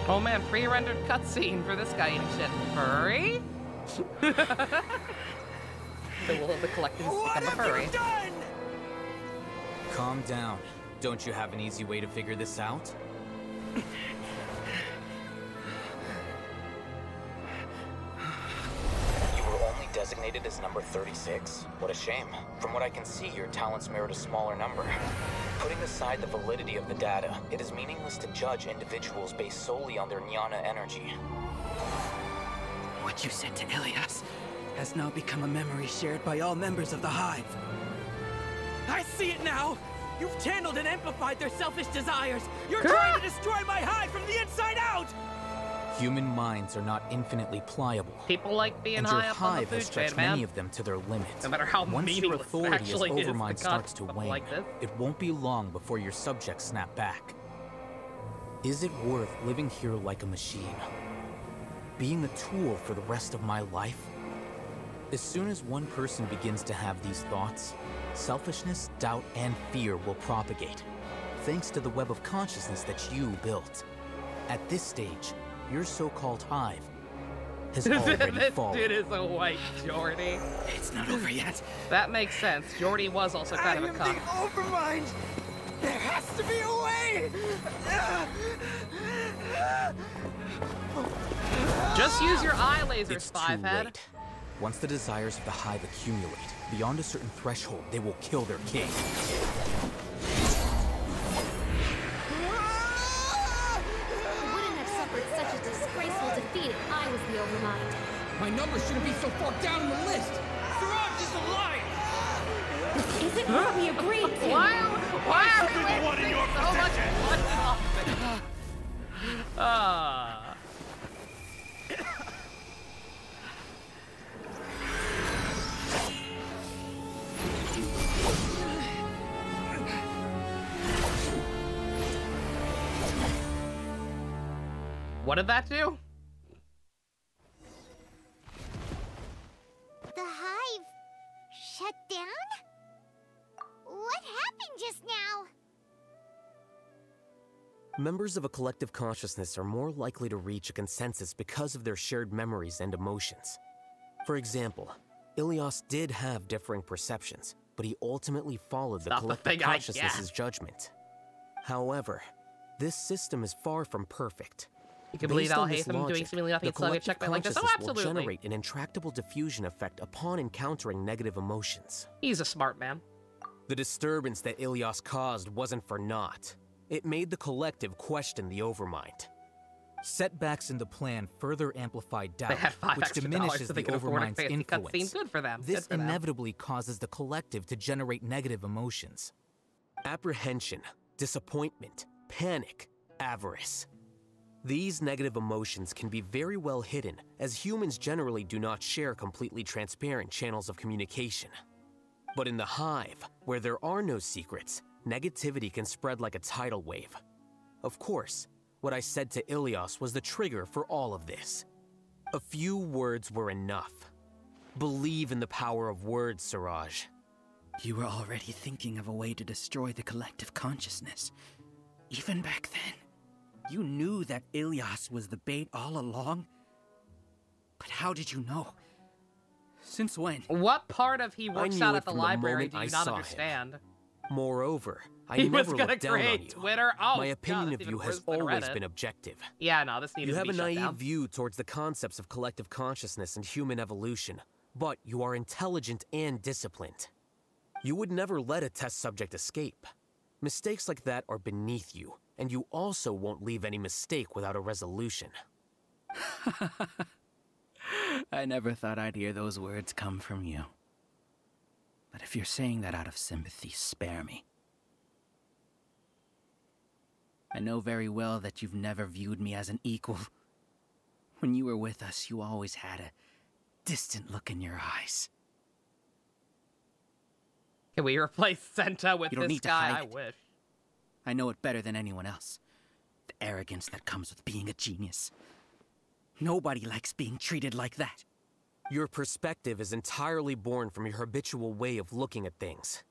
Oh man, pre-rendered cutscene for this guy eating shit. Furry? The will of the collective has become a furry. Calm down. Don't you have an easy way to figure this out? You were only designated as number 36? What a shame. From what I can see, your talents merit a smaller number. Putting aside the validity of the data, it is meaningless to judge individuals based solely on their jnana energy. What you said to Ilias has now become a memory shared by all members of the Hive. I see it now! You've channeled and amplified their selfish desires! You're trying to destroy my Hive from the inside out! Human minds are not infinitely pliable. People like being and your high up on the Hive food has stretched chain, man. many of them to their limit. No matter how Once your meaningless it authority as actually is, Overmind the starts to concept wane, like this. it won't be long before your subjects snap back. Is it worth living here like a machine? Being a tool for the rest of my life? As soon as one person begins to have these thoughts, selfishness, doubt, and fear will propagate, thanks to the web of consciousness that you built. At this stage, your so-called Hive has already This fallen. dude is a white Jordy. It's not over yet. That makes sense. Jordy was also kind of a cuck. Overmind! There has to be a way! Just use your eye lasers, It's too Fivehead. late. Once the desires of the hive accumulate, beyond a certain threshold, they will kill their king. I wouldn't have suffered such a disgraceful defeat if I was the Overmind. My number shouldn't be so far down in the list! Siraj is alive! This isn't what we agreed to! Why are we wasting so much blood? What did that do? The hive shut down? What happened just now? Members of a collective consciousness are more likely to reach a consensus because of their shared memories and emotions. For example, Ilias did have differing perceptions, but he ultimately followed the collective consciousness's judgment. However, this system is far from perfect. You can believe Alhaitham doing seemingly nothing and slowly checkmate like this? Oh, absolutely. Will generate an intractable diffusion effect upon encountering negative emotions. He's a smart man. The disturbance that Ilias caused wasn't for naught. It made the collective question the Overmind. Setbacks in the plan further amplified doubt, which diminishes the Overmind's influence. Good for them. This inevitably causes the collective to generate negative emotions. Apprehension, disappointment, panic, avarice. These negative emotions can be very well hidden, as humans generally do not share completely transparent channels of communication. But in the hive, where there are no secrets, negativity can spread like a tidal wave. Of course, what I said to Ilias was the trigger for all of this. A few words were enough. Believe in the power of words, Siraj. You were already thinking of a way to destroy the collective consciousness. Even back then, you knew that Ilias was the bait all along. But how did you know? Since when? What part of he works out at the library do you not understand? Moreover, I never looked down on you. Twitter. Oh, my opinion of you has always been objective. Yeah, no, this needed to be shut down. You have a naive view towards the concepts of collective consciousness and human evolution, but you are intelligent and disciplined. You would never let a test subject escape. Mistakes like that are beneath you, and you also won't leave any mistake without a resolution. I never thought I'd hear those words come from you. But if you're saying that out of sympathy, spare me. I know very well that you've never viewed me as an equal. When you were with us, you always had a distant look in your eyes. Can we replace Senta with this guy? I wish. I know it better than anyone else. The arrogance that comes with being a genius. Nobody likes being treated like that. Your perspective is entirely born from your habitual way of looking at things.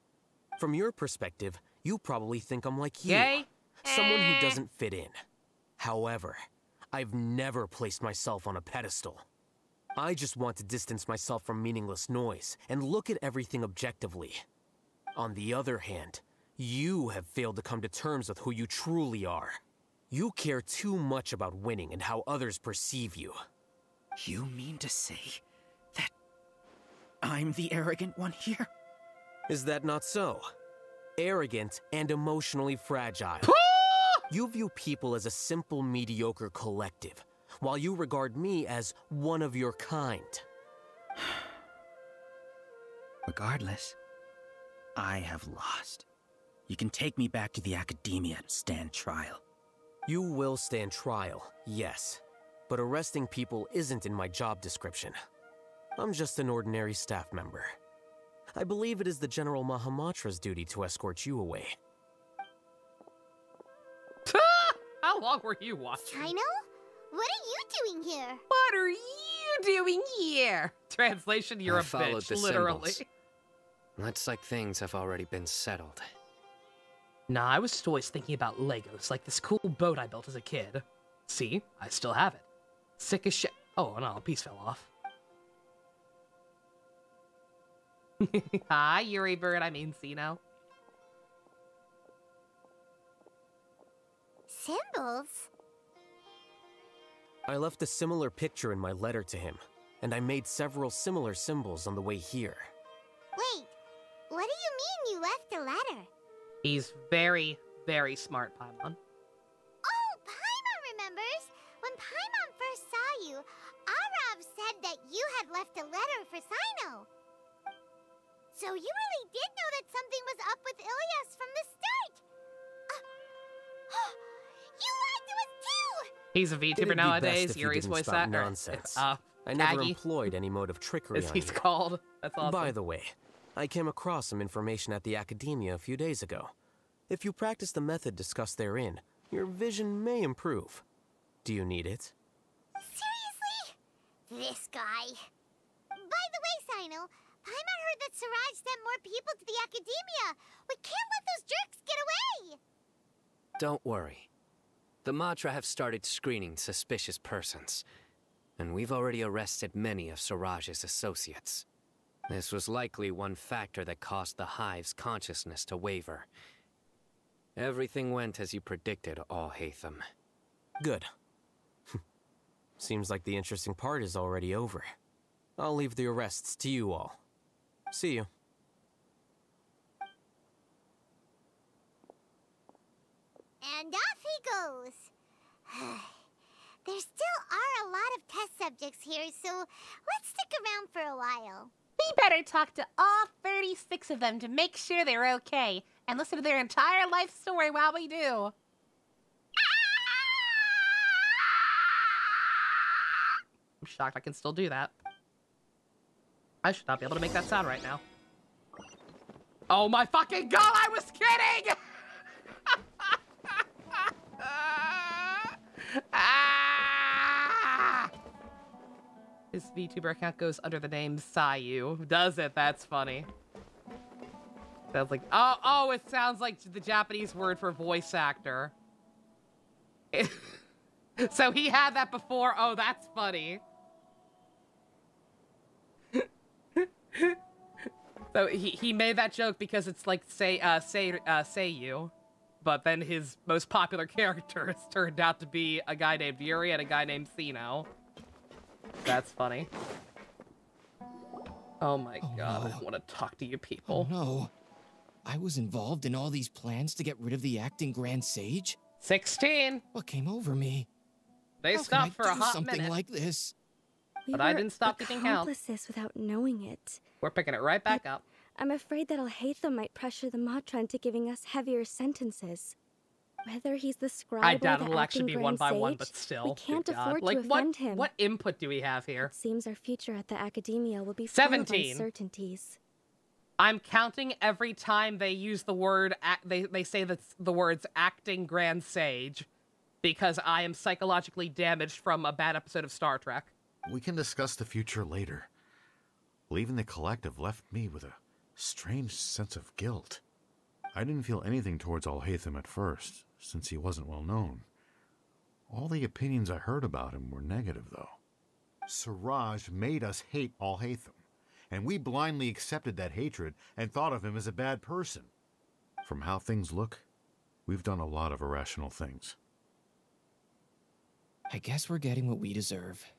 From your perspective, you probably think I'm like you. Yay? Someone who doesn't fit in. However, I've never placed myself on a pedestal. I just want to distance myself from meaningless noise and look at everything objectively. On the other hand, you have failed to come to terms with who you truly are. You care too much about winning and how others perceive you. You mean to say that I'm the arrogant one here? Is that not so? Arrogant and emotionally fragile. You view people as a simple, mediocre collective, while you regard me as one of your kind. Regardless, I have lost. You can take me back to the academia and stand trial. You will stand trial, yes. But arresting people isn't in my job description. I'm just an ordinary staff member. I believe it is the General Mahamatra's duty to escort you away. How long were you watching? Chino? What are you doing here? What are you doing here? Translation, you're a bitch, literally. Looks like things have already been settled. Nah, I was just always thinking about Legos, like this cool boat I built as a kid. See? I still have it. Sick as shit. Oh, no, a piece fell off. Hi, Yuri Bird, I mean Sino. Symbols? I left a similar picture in my letter to him, and I made several similar symbols on the way here. Wait, what do you mean you left a letter? He's very, very smart, Paimon. Oh, Paimon remembers! When Paimon first saw you, Arav said that you had left a letter for Sino. So you really did know that something was up with Ilias from the start! You lied to us too! He's a VTuber nowadays, Yuri's voice actor. Nonsense. I never employed any mode of trickery as on he's you. called. That's awesome. By the way, I came across some information at the Academia a few days ago. If you practice the method discussed therein, your vision may improve. Do you need it? Seriously? This guy. By the way, Sino, Paimon heard that Siraj sent more people to the Academia. We can't let those jerks get away! Don't worry. The Matra have started screening suspicious persons, and we've already arrested many of Siraj's associates. This was likely one factor that caused the Hive's consciousness to waver. Everything went as you predicted, Alhaitham. Good. Seems like the interesting part is already over. I'll leave the arrests to you all. See you. And off he goes. There still are a lot of test subjects here, so let's stick around for a while. We better talk to all 36 of them to make sure they're okay, and listen to their entire life story while we do. I'm shocked I can still do that. I should not be able to make that sound right now. Oh my fucking god, I was kidding! His VTuber account goes under the name Sayu. Does it? That's funny. Sounds like... Oh, it sounds like the Japanese word for voice actor. So he had that before. Oh, that's funny. So he made that joke because it's like Seiyu, but then his most popular characters turned out to be a guy named Yuri and a guy named Sino. That's funny. Oh my god, no. I want to talk to you people. Oh no. I was involved in all these plans to get rid of the acting Grand Sage? 16! What came over me? They stopped for a hot something minute. like this? But I didn't stop thinking how. Accomplices without knowing it. We're picking it right back up. I'm afraid that Alhaitham might pressure the Matra into giving us heavier sentences. Whether he's the scribe I or doubt the it'll actually be acting one by Grand one, Sage, but still. we can't good afford God. to offend him. What input do we have here? It seems our future at the Academia will be full of 17. uncertainties. I'm counting every time they use the word, they say the words acting Grand Sage, because I am psychologically damaged from a bad episode of Star Trek. We can discuss the future later. Leaving the collective left me with a strange sense of guilt. I didn't feel anything towards Alhaitham at first, since he wasn't well known. All the opinions I heard about him were negative, though. Siraj made us hate Alhaitham, and we blindly accepted that hatred and thought of him as a bad person. From how things look, we've done a lot of irrational things. I guess we're getting what we deserve.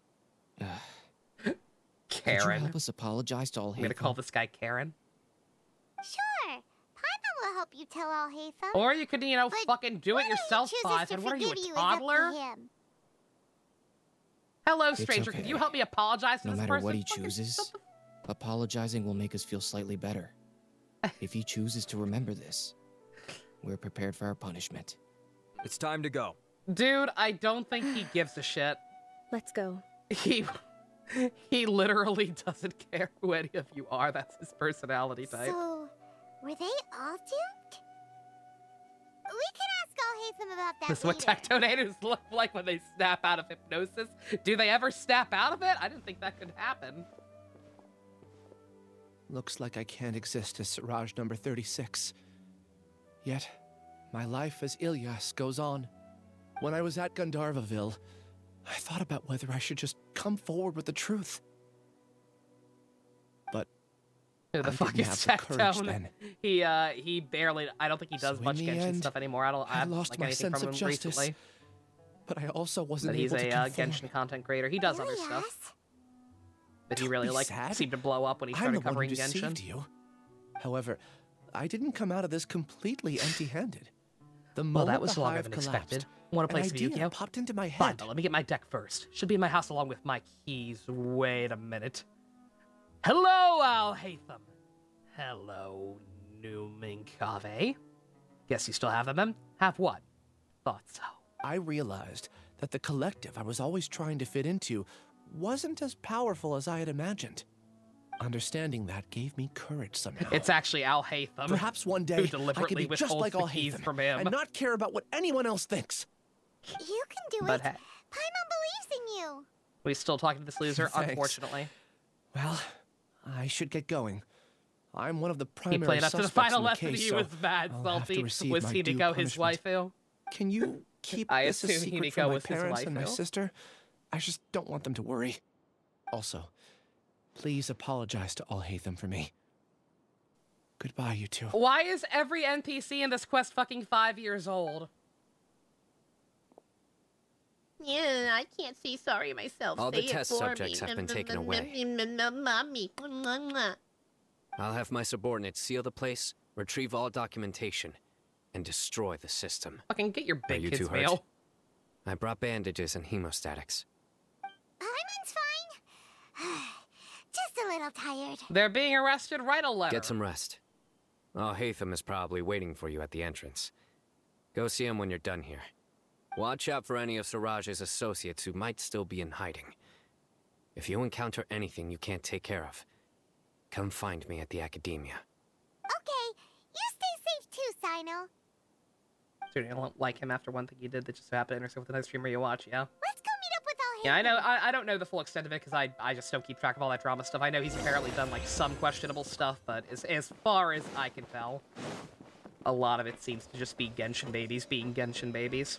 Karen. Could you help us apologize to Alhaitham? I'm gonna call this guy Karen. Sure. Paimon will help you tell Alhaitham. Or you could, fucking do it yourself, Five. And what are you, a toddler? Hello, stranger. Okay. Could you help me apologize to No this matter person? what he chooses, apologizing will make us feel slightly better. If he chooses to remember this, we're prepared for our punishment. It's time to go. Dude, I don't think he gives a shit. Let's go. He literally doesn't care who any of you are. That's his personality type. So, were they all doomed? We can ask Alhaitham about that This is what Tectonators look like when they snap out of hypnosis. Do they ever snap out of it? I didn't think that could happen. Looks like I can't exist as Siraj number 36. Yet, my life as Ilias goes on. When I was at Gandharvaville, I thought about whether I should just come forward with the truth. But The fucking Sectone. He barely. I don't think he does much Genshin stuff anymore. I lost like my anything sense from him recently. But I also wasn't but able to he's a Genshin content creator. He does other stuff. But he really seemed to blow up when he started covering Genshin. You. However, I didn't come out of this completely empty-handed. Well, that was longer than expected. Want to play some Yu-Gi-Oh? Popped into my head. Fine, but let me get my deck first. Should be in my house along with my keys. Wait a minute. Hello, Alhaitham. Hello, Numinkave. Guess you still have them, then? Have what? Thought so. I realized that the collective I was always trying to fit into wasn't as powerful as I had imagined. Understanding that gave me courage somehow. It's actually Alhaitham. Perhaps one day I can be just like Alhaitham from him and not care about what anyone else thinks. You can do it. Paimon believes in you. We still talking to this loser, Thanks. Unfortunately. Well, I should get going. I'm one of the primary He played up to the final lesson. Case, He was mad salty. Was Hinako his waifu? Can you keep this a secret from my parents and my sister? I just don't want them to worry. Also, please apologize to Alhaitham for me. Goodbye, you two. Why is every NPC in this quest fucking 5 years old? Yeah, I can't say sorry myself. All the test subjects have been taken away. I'll have my subordinates seal the place, retrieve all documentation, and destroy the system. Fucking get your big kids hurt? meal. I brought bandages and hemostatics. Paimon's fine. Just a little tired. They're being arrested. Write a letter. Get some rest. Alhaitham is probably waiting for you at the entrance. Go see him when you're done here. Watch out for any of Siraj's associates who might still be in hiding. If you encounter anything you can't take care of, come find me at the academia. Okay, you stay safe too, Sino. Dude, I don't like him after one thing he did that just so happened to intersect with another streamer you watch, yeah? Let's go meet up with Alhaitham. Yeah, I know. I don't know the full extent of it because I just don't keep track of all that drama stuff. I know he's apparently done like some questionable stuff, but as far as I can tell, a lot of it seems to just be Genshin babies being Genshin babies.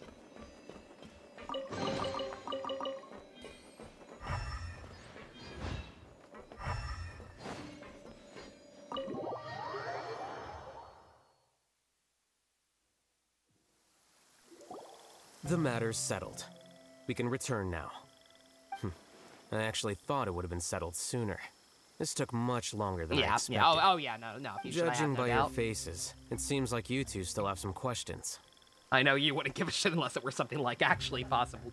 The matter's settled. We can return now. I actually thought it would have been settled sooner. This took much longer than I expected. Yeah. Oh yeah, no. Judging by your faces, it seems like you two still have some questions. I know you wouldn't give a shit unless it were something like actually possible,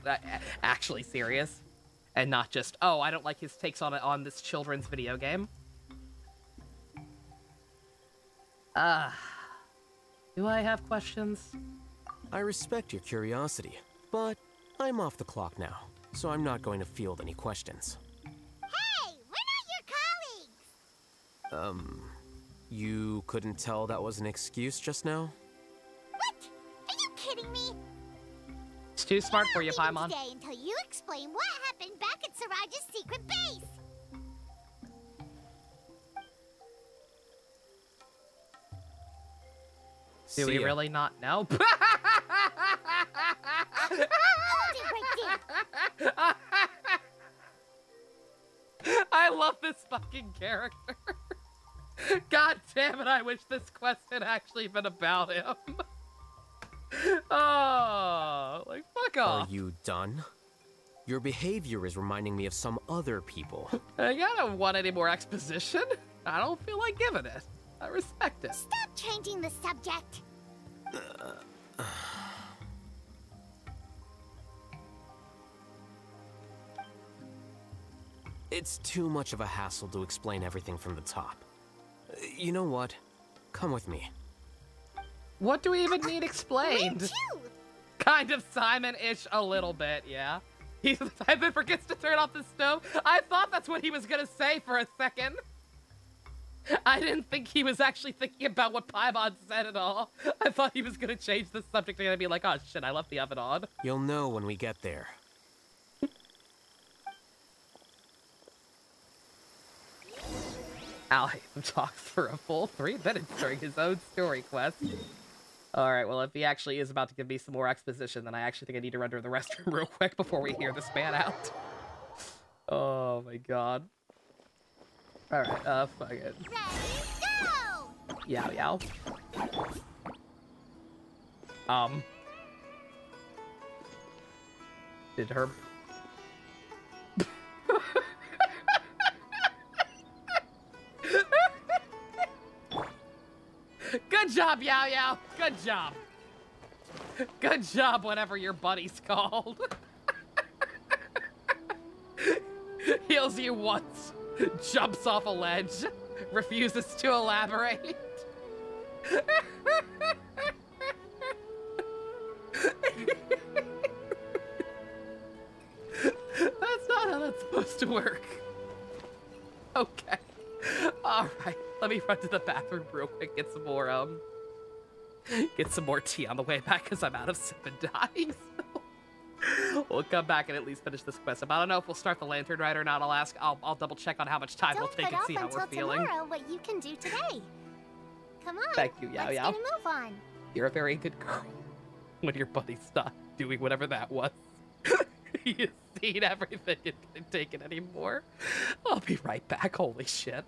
actually serious, and not just, oh, I don't like his takes on this children's video game. Do I have questions? I respect your curiosity, but I'm off the clock now, so I'm not going to field any questions. Hey, we're not your colleagues! You couldn't tell that was an excuse just now? What? Are you kidding me? It's too smart for you, Paimon. Today until you explain what happened back at Siraj's secret base. Do we really not know? I love this fucking character. God damn it, I wish this quest had actually been about him. Oh, like, fuck off. Are you done? Your behavior is reminding me of some other people. I don't want any more exposition. I don't feel like giving it. I respect it. Stop changing the subject. It's too much of a hassle to explain everything from the top. You know what? Come with me. What do we even need explained? Kind of Simon-ish a little bit, yeah. He's the type that forgets to turn off the stove. I thought that's what he was gonna say for a second. I didn't think he was actually thinking about what Paimon said at all. I thought he was gonna change the subject and be like, oh shit, I left the oven on. You'll know when we get there. Alhaitham talks for a full 3 minutes during his own story quest. Alright, well, if he actually is about to give me some more exposition, then I actually think I need to run to the restroom real quick before we hear this man out. Oh my god. Alright, fuck it. Yow. Did her... Good job, Yow. Good job. Good job, whatever your buddy's called. Heals you once, jumps off a ledge, refuses to elaborate. That's not how that's supposed to work. Okay. Alright, let me run to the bathroom real quick, get some more tea on the way back because I'm out of 7 dice. We'll come back and at least finish this quest. I don't know if we'll start the Lantern Ride or not. I'll double check on how much time we'll take and see how we're feeling. Don't put off until tomorrow what you can do today. Come on. Thank you, Yow. Let's get a move on. You're a very good girl. When your buddy's not doing whatever that was. You've seen everything and can't take it anymore. I'll be right back. Holy shit.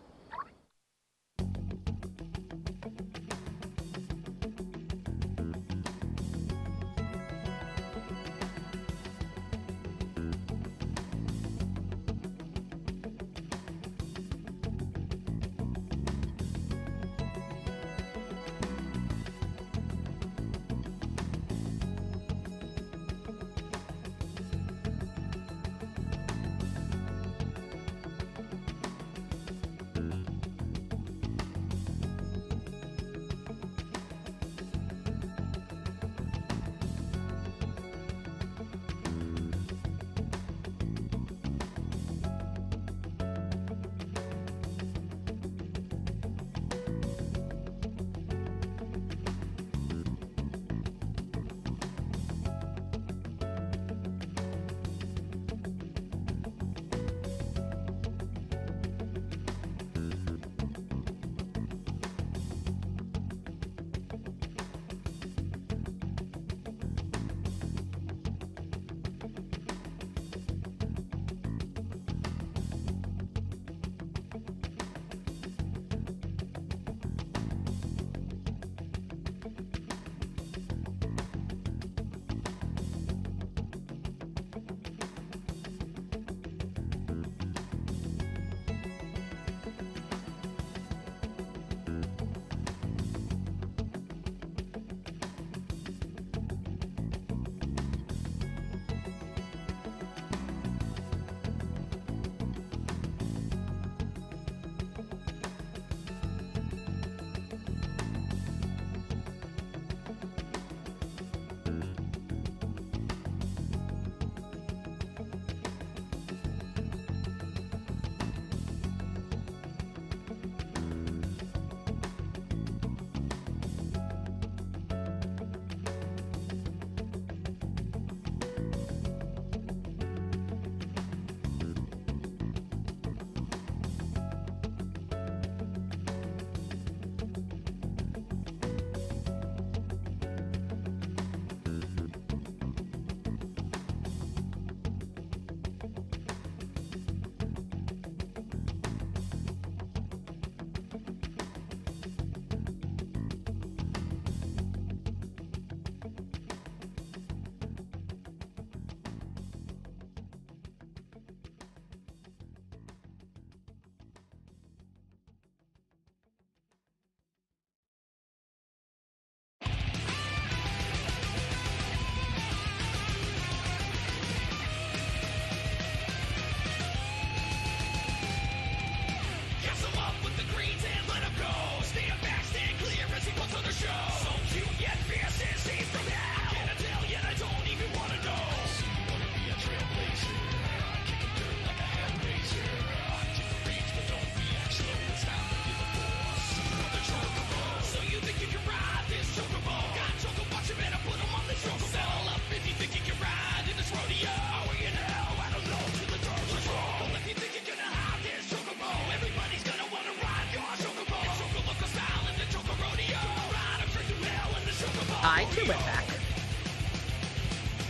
I too went back.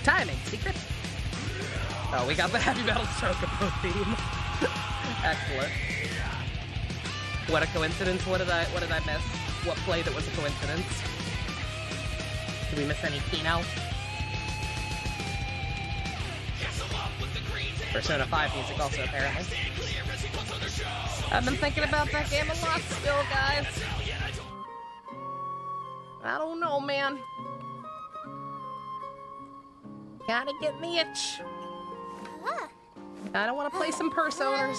Timing, secret. Oh, we got the heavy metal chocobo theme. Excellent. What a coincidence. What did I miss? what play that was a coincidence. Did we miss any Kino? Persona 5 music also, apparently. I've been thinking about that game a lot still, guys. I don't know, man. Gotta get the itch. I don't want to play some personas.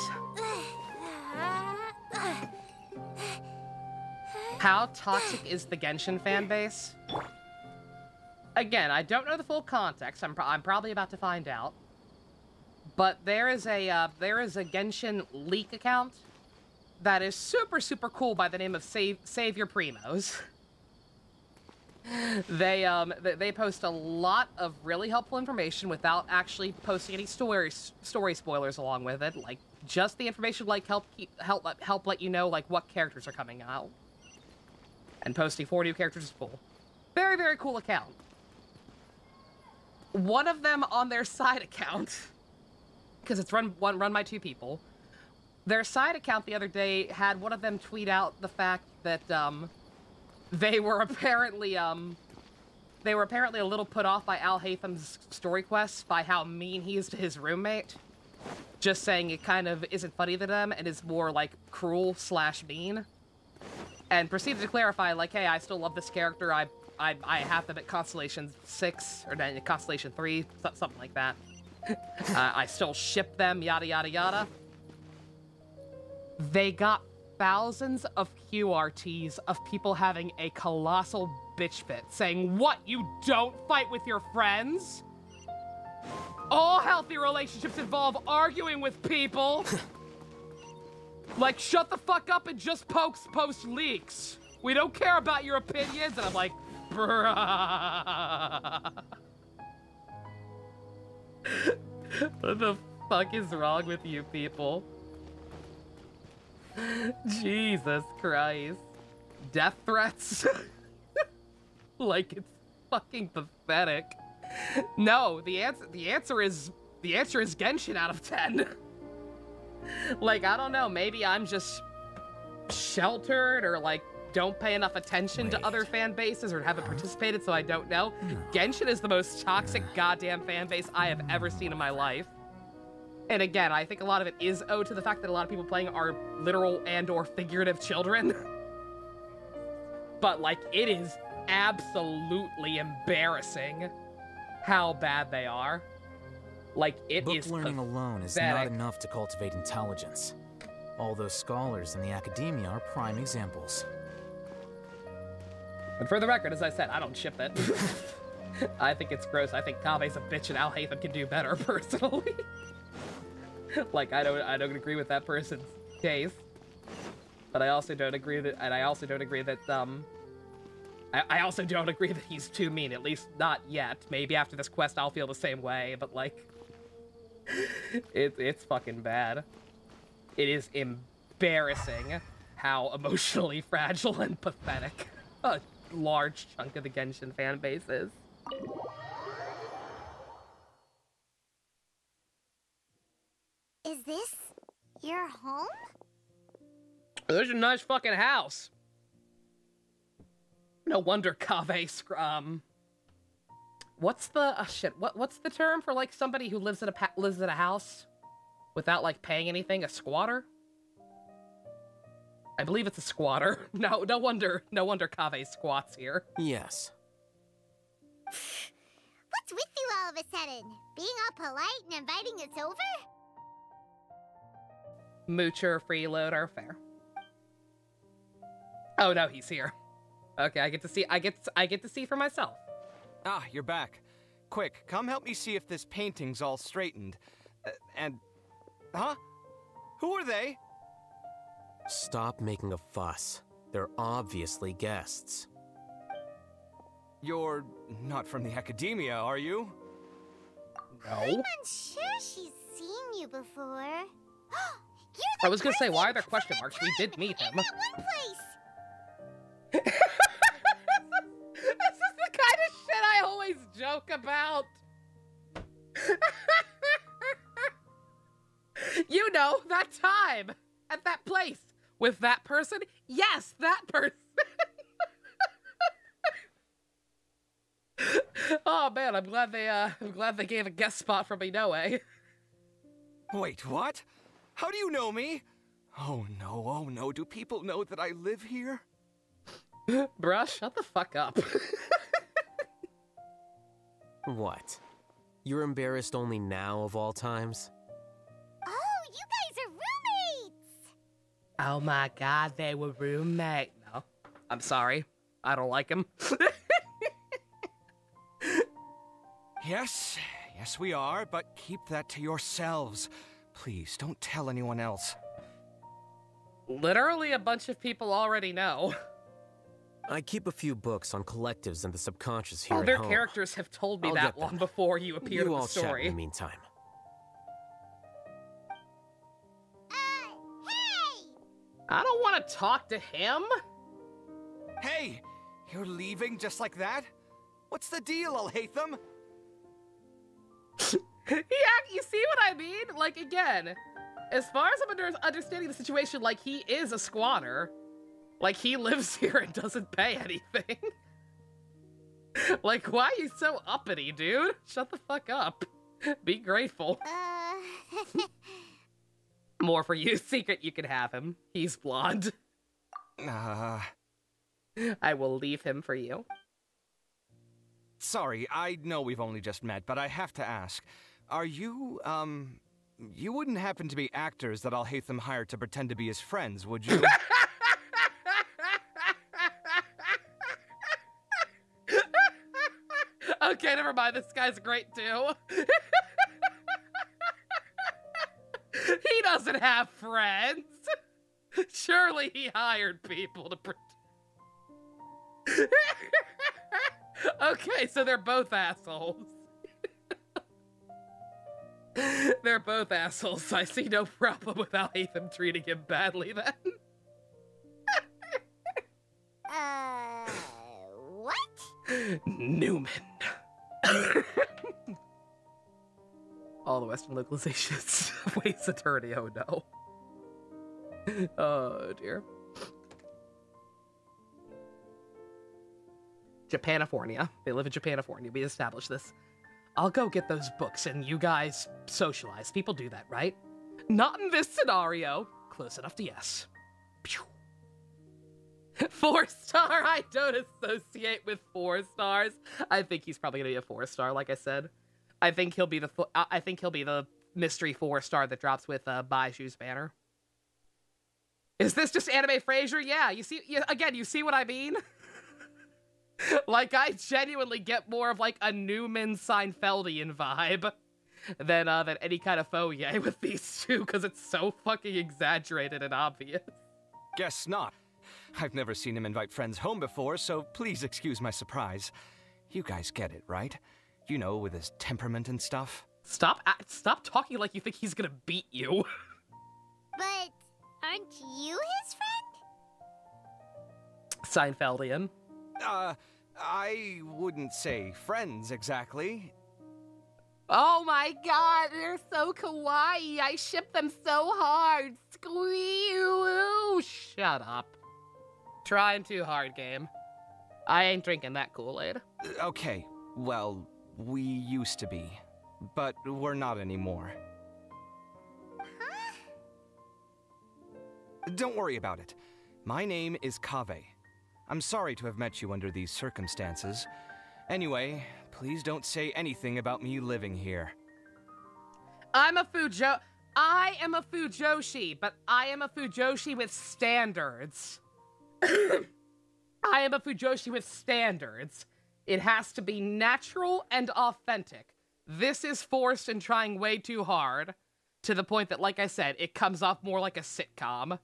How toxic is the Genshin fan base? Again, I don't know the full context. I'm probably about to find out. But there is a Genshin leak account that is super cool by the name of Savior Primos. They post a lot of really helpful information without actually posting any story spoilers along with it. Like just the information, like help let you know like what characters are coming out. And posting 4 new characters is cool. Very cool account. One of them on their side account, because it's run by 2 people. Their side account the other day had one of them tweet out the fact that they were apparently a little put off by Alhaitham's story quests by how mean he is to his roommate. Just saying it kind of isn't funny to them and is more like cruel / mean. And proceeded to clarify like, hey, I still love this character. I have them at Constellation 6 or Constellation 3, something like that. I still ship them, yada yada yada. They got thousands of QRTs of people having a colossal bitch fit, saying, what, you don't fight with your friends? All healthy relationships involve arguing with people. Like, shut the fuck up and just post leaks. We don't care about your opinions. And I'm like, bruh. What the fuck is wrong with you people? Jesus Christ. Death threats? Like, it's fucking pathetic. No, the answer is Genshin out of 10. Like, I don't know, maybe I'm just sheltered or like don't pay enough attention to other fan bases or haven't participated, so I don't know. Genshin is the most toxic goddamn fan base I have ever seen in my life. And again, I think a lot of it is owed to the fact that a lot of people playing are literal and or figurative children. But like, it is absolutely embarrassing how bad they are. Like, it is Book learning alone is not enough to cultivate intelligence. All those scholars in the academia are prime examples. And for the record, as I said, I don't ship it. I think it's gross. I think Kave's a bitch and Alhaitham can do better, personally. Like, I don't agree with that person's case. But I also don't agree that, I also don't agree that he's too mean, at least not yet. Maybe after this quest I'll feel the same way, but like, it's fucking bad. It is embarrassing how emotionally fragile and pathetic a large chunk of the Genshin fan base is. Is this your home? There's a nice fucking house. No wonder Kave, what's the, what's the term for, like, somebody who lives in a house without, like, paying anything? A squatter? I believe it's a squatter. No wonder Kave squats here. Yes. What's with you all of a sudden? Being all polite and inviting us over? Moocher, freeloader, fair. Oh no, he's here. Okay, I get to see for myself. Ah, you're back. Quick, come help me see if this painting's all straightened. Huh? Who are they? Stop making a fuss. They're obviously guests. You're not from the academia, are you? No. I'm unsure she's seen you before. I was gonna say, why are there question marks? We did meet him. In that one place. This is the kind of shit I always joke about. You know, that time, at that place, with that person. Yes, that person. Oh man, I'm glad they gave a guest spot for Minoue. Wait, what? How do you know me? Oh no, do people know that I live here? Bruh, shut the fuck up. What? You're embarrassed only now of all times? Oh, you guys are roommates! Oh my god, they were roommates. No, I'm sorry. I don't like him. Yes, we are, but keep that to yourselves. Please, don't tell anyone else. Literally a bunch of people already know. I keep a few books on collectives and the subconscious here Other at home. characters have told me I'll that get them. long before you appeared in the all story. chat in the meantime. Hey! I don't want to talk to him. Hey, you're leaving just like that? What's the deal, Alhaitham? Yeah, you see what I mean? Like, again, as far as I'm understanding the situation, like, he is a squatter. Like, he lives here and doesn't pay anything. Like, why are you so uppity, dude? Shut the fuck up. Be grateful. More for you. Secret, you can have him. He's blonde. I will leave him for you. Sorry, I know we've only just met, but I have to ask. Are you, you wouldn't happen to be actors that Alhaitham hired to pretend to be his friends, would you? Okay, never mind. This guy's great, too. He doesn't have friends. Surely he hired people to pretend. Okay, so they're both assholes. They're both assholes. I see no problem with Alhaitham treating him badly, then. What? Newman. All the Western localizations. Waste attorney, oh no. Oh dear. Japanifornia. They live in Japanifornia. We established this. I'll go get those books and you guys socialize. People do that, right? Not in this scenario. Close enough to yes. Pew. 4-star. I don't associate with 4 stars. I think he's probably gonna be a 4-star, like I said. I think he'll be the mystery 4-star that drops with Baiju's banner. Is this just anime Frasier? Yeah. You see, again, you see what I mean? Like, I genuinely get more of, like, a Newman Seinfeldian vibe than any kind of faux yay with these two, because it's so fucking exaggerated and obvious. Guess not. I've never seen him invite friends home before, so please excuse my surprise. You guys get it, right? You know, with his temperament and stuff. Stop talking like you think he's gonna beat you. But aren't you his friend? Seinfeldian. I wouldn't say friends exactly. Oh my god, they're so kawaii. I ship them so hard. Squeal. Shut up. Trying too hard, game. I ain't drinking that Kool-Aid. Okay, well, we used to be, but we're not anymore. Huh? Don't worry about it. My name is Kaveh. I'm sorry to have met you under these circumstances. Anyway, please don't say anything about me living here. I am a Fujoshi, but I am a Fujoshi with standards. I am a Fujoshi with standards. It has to be natural and authentic. This is forced and trying way too hard, to the point that, like I said, it comes off more like a sitcom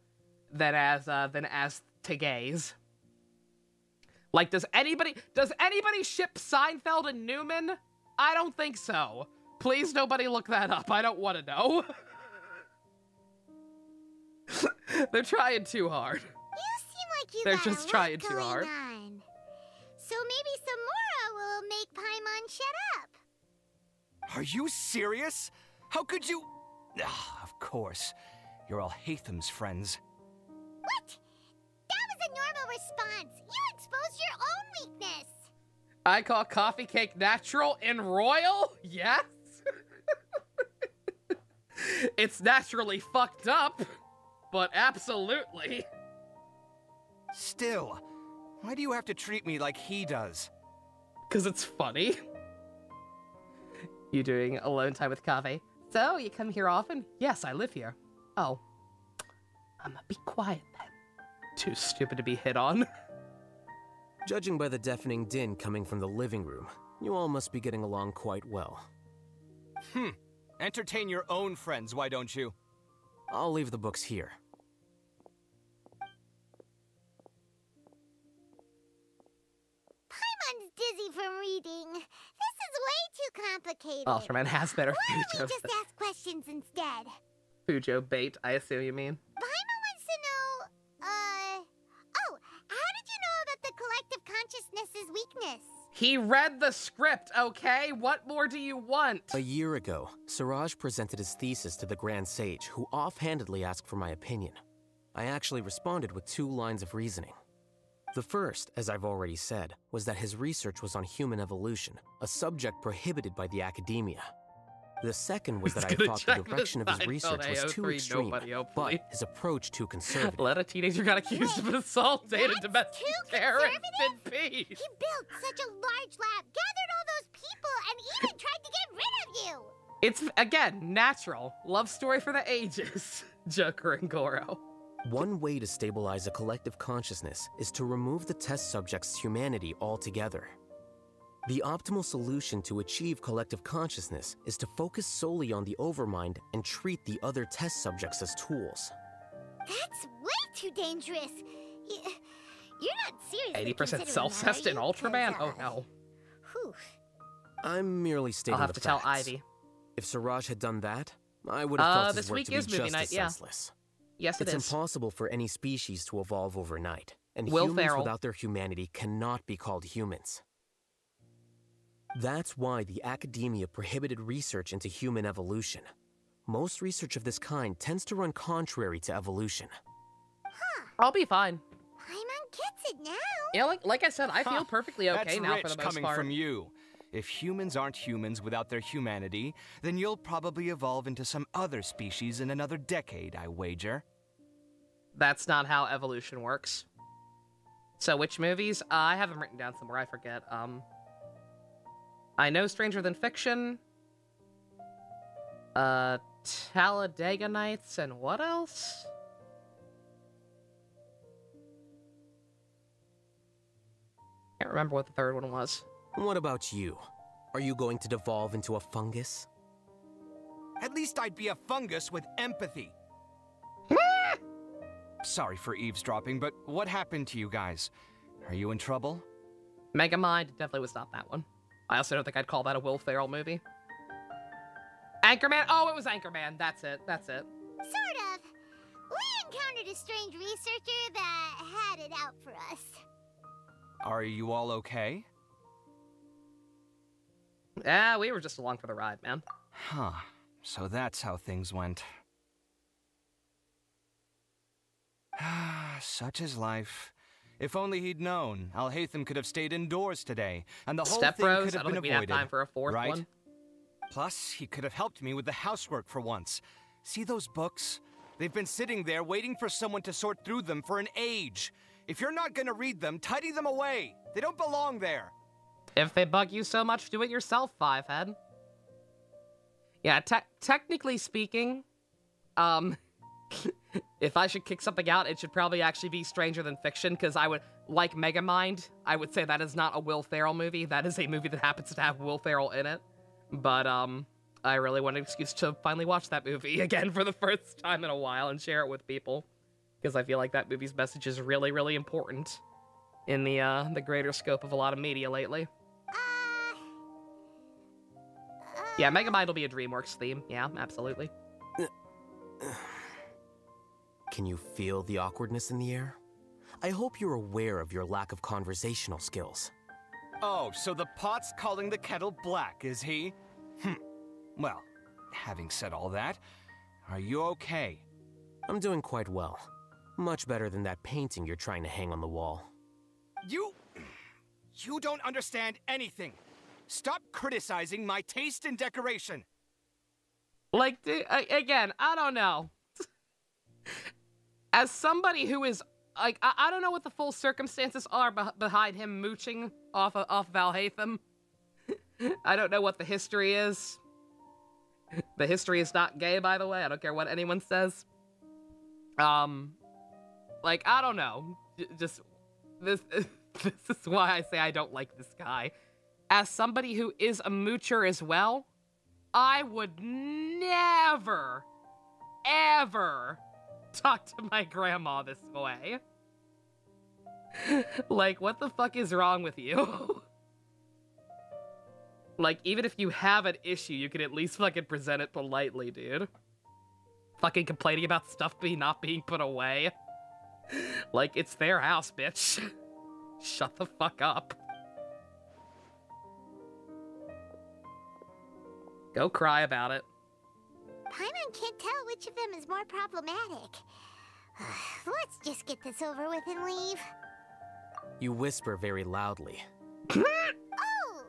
than as to gaze. Like, does anybody ship Seinfeld and Newman? I don't think so. Please, nobody look that up. I don't want to know. They're trying too hard. You seem like you They're got just a trying lot too going hard. on. So maybe Samura will make Paimon shut up. Are you serious? How could you? Of course. You're Alhaitham's friends. What? That was a normal response. You exposed your own weakness. I call coffee cake natural and royal? Yes. It's naturally fucked up, but absolutely. Still, why do you have to treat me like he does? Because it's funny. You doing alone time with Kaveh? So, you come here often? Yes, I live here. Oh. Be quiet then. Too stupid to be hit on. Judging by the deafening din coming from the living room, you all must be getting along quite well. Entertain your own friends, why don't you? I'll leave the books here. Paimon's dizzy from reading. This is way too complicated. Ultraman has better Why don't we Fujo. just ask questions instead? Fujo bait, I assume you mean. Paimon wants to know, oh, how did you know about the collective consciousness's weakness? He read the script, okay? What more do you want? A year ago, Siraj presented his thesis to the Grand Sage, who offhandedly asked for my opinion. I actually responded with 2 lines of reasoning. The first, as I've already said, was that his research was on human evolution, a subject prohibited by the academia. The second was that I thought the direction of his research was too extreme, but his approach too conservative. Let a teenager got accused of an assault, date, and domestic terrorist in peace. He built such a large lab, gathered all those people, and even tried to get rid of you! It's, again, natural. Love story for the ages. Joker and Goro. One way to stabilize a collective consciousness is to remove the test subject's humanity altogether. The optimal solution to achieve collective consciousness is to focus solely on the overmind and treat the other test subjects as tools. That's way too dangerous. You're not seriously 80% self-cessed in Ultraman? Oh no. Whew. I'm merely stating I'll have the to tell facts. Ivy. If Siraj had done that, I would have felt this his work week to be is movie just night, as yeah. senseless. Yes, It's impossible for any species to evolve overnight, and Will humans Ferrell. without their humanity cannot be called humans. That's why the academia prohibited research into human evolution. Most research of this kind tends to run contrary to evolution. I'll be fine. Paimon gets it now. Yeah, like I said, I feel perfectly okay That's now rich for the most coming part. from you. If humans aren't humans without their humanity, then you'll probably evolve into some other species in another decade, I wager. That's not how evolution works. So which movies? I have them written down somewhere, I forget. I know Stranger Than Fiction. Talladega Nights, and what else? Can't remember what the third one was. What about you? Are you going to devolve into a fungus? At least I'd be a fungus with empathy. Sorry for eavesdropping, but what happened to you guys? Are you in trouble? Megamind definitely was not that one. I also don't think I'd call that a Will Ferrell movie. Anchorman? Oh, it was Anchorman. That's it. That's it. Sort of. We encountered a strange researcher that had it out for us. Are you all okay? Yeah, we were just along for the ride, man. Huh. So that's how things went. Such is life. If only he'd known, Alhaitham could have stayed indoors today, and the whole Step thing Bros, could have I don't been think we'd have avoided. time for a fourth right? one. Plus, he could have helped me with the housework for once. See those books? They've been sitting there waiting for someone to sort through them for an age. If you're not gonna read them, tidy them away. They don't belong there. If they bug you so much, do it yourself, Fivehead. Yeah, technically speaking, if I should kick something out, it should probably actually be Stranger Than Fiction, because I would, like Megamind, I would say that is not a Will Ferrell movie. That is a movie that happens to have Will Ferrell in it. But, I really want an excuse to finally watch that movie again for the first time in a while and share it with people. Because I feel like that movie's message is really, really important in the greater scope of a lot of media lately. Yeah, Megamind will be a DreamWorks theme. Yeah, absolutely. Can you feel the awkwardness in the air? I hope you're aware of your lack of conversational skills. Oh, so the pot's calling the kettle black, is he? Well, having said all that, are you okay? I'm doing quite well. Much better than that painting you're trying to hang on the wall. You You don't understand anything. Stop criticizing my taste in decoration. Like, again, I don't know. As somebody who is, like, I don't know what the full circumstances are behind him mooching off Alhaitham. I don't know what the history is. The history is not gay, by the way. I don't care what anyone says. Like, I don't know. Just, this is why I say I don't like this guy. As somebody who is a moocher as well, I would never, ever talk to my grandma this way. Like, what the fuck is wrong with you? Like, even if you have an issue, you can at least fucking present it politely, dude. Fucking complaining about stuff not being put away. Like, it's their house, bitch. Shut the fuck up. Go cry about it. Paimon can't tell which of them is more problematic. Let's just get this over with and leave. You whisper very loudly. Oh!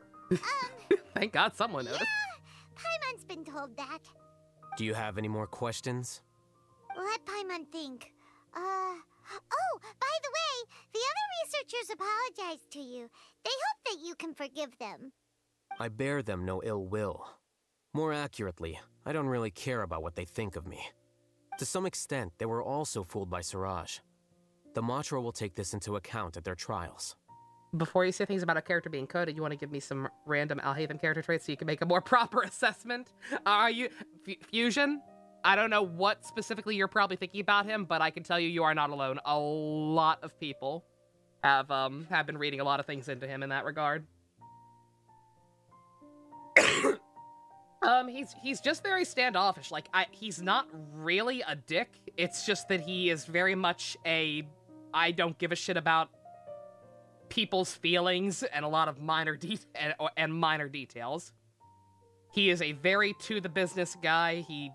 Thank God someone noticed. Yeah, Paimon's been told that. Do you have any more questions? Let Paimon think. Oh, by the way, the other researchers apologized to you. They hope that you can forgive them. I bear them no ill will. More accurately, I don't really care about what they think of me. To some extent, they were also fooled by Siraj. The Matra will take this into account at their trials. Before you say things about a character being coded, you want to give me some random Alhaitham character traits so you can make a more proper assessment? Are you... Fusion? I don't know what specifically you're probably thinking about him, but I can tell you you are not alone. A lot of people have been reading a lot of things into him in that regard. He's just very standoffish. Like, he's not really a dick. It's just that he is very much a I don't give a shit about people's feelings and a lot of minor minor details. He is a very to the business guy. He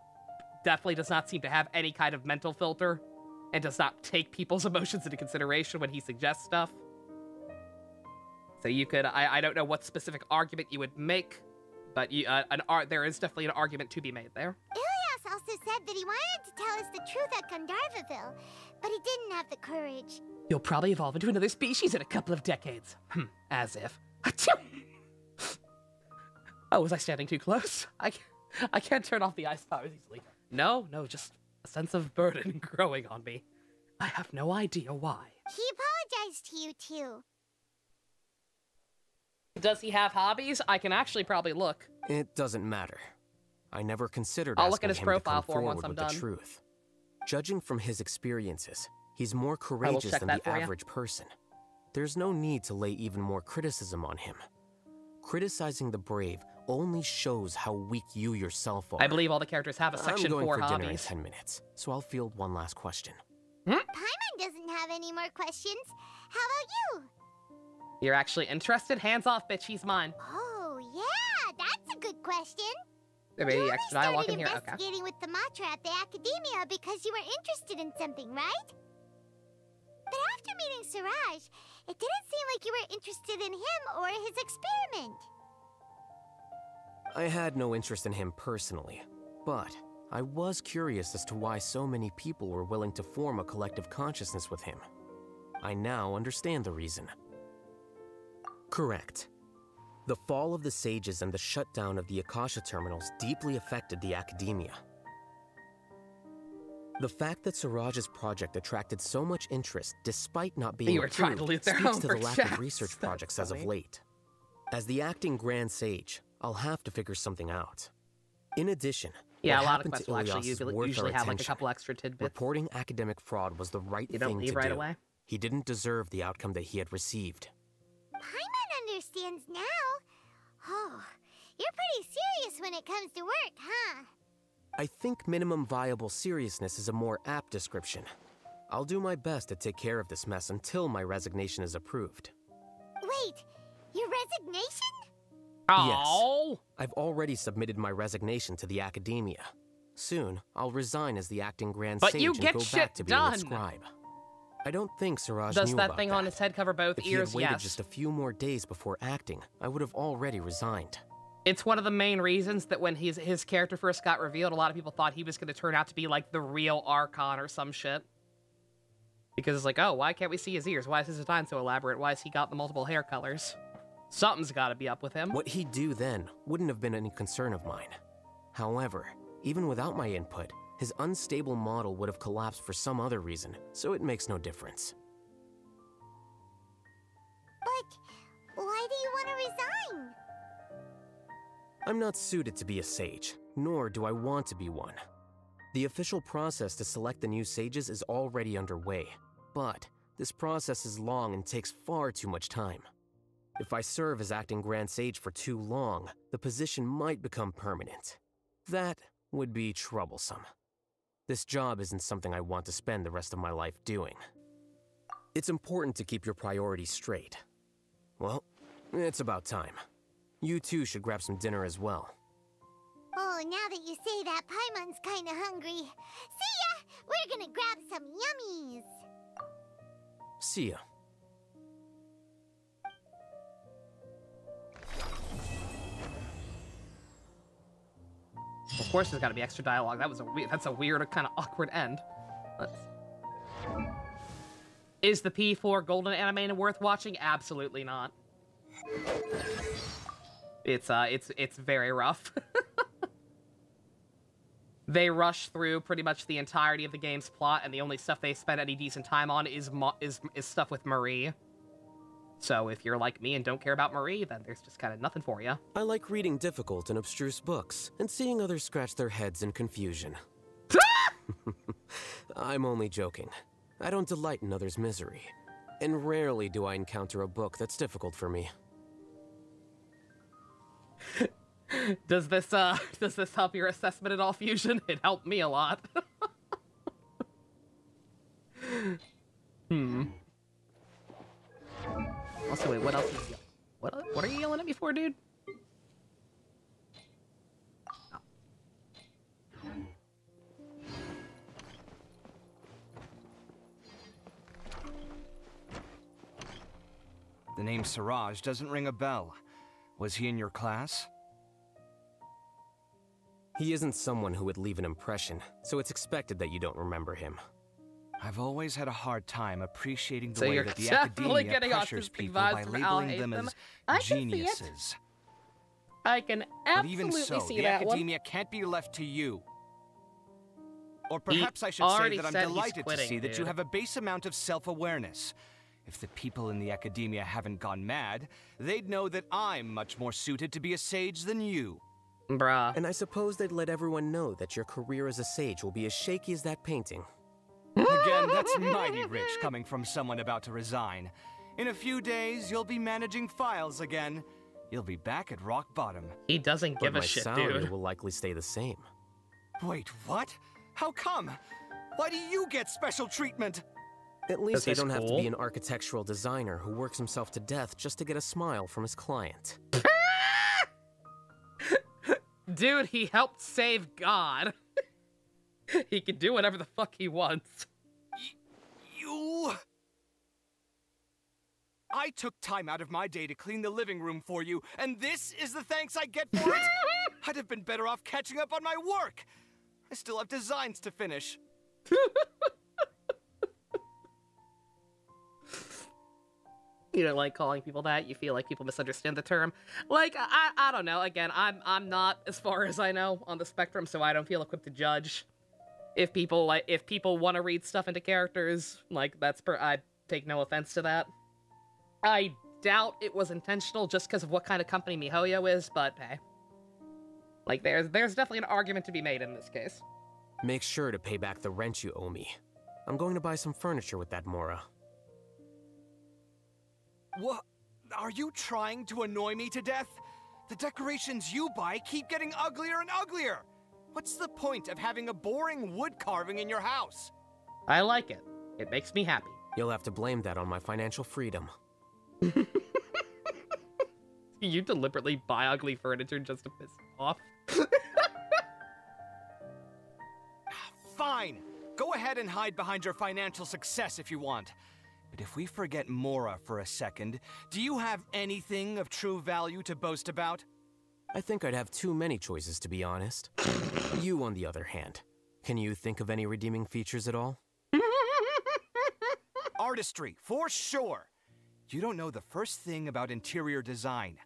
definitely does not seem to have any kind of mental filter and does not take people's emotions into consideration when he suggests stuff. So you could, I don't know what specific argument you would make, but there is definitely an argument to be made there. Ilias also said that he wanted to tell us the truth at Gandharvaville, but he didn't have the courage. You'll probably evolve into another species in a couple of decades. As if. Oh, was I standing too close? I can't turn off the ice powers easily. No, just a sense of burden growing on me. I have no idea why. He apologized to you, too. Does he have hobbies? I can actually probably look. It doesn't matter. I never considered I'll look at his him profile to come for him once I'm with done. The truth. Judging from his experiences, he's more courageous than the average person. There's no need to lay even more criticism on him. Criticizing the brave only shows how weak you yourself are. I believe all the characters have a section for hobbies. Dinner in 10 minutes, so I'll field one last question. Paimon doesn't have any more questions. How about you? You're actually interested? Hands off, bitch. He's mine. Oh, yeah, that's a good question. There may be extra dialogue in here. Okay. Investigating with the Matra at the Academia because you were interested in something, right? But after meeting Siraj, it didn't seem like you were interested in him or his experiment. I had no interest in him personally, but I was curious as to why so many people were willing to form a collective consciousness with him. I now understand the reason. Correct. The fall of the Sages and the shutdown of the Akasha terminals deeply affected the Academia. The fact that Siraj's project attracted so much interest despite not being approved speaks to the lack of research projects as of late. As the acting Grand Sage, I'll have to figure something out. In addition, yeah, a lot of quests will actually usually have like a couple extra tidbits. Reporting academic fraud was the right thing to do. You don't leave right away? He didn't deserve the outcome that he had received. Paimon understands now. Oh, you're pretty serious when it comes to work, huh? I think minimum viable seriousness is a more apt description. I'll do my best to take care of this mess until my resignation is approved. Wait, your resignation? Oh. Yes. I've already submitted my resignation to the Academia. Soon, I'll resign as the acting Grand Sage and go back to being a scribe. I don't think Siraj Does knew that about thing on his head cover both if ears? He had waited Yes. just a few more days before acting, I would have already resigned. It's one of the main reasons that when his character first got revealed, a lot of people thought he was going to turn out to be like the real Archon or some shit. Because it's like, oh, why can't we see his ears? Why is his design so elaborate? Why has he got the multiple hair colors? Something's got to be up with him. What he'd do then wouldn't have been any concern of mine. However, even without my input, his unstable model would have collapsed for some other reason, so it makes no difference. But why do you want to resign? I'm not suited to be a sage, nor do I want to be one. The official process to select the new sages is already underway, but this process is long and takes far too much time. If I serve as acting Grand Sage for too long, the position might become permanent. That would be troublesome. This job isn't something I want to spend the rest of my life doing. It's important to keep your priorities straight. Well, it's about time. You two should grab some dinner as well. Oh, now that you say that, Paimon's kinda hungry. See ya! We're gonna grab some yummies! See ya. Of course there's gotta be extra dialogue. That's a weird, kind of awkward end. Is the P4 Golden Animated worth watching? Absolutely not. It's very rough. They rush through pretty much the entirety of the game's plot, and the only stuff they spend any decent time on is stuff with Marie. So if you're like me and don't care about Marie, then there's just kind of nothing for you. I like reading difficult and abstruse books, and seeing others scratch their heads in confusion. I'm only joking. I don't delight in others' misery, and rarely do I encounter a book that's difficult for me. Does this help your assessment at all, Fusion? It helped me a lot. Also, wait, what else is what are you yelling at me for, dude? The name Siraj doesn't ring a bell. Was he in your class? He isn't someone who would leave an impression, so it's expected that you don't remember him. I've always had a hard time appreciating the So way you're that the definitely academia getting pressures autistic people vibes by from labeling them Alhaitham. as I can see it. geniuses. I can But absolutely even so, see the that academia can't be left to you. Or He perhaps I should say already that I'm said he's delighted to quitting, see that you dude. have a base amount of self-awareness. If the people in the academia haven't gone mad, they'd know that I'm much more suited to be a sage than you. Bruh. And I suppose they'd let everyone know that your career as a sage will be as shaky as that painting. Again, that's mighty rich coming from someone about to resign. In a few days, you'll be managing files again. You'll be back at rock bottom. He doesn't give But a my shit, salary dude. will likely stay the same. Wait, what? How come? Why do you get special treatment? At least I he's don't have to cool. be an architectural designer who works himself to death just to get a smile from his client. Dude, he helped save God. He can do whatever the fuck he wants. You... I took time out of my day to clean the living room for you, and this is the thanks I get for it? I'd have been better off catching up on my work. I still have designs to finish. You don't like calling people that? You feel like people misunderstand the term? Like, I don't know. Again, I'm not, as far as I know, on the spectrum, so I don't feel equipped to judge. If people want to read stuff into characters, like, I take no offense to that. I doubt it was intentional just because of what kind of company MiHoYo is, but hey. Like, there's definitely an argument to be made in this case. Make sure to pay back the rent you owe me. I'm going to buy some furniture with that Mora. What? Are you trying to annoy me to death? The decorations you buy keep getting uglier and uglier. What's the point of having a boring wood carving in your house? I like it. It makes me happy. You'll have to blame that on my financial freedom. You deliberately buy ugly furniture just to piss him off? Fine. Go ahead and hide behind your financial success if you want. But if we forget Mora for a second, do you have anything of true value to boast about? I think I'd have too many choices, to be honest. You, on the other hand, can you think of any redeeming features at all? Artistry, for sure. You don't know the first thing about interior design.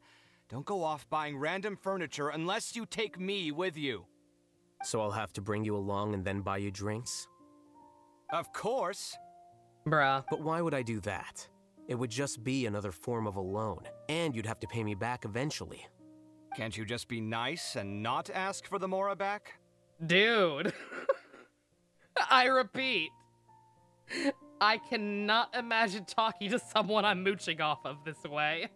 Don't go off buying random furniture unless you take me with you. So I'll have to bring you along and then buy you drinks? Of course. Bruh. But why would I do that? It would just be another form of a loan, and you'd have to pay me back eventually. Can't you just be nice and not ask for the Mora back? Dude. I repeat. I cannot imagine talking to someone I'm mooching off of this way.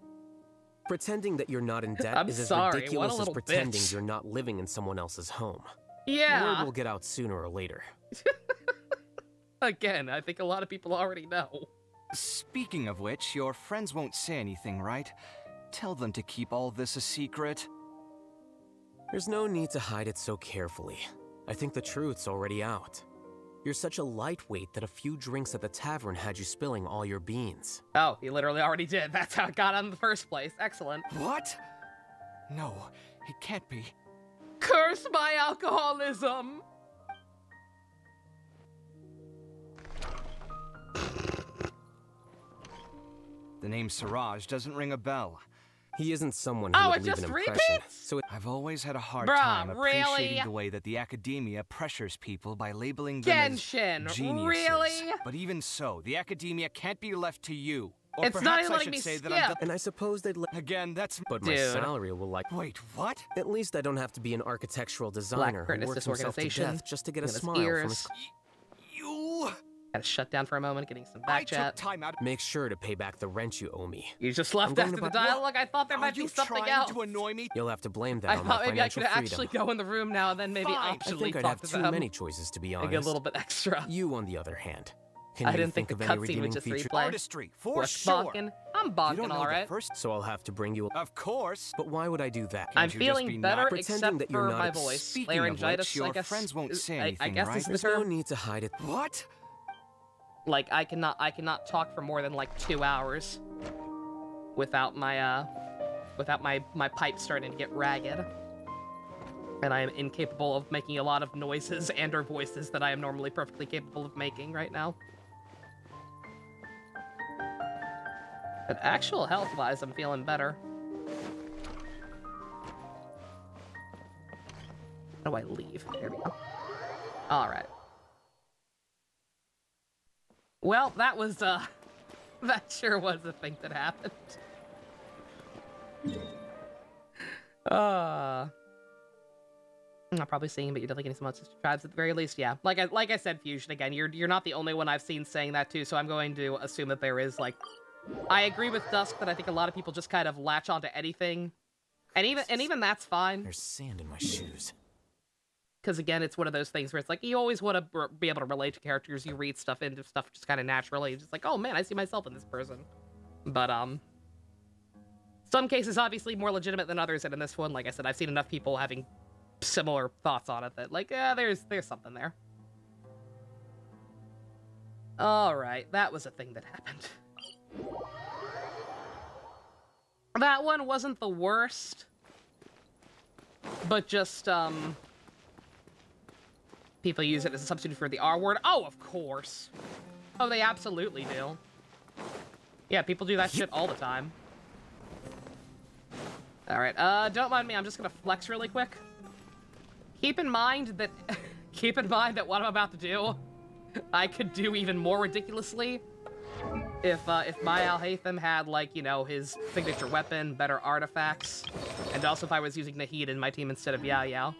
Pretending that you're not in debt I'm is as sorry, ridiculous as pretending bitch. you're not living in someone else's home. Yeah. Word will get out sooner or later. Again, I think a lot of people already know. Speaking of which, your friends won't say anything, right? Tell them to keep all this a secret. There's no need to hide it so carefully. I think the truth's already out. You're such a lightweight that a few drinks at the tavern had you spilling all your beans. Oh, he literally already did. That's how it got on in the first place. Excellent. What? No, it can't be. Curse my alcoholism! The name Siraj doesn't ring a bell. He isn't someone who would leave an impression. So I've always had a hard Bruh, time appreciating really? the way that the academia pressures people by labeling them Genshin, as geniuses. really? But even so, the academia can't be left to you. Or It's not perhaps even I letting should me say skip. that I'm And I suppose they'd let... Again, that's... But my Dude. salary will like... Wait, what? At least I don't have to be an architectural designer who Black works Curtis himself to organization. death just to get a Look at his smile from ears. his... You... Gotta shut down for a moment, getting some back chat. Time out. Make sure to pay back the rent you owe me. You just I'm left going after to the buy- dialogue. I thought there might be something trying else. to annoy me? You'll have to blame that I on my thought maybe I financial could freedom. actually go in the room now and then maybe Fine. optionally I think I'd talk have to too them. many choices, to be And honest. get a little bit extra. You, on the other hand, can I you didn't think think the of any cutscene redeeming would just features? replay. Artistry, for What's sure. bonking? I'm You bonking don't know alright. the first... So I'll have to bring you... Of course. But why would I do that? I'm you just be feeling not better pretending except that you're for not my ex- voice. Speaking of Laryngitis, which, your I guess. friends won't say I anything, guess right? is the There's no term. need to hide it. What? Like I cannot talk for more than like 2 hours without my pipe starting to get ragged. And I am incapable of making a lot of noises and or voices that I am normally perfectly capable of making right now. But actual health-wise, I'm feeling better. How do I leave? There we go. Alright. Well, that was, that sure was a thing that happened. I'm probably saying, but you're definitely getting some monsters to tribes at the very least, yeah. Like I said, Fusion, again, you're not the only one I've seen saying that too, so I'm going to assume that there is, like... I agree with Dusk that I think a lot of people just kind of latch onto anything. And even that's fine. There's sand in my shoes. Because again, it's one of those things where it's like, you always want to be able to relate to characters, you read stuff into stuff just kind of naturally, just like, oh man, I see myself in this person. But, some cases obviously more legitimate than others, and in this one, like I said, I've seen enough people having similar thoughts on it that, like, yeah, there's something there. Alright, that was a thing that happened. That one wasn't the worst, but just, people use it as a substitute for the R word. Oh, of course. Oh, they absolutely do. Yeah, people do that shit all the time. Alright, don't mind me, I'm just gonna flex really quick. Keep in mind that what I'm about to do, I could do even more ridiculously if my Alhaitham had, like, you know, his signature weapon, better artifacts, and also if I was using Nahid in my team instead of Yao Yao.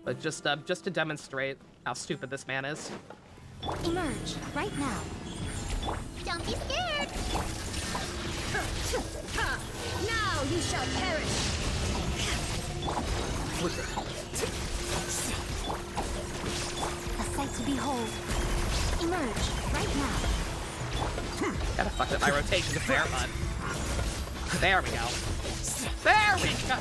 But just to demonstrate how stupid this man is. Emerge right now. Don't be scared. Now you shall perish. A sight to behold. Emerge right now. Gotta fuck up my rotations of there, bud. There we go. There we go!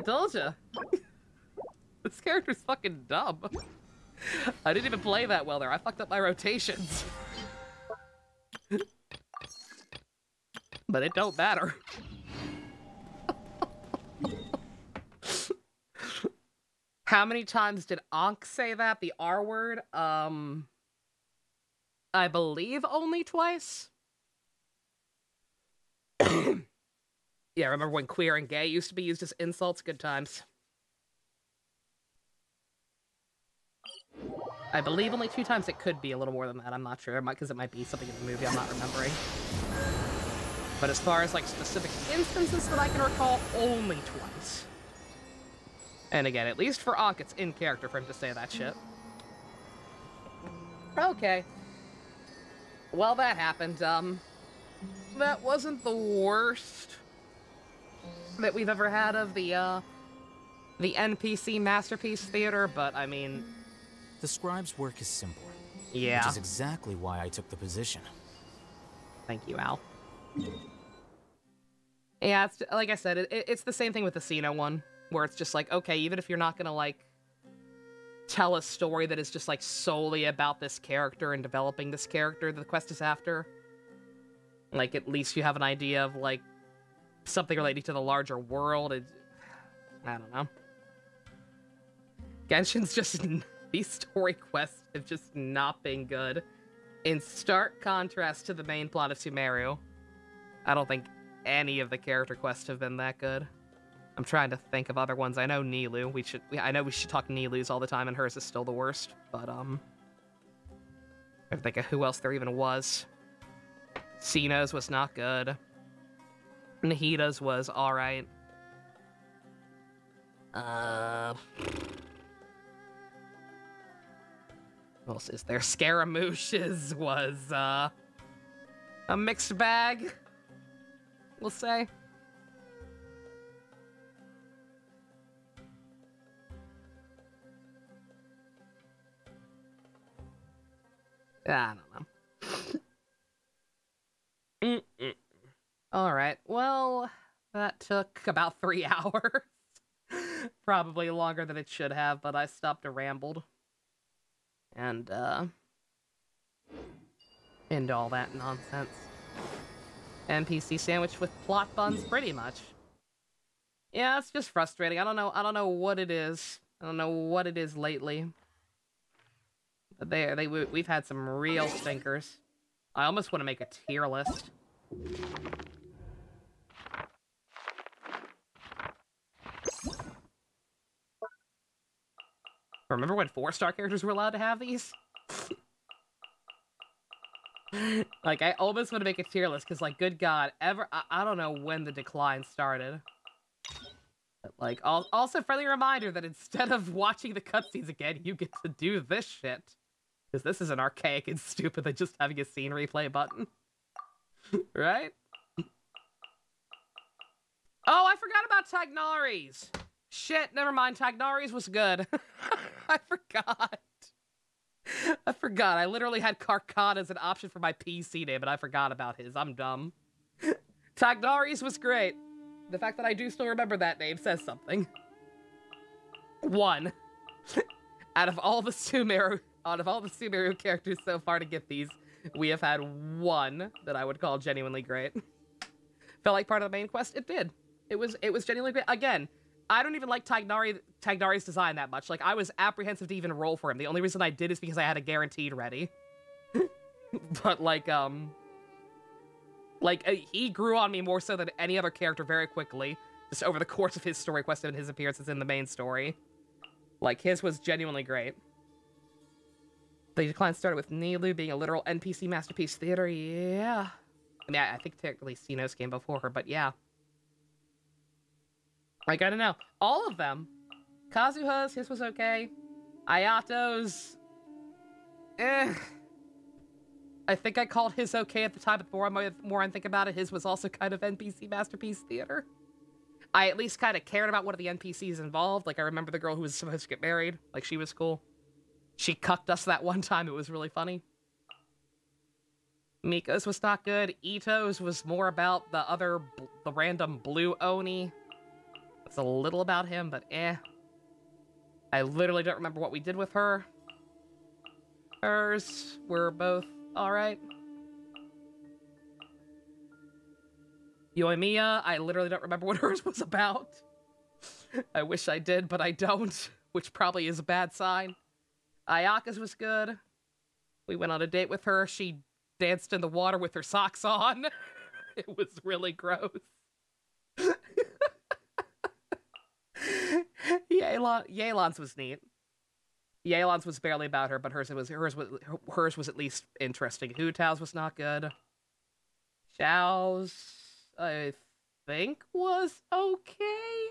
told ya. This character's fucking dumb. I didn't even play that well there. I fucked up my rotations. But it don't matter. How many times did Ankh say that? The R word? I believe only twice. Yeah, remember when queer and gay used to be used as insults? Good times. I believe only 2 times. It could be a little more than that. I'm not sure, because it might be something in the movie I'm not remembering. But as far as, like, specific instances that I can recall, only twice. And again, at least for Ankh, it's in character for him to say that shit. Okay. Well, that happened. That wasn't the worst that we've ever had of the NPC Masterpiece Theater, but, I mean... The scribe's work is simple. Yeah. Which is exactly why I took the position. Thank you, Al. Yeah, it's, like I said, it's the same thing with the Cena one, where it's just like, okay, even if you're not gonna, like, tell a story that is just, like, solely about this character and developing this character that the quest is after, like, at least you have an idea of, like, something relating to the larger world. I don't know. Genshin's just... These story quests have just not been good. In stark contrast to the main plot of Sumeru, I don't think any of the character quests have been that good. I'm trying to think of other ones. I know Nilou. I know we should talk Nilou's all the time, and hers is still the worst. But I think of who else there even was. Sino's was not good. Nahida's was all right. What else is there? Scaramouche's was, a mixed bag, we'll say. I don't know. Alright, well, that took about 3 hours. Probably longer than it should have, but I stopped and rambled. And, into all that nonsense. NPC sandwich with plot buns, pretty much. Yeah, it's just frustrating. I don't know what it is. I don't know what it is lately. But we've had some real stinkers. I almost want to make a tier list. Remember when 4-star characters were allowed to have these? Like, I almost want to make a tier list, because, like, good God, I don't know when the decline started. But, like, also friendly reminder that instead of watching the cutscenes again, you get to do this shit. Because this isn't archaic and stupid than just having a scene replay button. Right? Oh, I forgot about Tagnari's! Shit, never mind. Tagnari's was good. I forgot. I literally had Karkat as an option for my PC name, but I forgot about his. I'm dumb. Tagnari's was great. The fact that I do still remember that name says something. 1. Out of all the Sumeru characters so far to get these, we have had 1 that I would call genuinely great. Felt like part of the main quest? It did. It was genuinely great. Again, I don't even like Tagnari's design that much. Like, I was apprehensive to even roll for him. The only reason I did is because I had a guaranteed ready. But, he grew on me more so than any other character very quickly, just over the course of his story quest and his appearances in the main story. Like, his was genuinely great. The decline started with Nilou being a literal NPC Masterpiece Theater, yeah. I mean, I think technically Sino's came before her, but yeah. Like, I don't know. All of them. Kazuha's, his was okay. Ayato's... I think I called his okay at the time, but the more I think about it, his was also kind of NPC Masterpiece Theater. I at least kind of cared about one of the NPCs involved. Like, I remember the girl who was supposed to get married. Like, she was cool. She cucked us that one time. It was really funny. Miko's was not good. Ito's was more about the random blue Oni. It's a little about him, but eh. I literally don't remember what we did with her. Hers were both alright. Yoimiya, I literally don't remember what hers was about. I wish I did, but I don't, which probably is a bad sign. Ayaka's was good. We went on a date with her. She danced in the water with her socks on. It was really gross. Yelan's was neat. Yelan's was barely about her, but hers was at least interesting. Hu Tao's was not good. Xiao's, I think, was okay.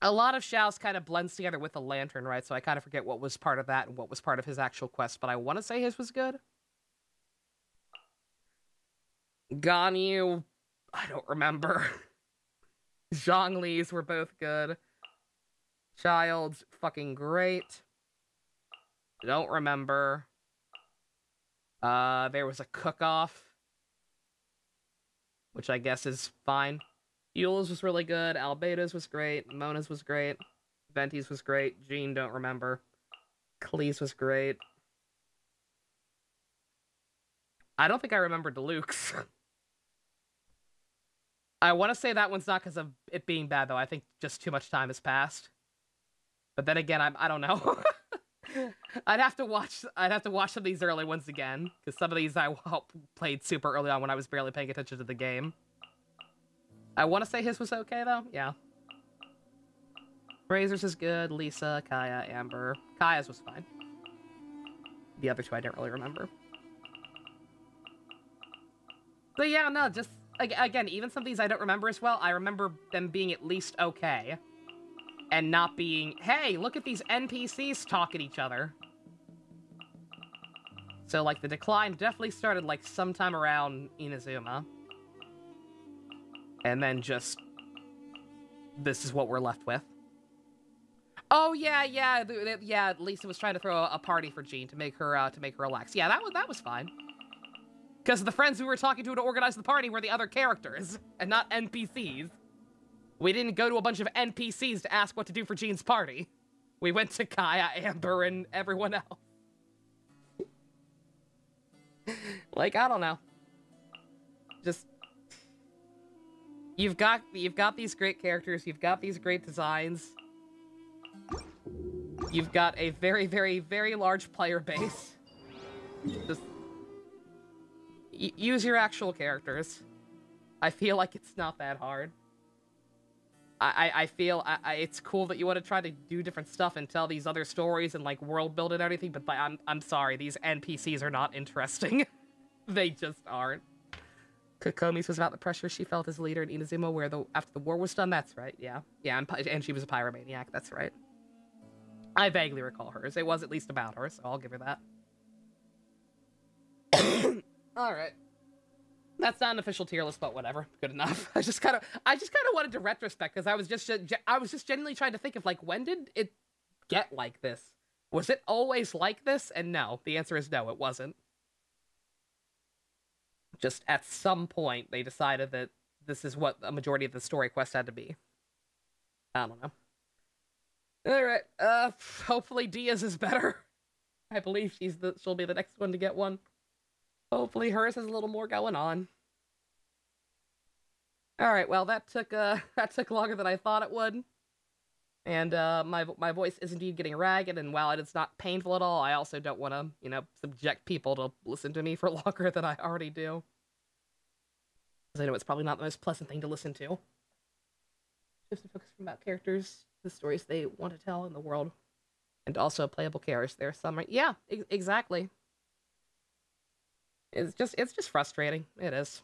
A lot of Xiao's kind of blends together with the lantern, right? So I kind of forget what was part of that and what was part of his actual quest, but I want to say his was good. Ganyu, I don't remember. Zhongli's were both good. Child's fucking great. Don't remember. There was a cook-off, which I guess is fine. Eula's was really good. Albedo's was great. Mona's was great. Venti's was great. Jean, don't remember. Klee's was great. I don't think I remember Deluxe. I want to say that one's not because of it being bad, though. I think just too much time has passed. But then again, I don't know. I'd have to watch some of these early ones again, because some of these I played super early on when I was barely paying attention to the game. I want to say his was okay, though. Yeah. Razor's is good. Lisa, Kaya, Amber. Kaya's was fine. The other two I don't really remember. But yeah, no, just, again, even some of these I don't remember as well, I remember them being at least okay. And not being, hey, look at these NPCs talking to each other. So, like, the decline definitely started, like, sometime around Inazuma. And then just, this is what we're left with. Oh, yeah, Lisa was trying to throw a party for Jean to make her relax. Yeah, that was fine. Because the friends we were talking to organize the party were the other characters, and not NPCs. We didn't go to a bunch of NPCs to ask what to do for Jean's party. We went to Kaya, Amber, and everyone else. Like, I don't know. Just... You've got these great characters, you've got these great designs. You've got a very, very, very large player base. Just... use your actual characters. I feel like it's not that hard. I feel it's cool that you want to try to do different stuff and tell these other stories and like world build and everything, but I'm sorry, these NPCs are not interesting. They just aren't. Kokomi's was about the pressure she felt as leader in Inazuma, where after the war was done. That's right, yeah, and she was a pyromaniac. That's right. I vaguely recall hers. It was at least about her, so I'll give her that. All right. That's not an official tier list, but whatever. Good enough. I just kind of wanted to retrospect, because I was just genuinely trying to think of, like, when did it get like this? Was it always like this? And no, the answer is no, it wasn't. Just at some point, they decided that this is what a majority of the story quest had to be. I don't know. Alright, hopefully Diaz is better. I believe she'll be the next one to get one. Hopefully hers has a little more going on. Alright, well, that took longer than I thought it would. And, my voice is indeed getting ragged, and while it's not painful at all, I also don't want to, you know, subject people to listen to me for longer than I already do. Because I know it's probably not the most pleasant thing to listen to. Just to focus about characters, the stories they want to tell in the world. And also playable characters. There's some, right? Yeah, exactly. It's just frustrating. It is.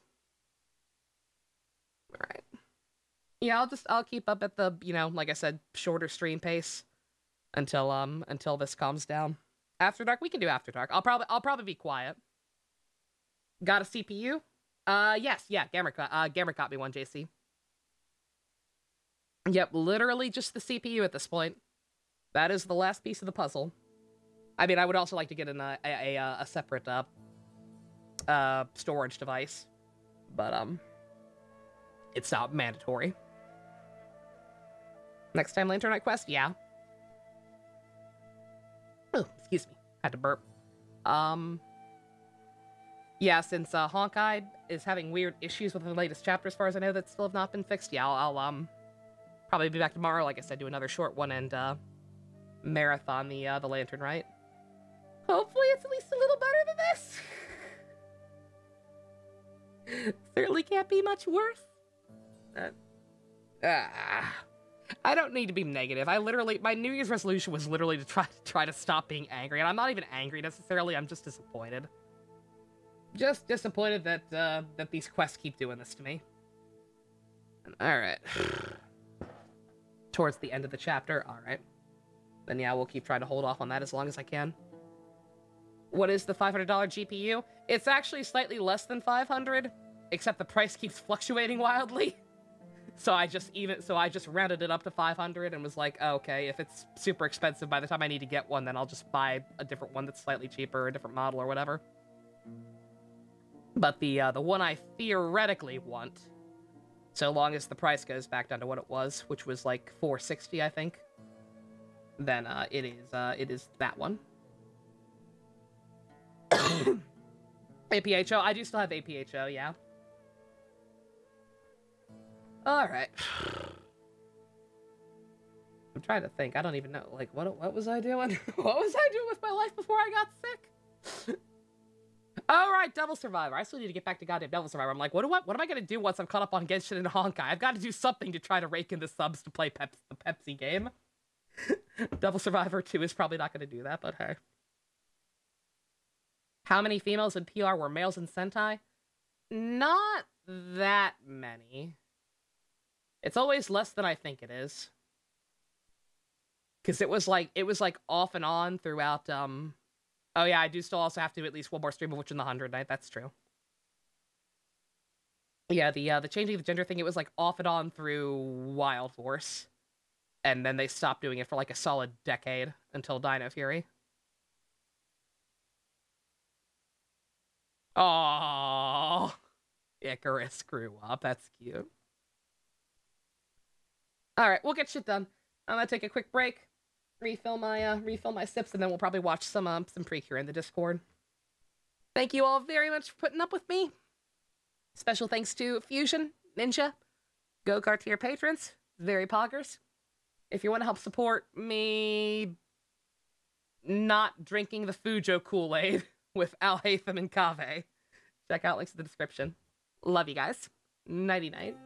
Alright. Yeah, I'll keep up at the, you know, like I said, shorter stream pace until this calms down. After Dark, we can do After Dark. I'll probably be quiet. Got a CPU? Yes, yeah, Gamera got me one, JC. Yep, literally just the CPU at this point. That is the last piece of the puzzle. I mean, I would also like to get a separate storage device, but it's not mandatory. Next time Lantern Night Quest? Yeah. Oh, excuse me. Had to burp. Yeah, since Honkai is having weird issues with the latest chapter as far as I know that still have not been fixed, yeah, I'll probably be back tomorrow, like I said, do another short one and marathon the Lantern Rite. Hopefully it's at least a little better than this. Certainly can't be much worse. I don't need to be negative. My New Year's resolution was literally to try to stop being angry, and I'm not even angry necessarily. I'm just disappointed. Just disappointed that that these quests keep doing this to me. All right. Towards the end of the chapter. All right. Then yeah, we'll keep trying to hold off on that as long as I can. What is the $500 GPU? It's actually slightly less than 500, except the price keeps fluctuating wildly. So I just rounded it up to 500 and was like, oh, okay, if it's super expensive by the time I need to get one, then I'll just buy a different one that's slightly cheaper, a different model or whatever. But the one I theoretically want, so long as the price goes back down to what it was, which was like $460, I think, then it is that one. APHO, I do still have APHO, yeah. Alright. I'm trying to think. I don't even know. Like, what was I doing? What was I doing with my life before I got sick? Alright, Devil Survivor. I still need to get back to goddamn Devil Survivor. I'm like, what am I gonna do once I'm caught up on Genshin and Honkai? I've got to do something to try to rake in the subs to play the Pepsi game. Devil Survivor 2 is probably not gonna do that, but hey. How many females in PR were males in Sentai? Not that many. It's always less than I think it is. Because it was like off and on throughout, Oh yeah, I do still also have to do at least one more stream of Witch in the 100 Night, that's true. Yeah, the changing the gender thing, it was like off and on through Wild Force. And then they stopped doing it for like a solid decade until Dino Fury. Aww. Icarus grew up, that's cute. Alright, we'll get shit done. I'm gonna take a quick break, refill my sips, and then we'll probably watch some Precure in the Discord. Thank you all very much for putting up with me. Special thanks to Fusion, Ninja, Go-Kart tier patrons, very poggers. If you want to help support me not drinking the Fujo Kool-Aid with Alhaitham and Kaveh, check out links in the description. Love you guys. Nighty-night.